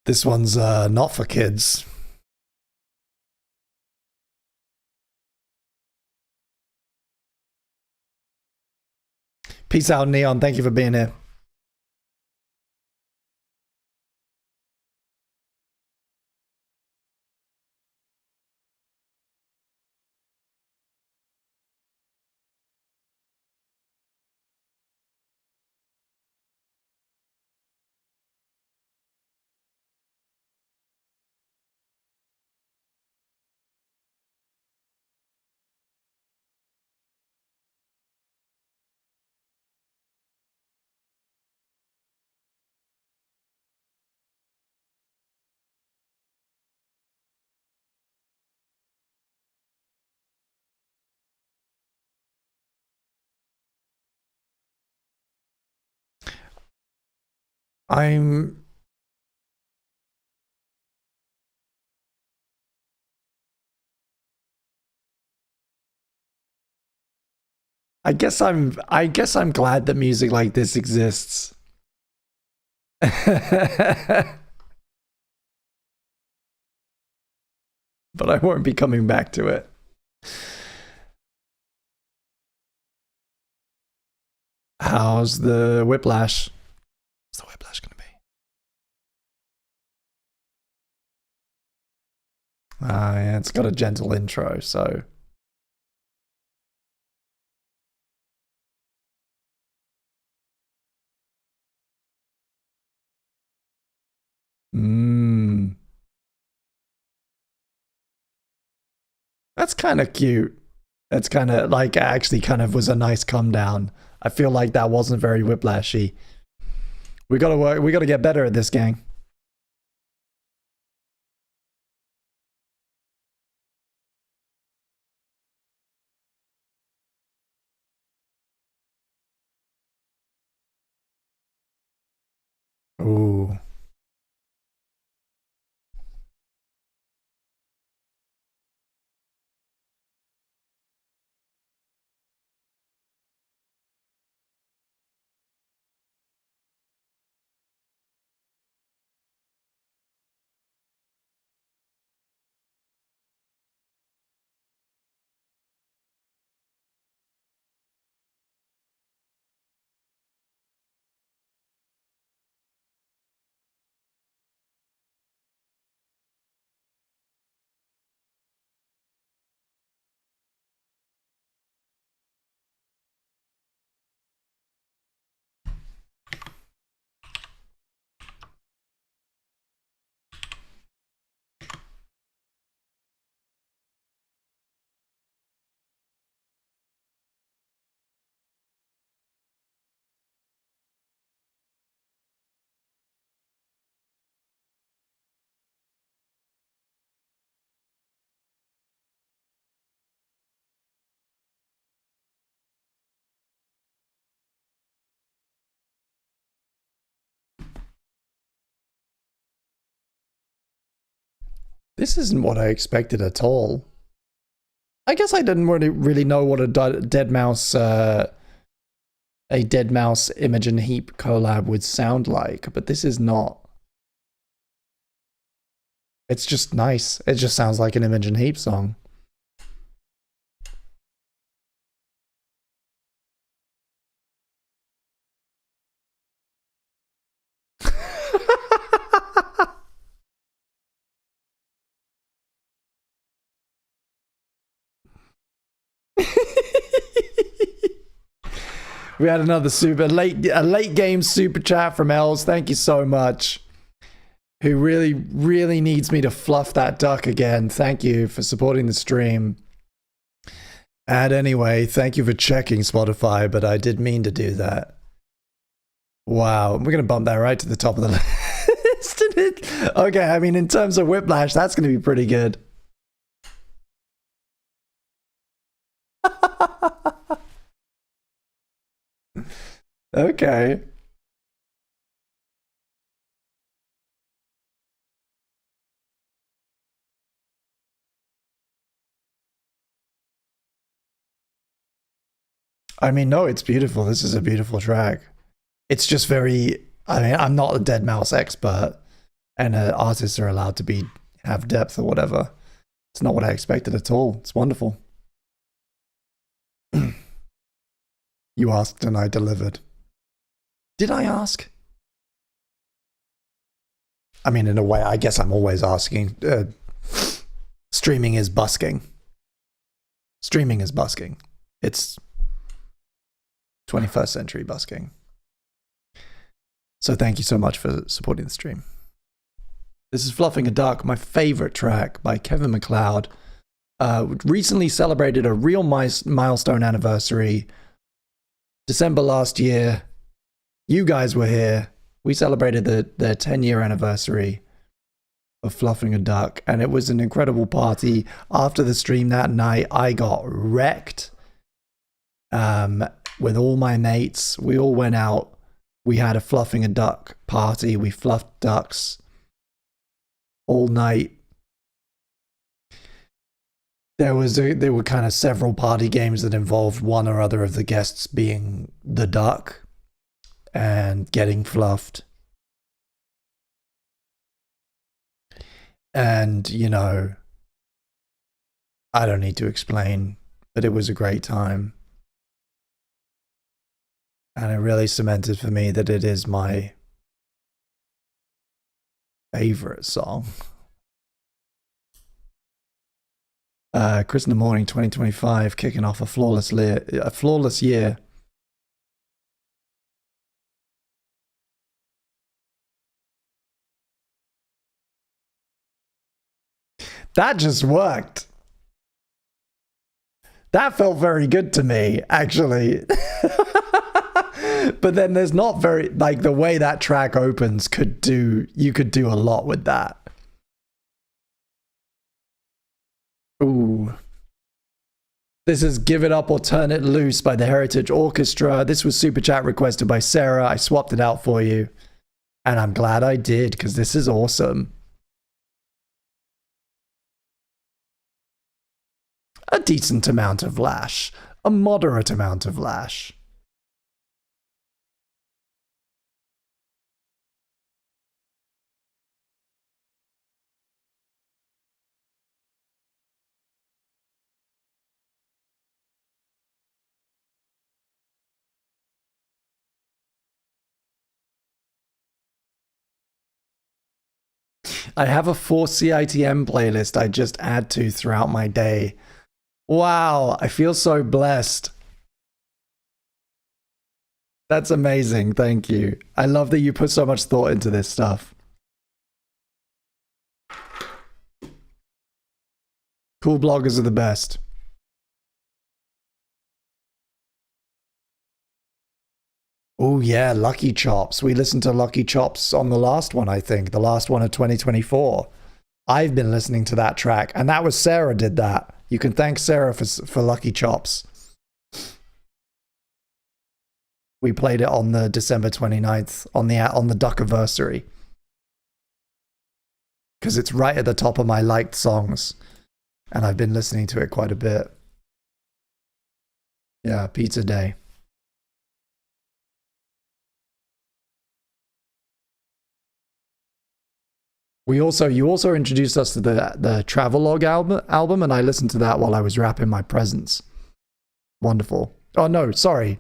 This one's not for kids. Peace out, Neon. Thank you for being here. I'm I guess I'm glad that music like this exists. But I won't be coming back to it. How's the whiplash? What's the whiplash going to be? Yeah, it's got a gentle intro, so. That's kind of cute. That's kind of like actually kind of was a nice come down. I feel like that wasn't very whiplashy. We gotta work. We gotta get better at this, gang. Ooh. This isn't what I expected at all. I guess I didn't really know what a dead mouse Imogen Heap collab would sound like, but this is not. It's just nice. It just sounds like an Imogen Heap song. We had another late game super chat from Els. Thank you so much. Who really needs me to fluff that duck again. Thank you for supporting the stream. And anyway, thank you for checking Spotify, but I did mean to do that. Wow, we're gonna bump that right to the top of the list. Okay, I mean, in terms of whiplash, that's gonna be pretty good. Okay. I mean, no, it's beautiful. This is a beautiful track. It's just very. I mean, I'm not a dead mouse expert, and artists are allowed to have depth or whatever. It's not what I expected at all. It's wonderful. You asked and I delivered. Did I ask? I mean, in a way, I guess I'm always asking. Streaming is busking. Streaming is busking. It's 21st century busking. So thank you so much for supporting the stream. This is Fluffing a Duck, my favorite track by Kevin MacLeod. Recently celebrated a real milestone anniversary. December last year, you guys were here. We celebrated the 10-year anniversary of Fluffing a Duck, and it was an incredible party. After the stream that night, I got wrecked with all my mates. We all went out We had a fluffing a duck party. We fluffed ducks all night. There were kind of several party games that involved one or other of the guests being the duck and getting fluffed. And, you know, I don't need to explain, but it was a great time. And it really cemented for me that it is my favorite song. Chris in the Morning 2025, kicking off a flawless year. That just worked. That felt very good to me, actually. But then there's not very, like, the way that track opens you could do a lot with that. Ooh. This is Give It Up or Turn It Loose by the Heritage Orchestra. This was Super Chat requested by Sarah. I swapped it out for you. And I'm glad I did, because this is awesome. A decent amount of lash. A moderate amount of lash. I have a 4CITM playlist I just add to throughout my day. Wow, I feel so blessed. That's amazing, thank you. I love that you put so much thought into this stuff. Cool bloggers are the best. Oh yeah, Lucky Chops. We listened to Lucky Chops on the last one, I think. The last one of 2024. I've been listening to that track, and that was Sarah did that. You can thank Sarah for Lucky Chops. We played it on the December 29th on the Duckiversary. Because it's right at the top of my liked songs. And I've been listening to it quite a bit. Yeah, Pizza Day. You also introduced us to the Travelogue album, and I listened to that while I was wrapping my presents. Wonderful. Oh no, sorry.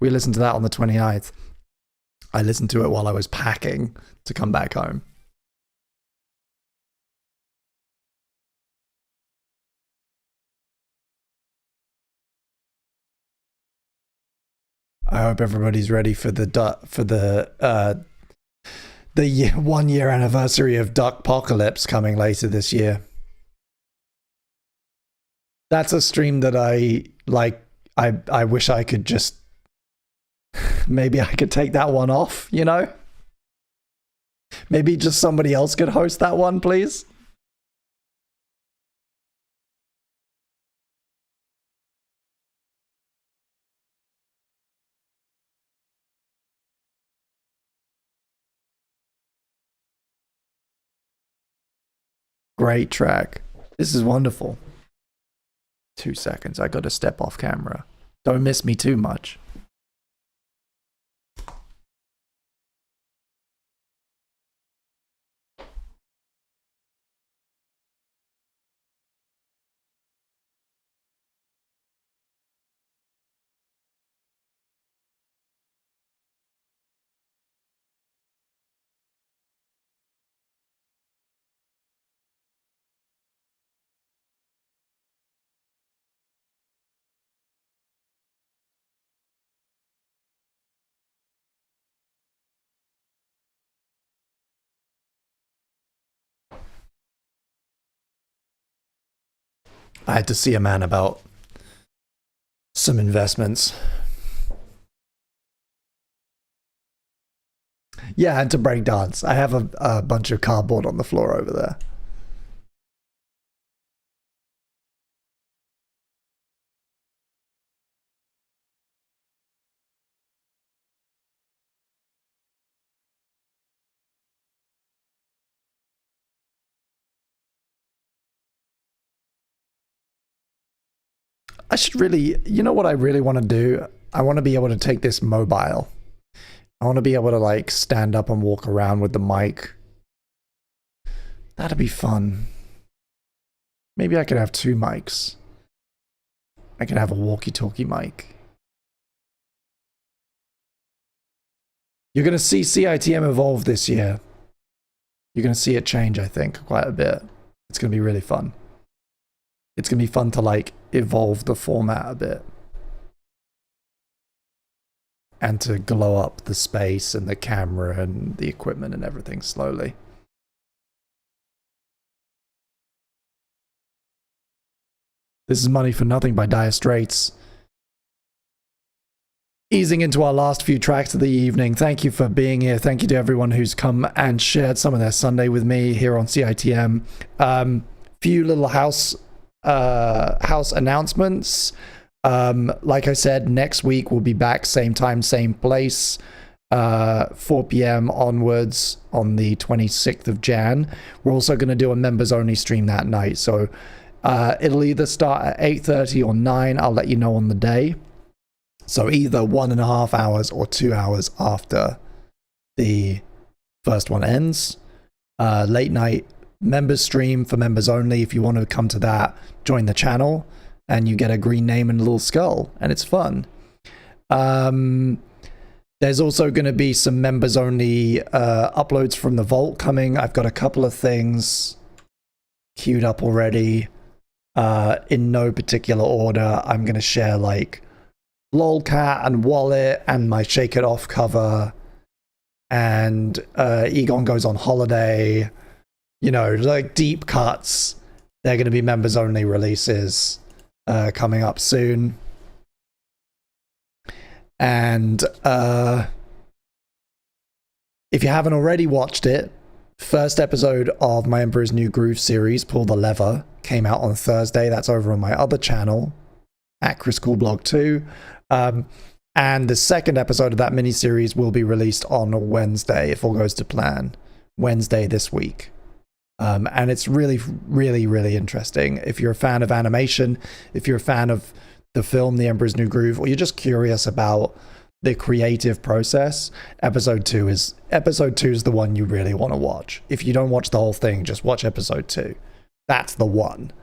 We listened to that on the 29th. I listened to it while I was packing to come back home. I hope everybody's ready for the 1 year anniversary of Duckpocalypse coming later this year. That's a stream that I wish I could just maybe I could take that one off, you know? Maybe just somebody else could host that one, please. Great track. This is wonderful. 2 seconds. I got to step off camera. Don't miss me too much. I had to see a man about some investments. Yeah, and to break dance. I have a bunch of cardboard on the floor over there. I should really, you know what I really want to do? I want to be able to take this mobile. I want to be able to like stand up and walk around with the mic. That'd be fun. Maybe I could have 2 mics. I could have a walkie-talkie mic. You're going to see CITM evolve this year. You're going to see it change, I think, quite a bit. It's going to be really fun. It's going to be fun to like evolve the format a bit. And to glow up the space and the camera and the equipment and everything slowly. This is Money for Nothing by Dire Straits. Easing into our last few tracks of the evening. Thank you for being here. Thank you to everyone who's come and shared some of their Sunday with me here on CITM. Few little house announcements. Like I said, next week we'll be back, same time, same place, 4 p.m. onwards on the 26th of Jan. We're also going to do a members only stream that night. So it'll either start at 8:30 or 9. I'll let you know on the day. So either 1.5 hours or 2 hours after the first one ends. Late night members stream for members only. If you want to come to that, join the channel and you get a green name and a little skull and it's fun. There's also going to be some members only uploads from the vault coming. I've got a couple of things queued up already. In no particular order. I'm going to share like Lolcat and Wallet and my Shake It Off cover and Egon Goes on Holiday, you know, like deep cuts. They're going to be members only releases coming up soon. And if you haven't already watched it, first episode of my Emperor's New Groove series, Pull the Lever, came out on Thursday. That's over on my other channel at Chris Coolblog 2. And the second episode of that miniseries will be released on Wednesday, if all goes to plan. Wednesday this week. And it's really, really, really interesting. If you're a fan of animation, if you're a fan of the film The Emperor's New Groove, or you're just curious about the creative process, episode 2 is the one you really want to watch. If you don't watch the whole thing, just watch episode 2. That's the one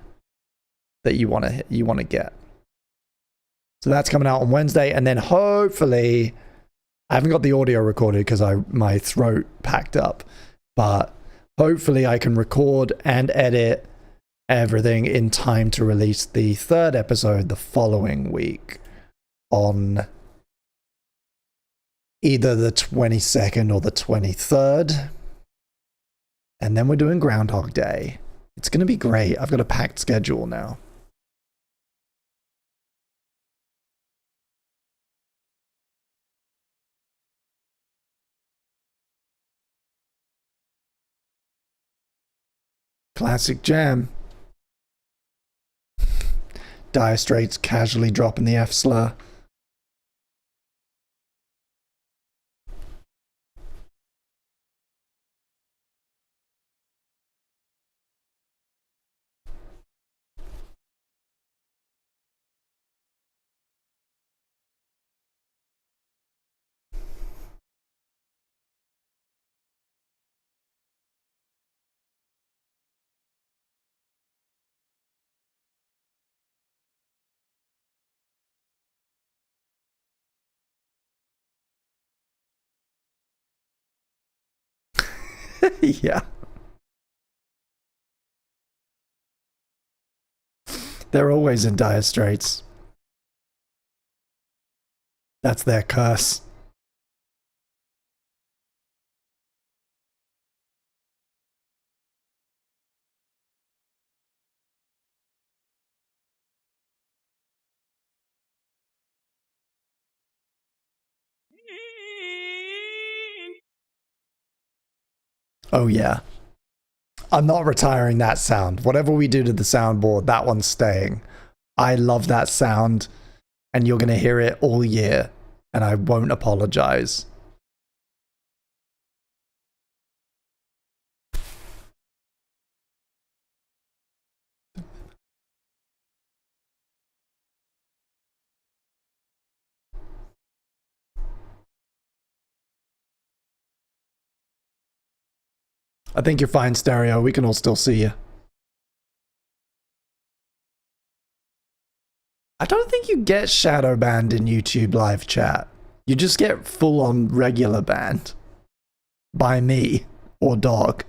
that you want to get. So that's coming out on Wednesday, and then hopefully, I haven't got the audio recorded because my throat packed up, but hopefully I can record and edit everything in time to release the third episode the following week on either the 22nd or the 23rd. And then we're doing Groundhog Day. It's going to be great. I've got a packed schedule now. Classic jam. Dire Straits casually dropping the F slur. Yeah. They're always in dire straits. That's their curse. Oh yeah. I'm not retiring that sound. Whatever we do to the soundboard, that one's staying. I love that sound, and you're going to hear it all year, and I won't apologize. I think you're fine, Stereo. We can all still see you. I don't think you get shadow banned in YouTube live chat. You just get full on regular banned. By me. Or dog.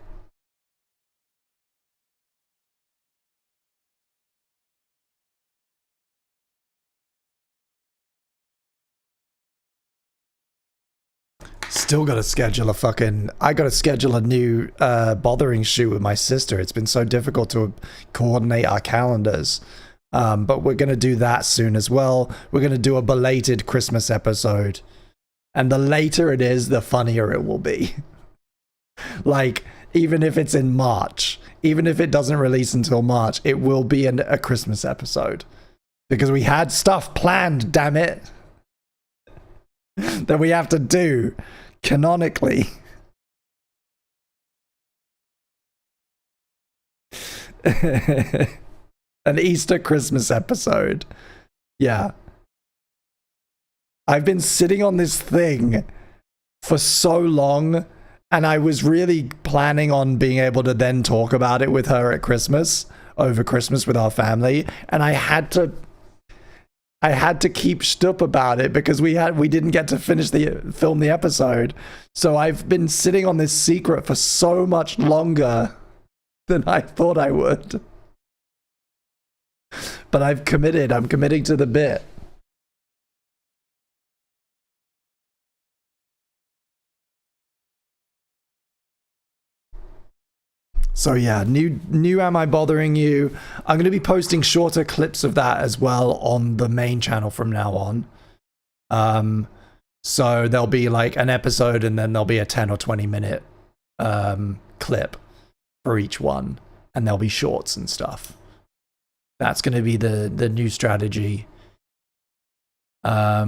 Still gotta schedule a fucking... I gotta schedule a new bothering shoot with my sister. It's been so difficult to coordinate our calendars. But we're gonna do that soon as well. We're gonna do a belated Christmas episode. And the later it is, the funnier it will be. Like, even if it's in March, even if it doesn't release until March, it will be a Christmas episode. Because we had stuff planned, damn it. That we have to do canonically. An Easter Christmas episode. Yeah. I've been sitting on this thing for so long, and I was really planning on being able to then talk about it with her at Christmas, over Christmas with our family, and I had to keep shtup about it because we didn't get to film the episode. So I've been sitting on this secret for so much longer than I thought I would. But I'm committing to the bit. So yeah, new Am I Bothering You? I'm going to be posting shorter clips of that as well on the main channel from now on. So there'll be like an episode and then there'll be a 10 or 20 minute clip for each one, and there'll be shorts and stuff. That's going to be the new strategy. Yeah,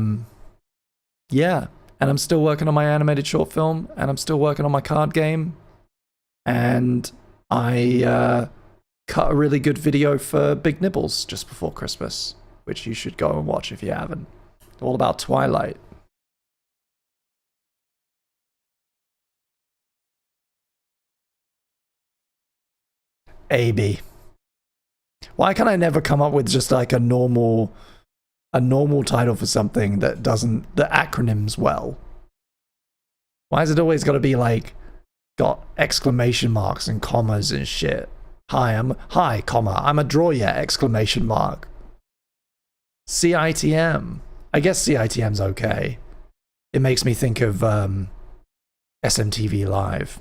and I'm still working on my animated short film, and I'm still working on my card game, and I cut a really good video for Big Nibbles just before Christmas, which you should go and watch if you haven't. All about Twilight. AB. Why can I never come up with just like a normal title for something that acronyms well? Why is it always got to be like got exclamation marks and commas and shit? Hi, comma, I'm a draw yet, exclamation mark. CITM. I guess CITM's okay. It makes me think of SMTV Live.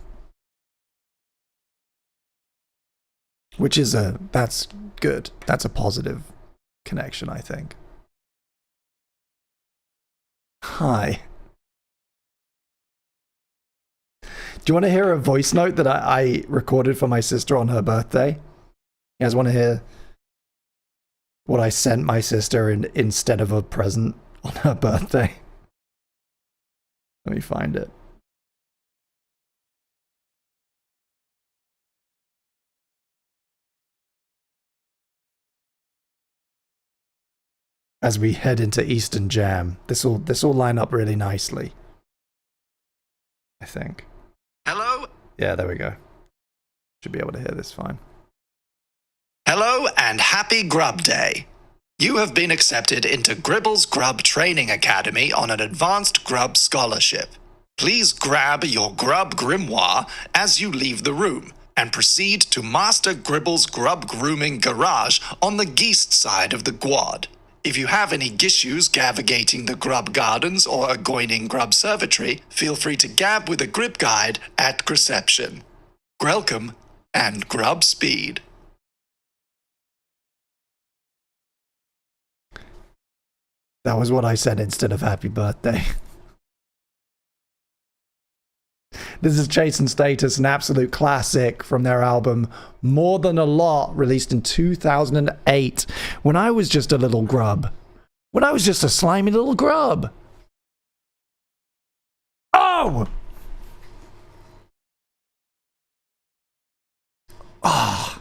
Which is that's good. That's a positive connection, I think. Hi. Do you want to hear a voice note that I recorded for my sister on her birthday? You guys want to hear what I sent my sister instead of a present on her birthday? Let me find it. As we head into Eastern Jam, this will line up really nicely, I think. Hello? Yeah, there we go. Should be able to hear this fine. Hello and happy Grub Day. You have been accepted into Gribble's Grub Training Academy on an advanced Grub scholarship. Please grab your Grub Grimoire as you leave the room and proceed to Master Gribble's Grub Grooming Garage on the Geest side of the Gwad. If you have any gissues navigating the Grub Gardens or adjoining Grub Servatory, feel free to gab with a grip guide at reception. Grelcom and Grub Speed. That was what I said instead of happy birthday. This is Chase and Status, an absolute classic from their album More Than a Lot, released in 2008, when I was just a little grub. When I was just a slimy little grub. Oh! Ah.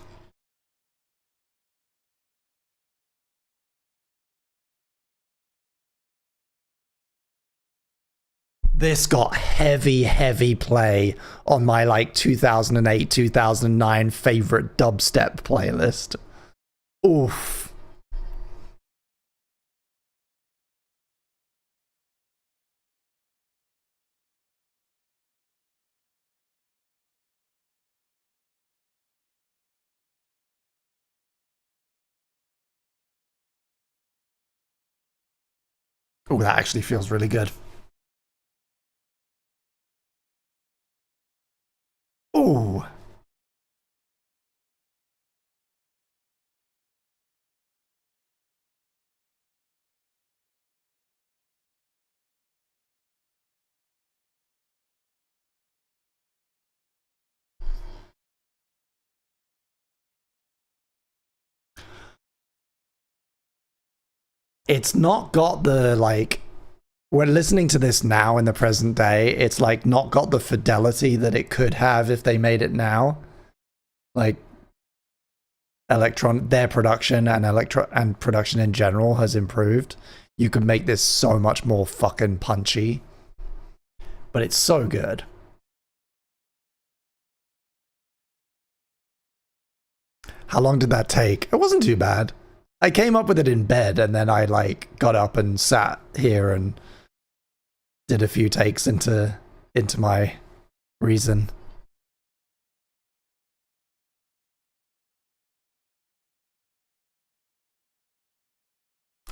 This got heavy play on my like 2008, 2009 favorite dubstep playlist. Oof. Oh, that actually feels really good. Oh. It's not got the like, we're listening to this now in the present day, it's like not got the fidelity that it could have if they made it now. Like their production and production in general has improved. You can make this so much more fucking punchy. But it's so good. How long did that take? It wasn't too bad. I came up with it in bed and then I like got up and sat here and did a few takes into my reason.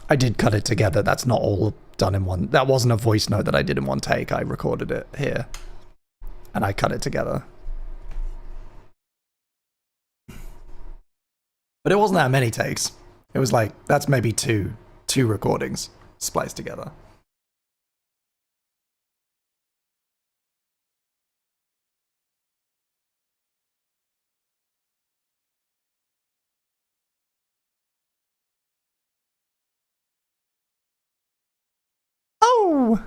I did cut it together. That's not all done in one. That wasn't a voice note that I did in one take. I recorded it here and I cut it together. But it wasn't that many takes. It was like, that's maybe two recordings spliced together. Oh!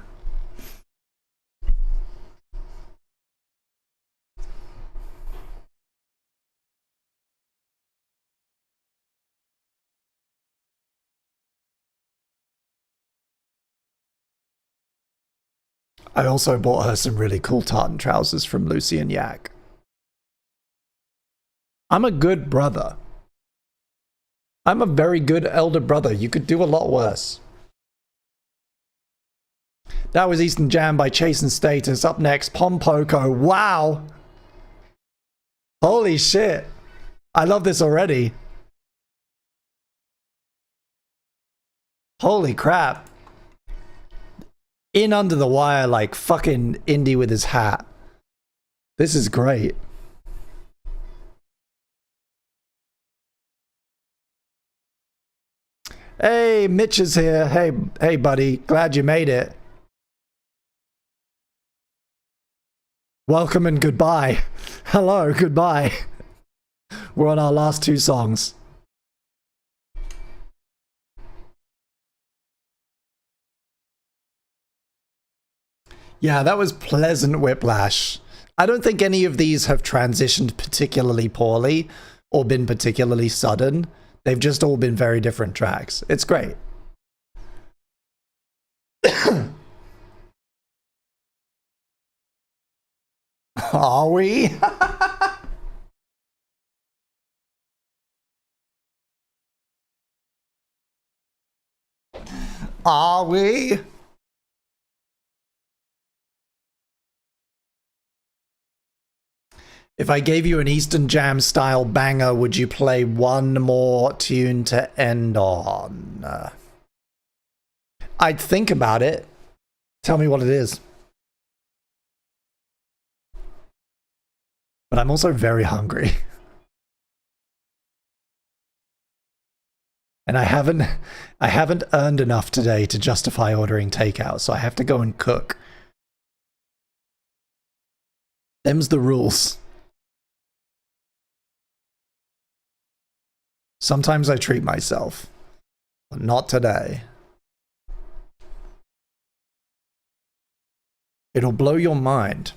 I also bought her some really cool tartan trousers from Lucy and Yak. I'm a good brother. I'm a very good elder brother. You could do a lot worse. That was Eastern Jam by Chase and Status. Up next, Pompoko. Wow! Holy shit. I love this already. Holy crap. In under the wire like fucking Indy with his hat. This is great. Hey, Mitch is here. Hey buddy. Glad you made it. Welcome and goodbye. Hello, goodbye. We're on our last two songs. Yeah, that was pleasant whiplash. I don't think any of these have transitioned particularly poorly or been particularly sudden. They've just all been very different tracks. It's great. Are we? Are we? If I gave you an Eastern Jam style banger, would you play one more tune to end on? I'd think about it. Tell me what it is. But I'm also very hungry. And I haven't earned enough today to justify ordering takeout, so I have to go and cook. Them's the rules. Sometimes I treat myself, but not today. It'll blow your mind.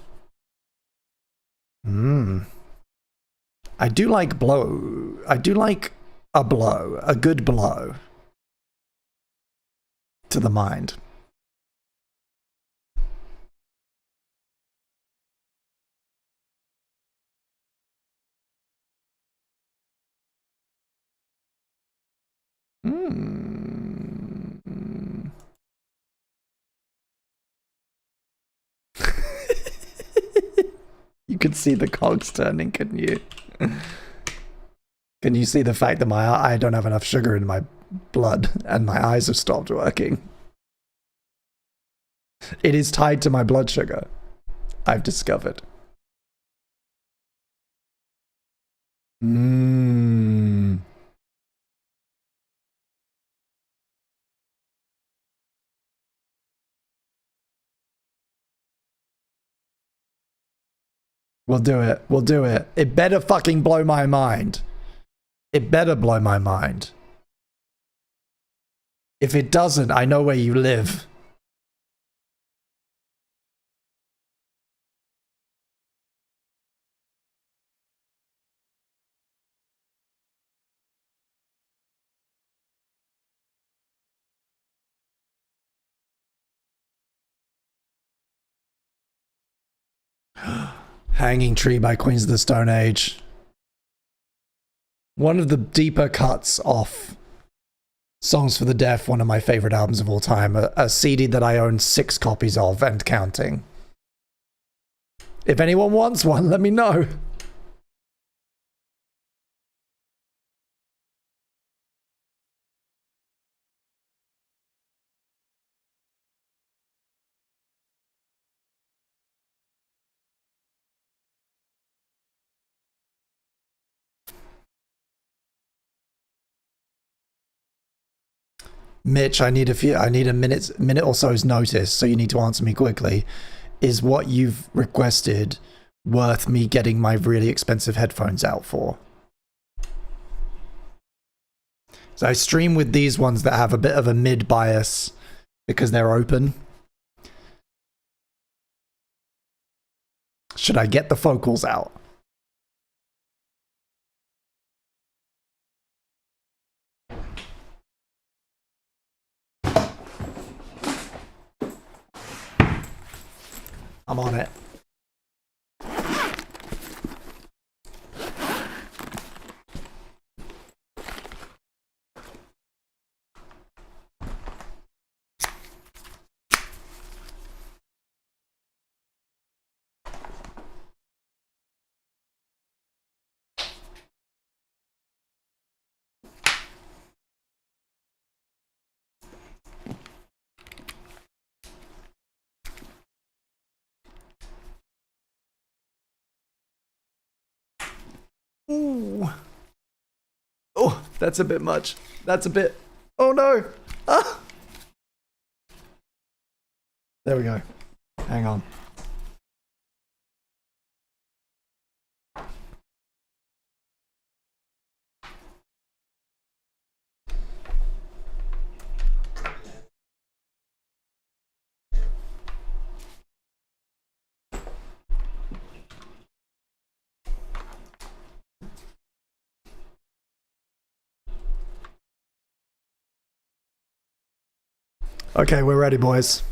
I do like blow. I do like a blow, a good blow to the mind. could see the cogs turning, couldn't you? Can you see the fact that I don't have enough sugar in my blood and my eyes have stopped working? It is tied to my blood sugar, I've discovered. Mmm. We'll do it. We'll do it. It better fucking blow my mind. It better blow my mind. If it doesn't, I know where you live. Hanging Tree by Queens of the Stone Age. One of the deeper cuts off Songs for the Deaf, one of my favorite albums of all time. A CD that I own 6 copies of and counting. If anyone wants one, let me know. Mitch, I need a minute or so's notice, so you need to answer me quickly. Is what you've requested worth me getting my really expensive headphones out for? So I stream with these ones that have a bit of a mid bias because they're open. Should I get the focals out? I'm on it. Ooh. Oh, that's a bit much. That's a bit... Oh no! Ah! There we go. Hang on. Okay, we're ready, boys.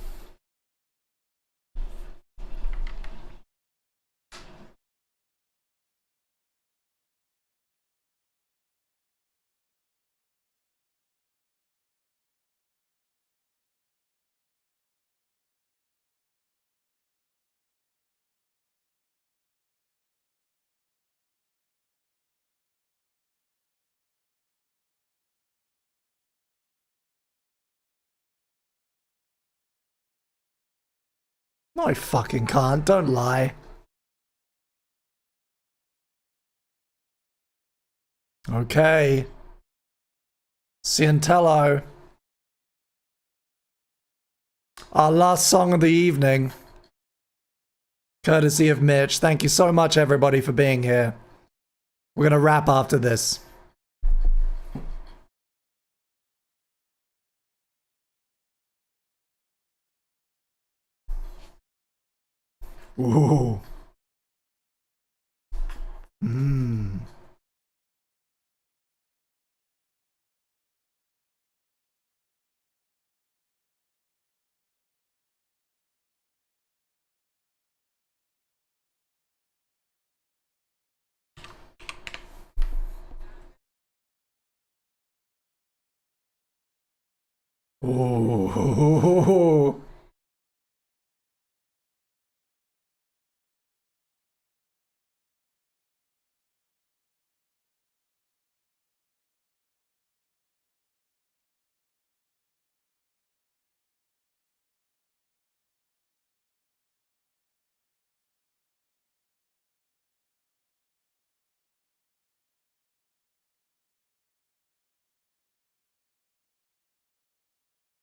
No, I fucking can't. Don't lie. Okay. Cientello. Our last song of the evening. Courtesy of Mitch. Thank you so much, everybody, for being here. We're gonna wrap after this. Ooh. Mmm. Ooh.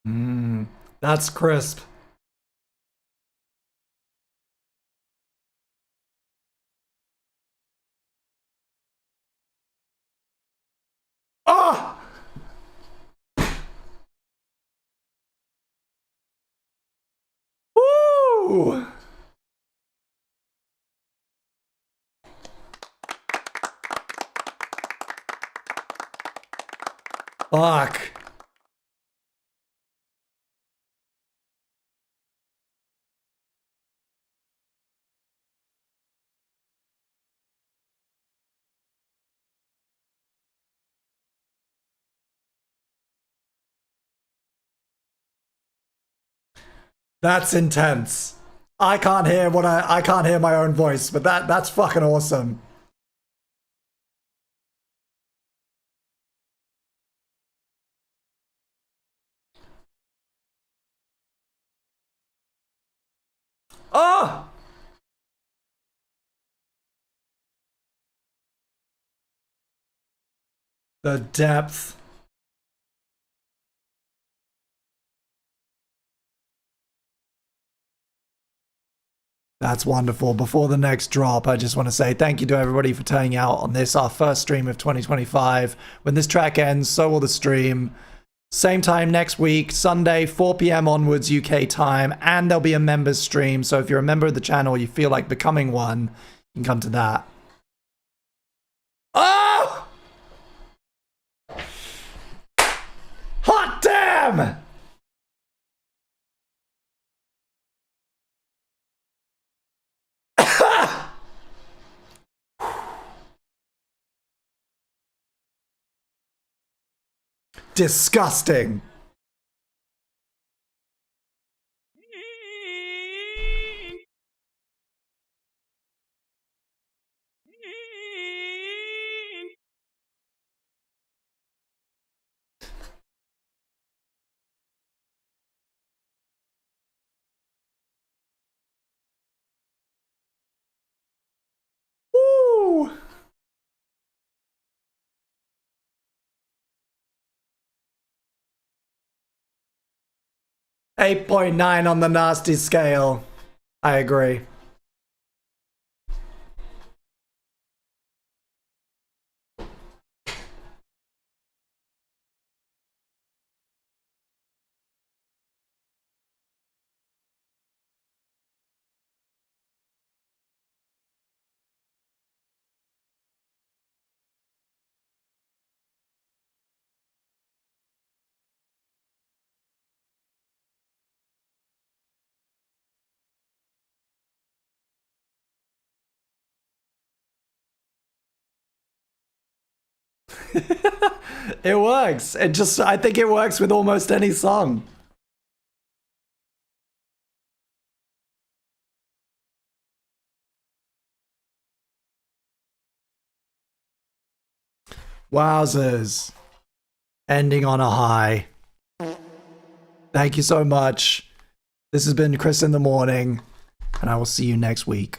That's crisp. Ah! Woo! Fuck. That's intense. I can't hear what I can't hear my own voice, but that's fucking awesome. Oh! The depth. That's wonderful. Before the next drop, I just want to say thank you to everybody for turning out on this, our first stream of 2025. When this track ends, so will the stream. Same time next week, Sunday, 4 p.m. onwards UK time, and there'll be a members stream. So if you're a member of the channel, you feel like becoming one, you can come to that. Oh! Hot damn! Disgusting. Woo! 8.9 on the nasty scale. I agree. It works. I think it works with almost any song. Wowzers. Ending on a high. Thank you so much. This has been Chris in the Morning, and I will see you next week.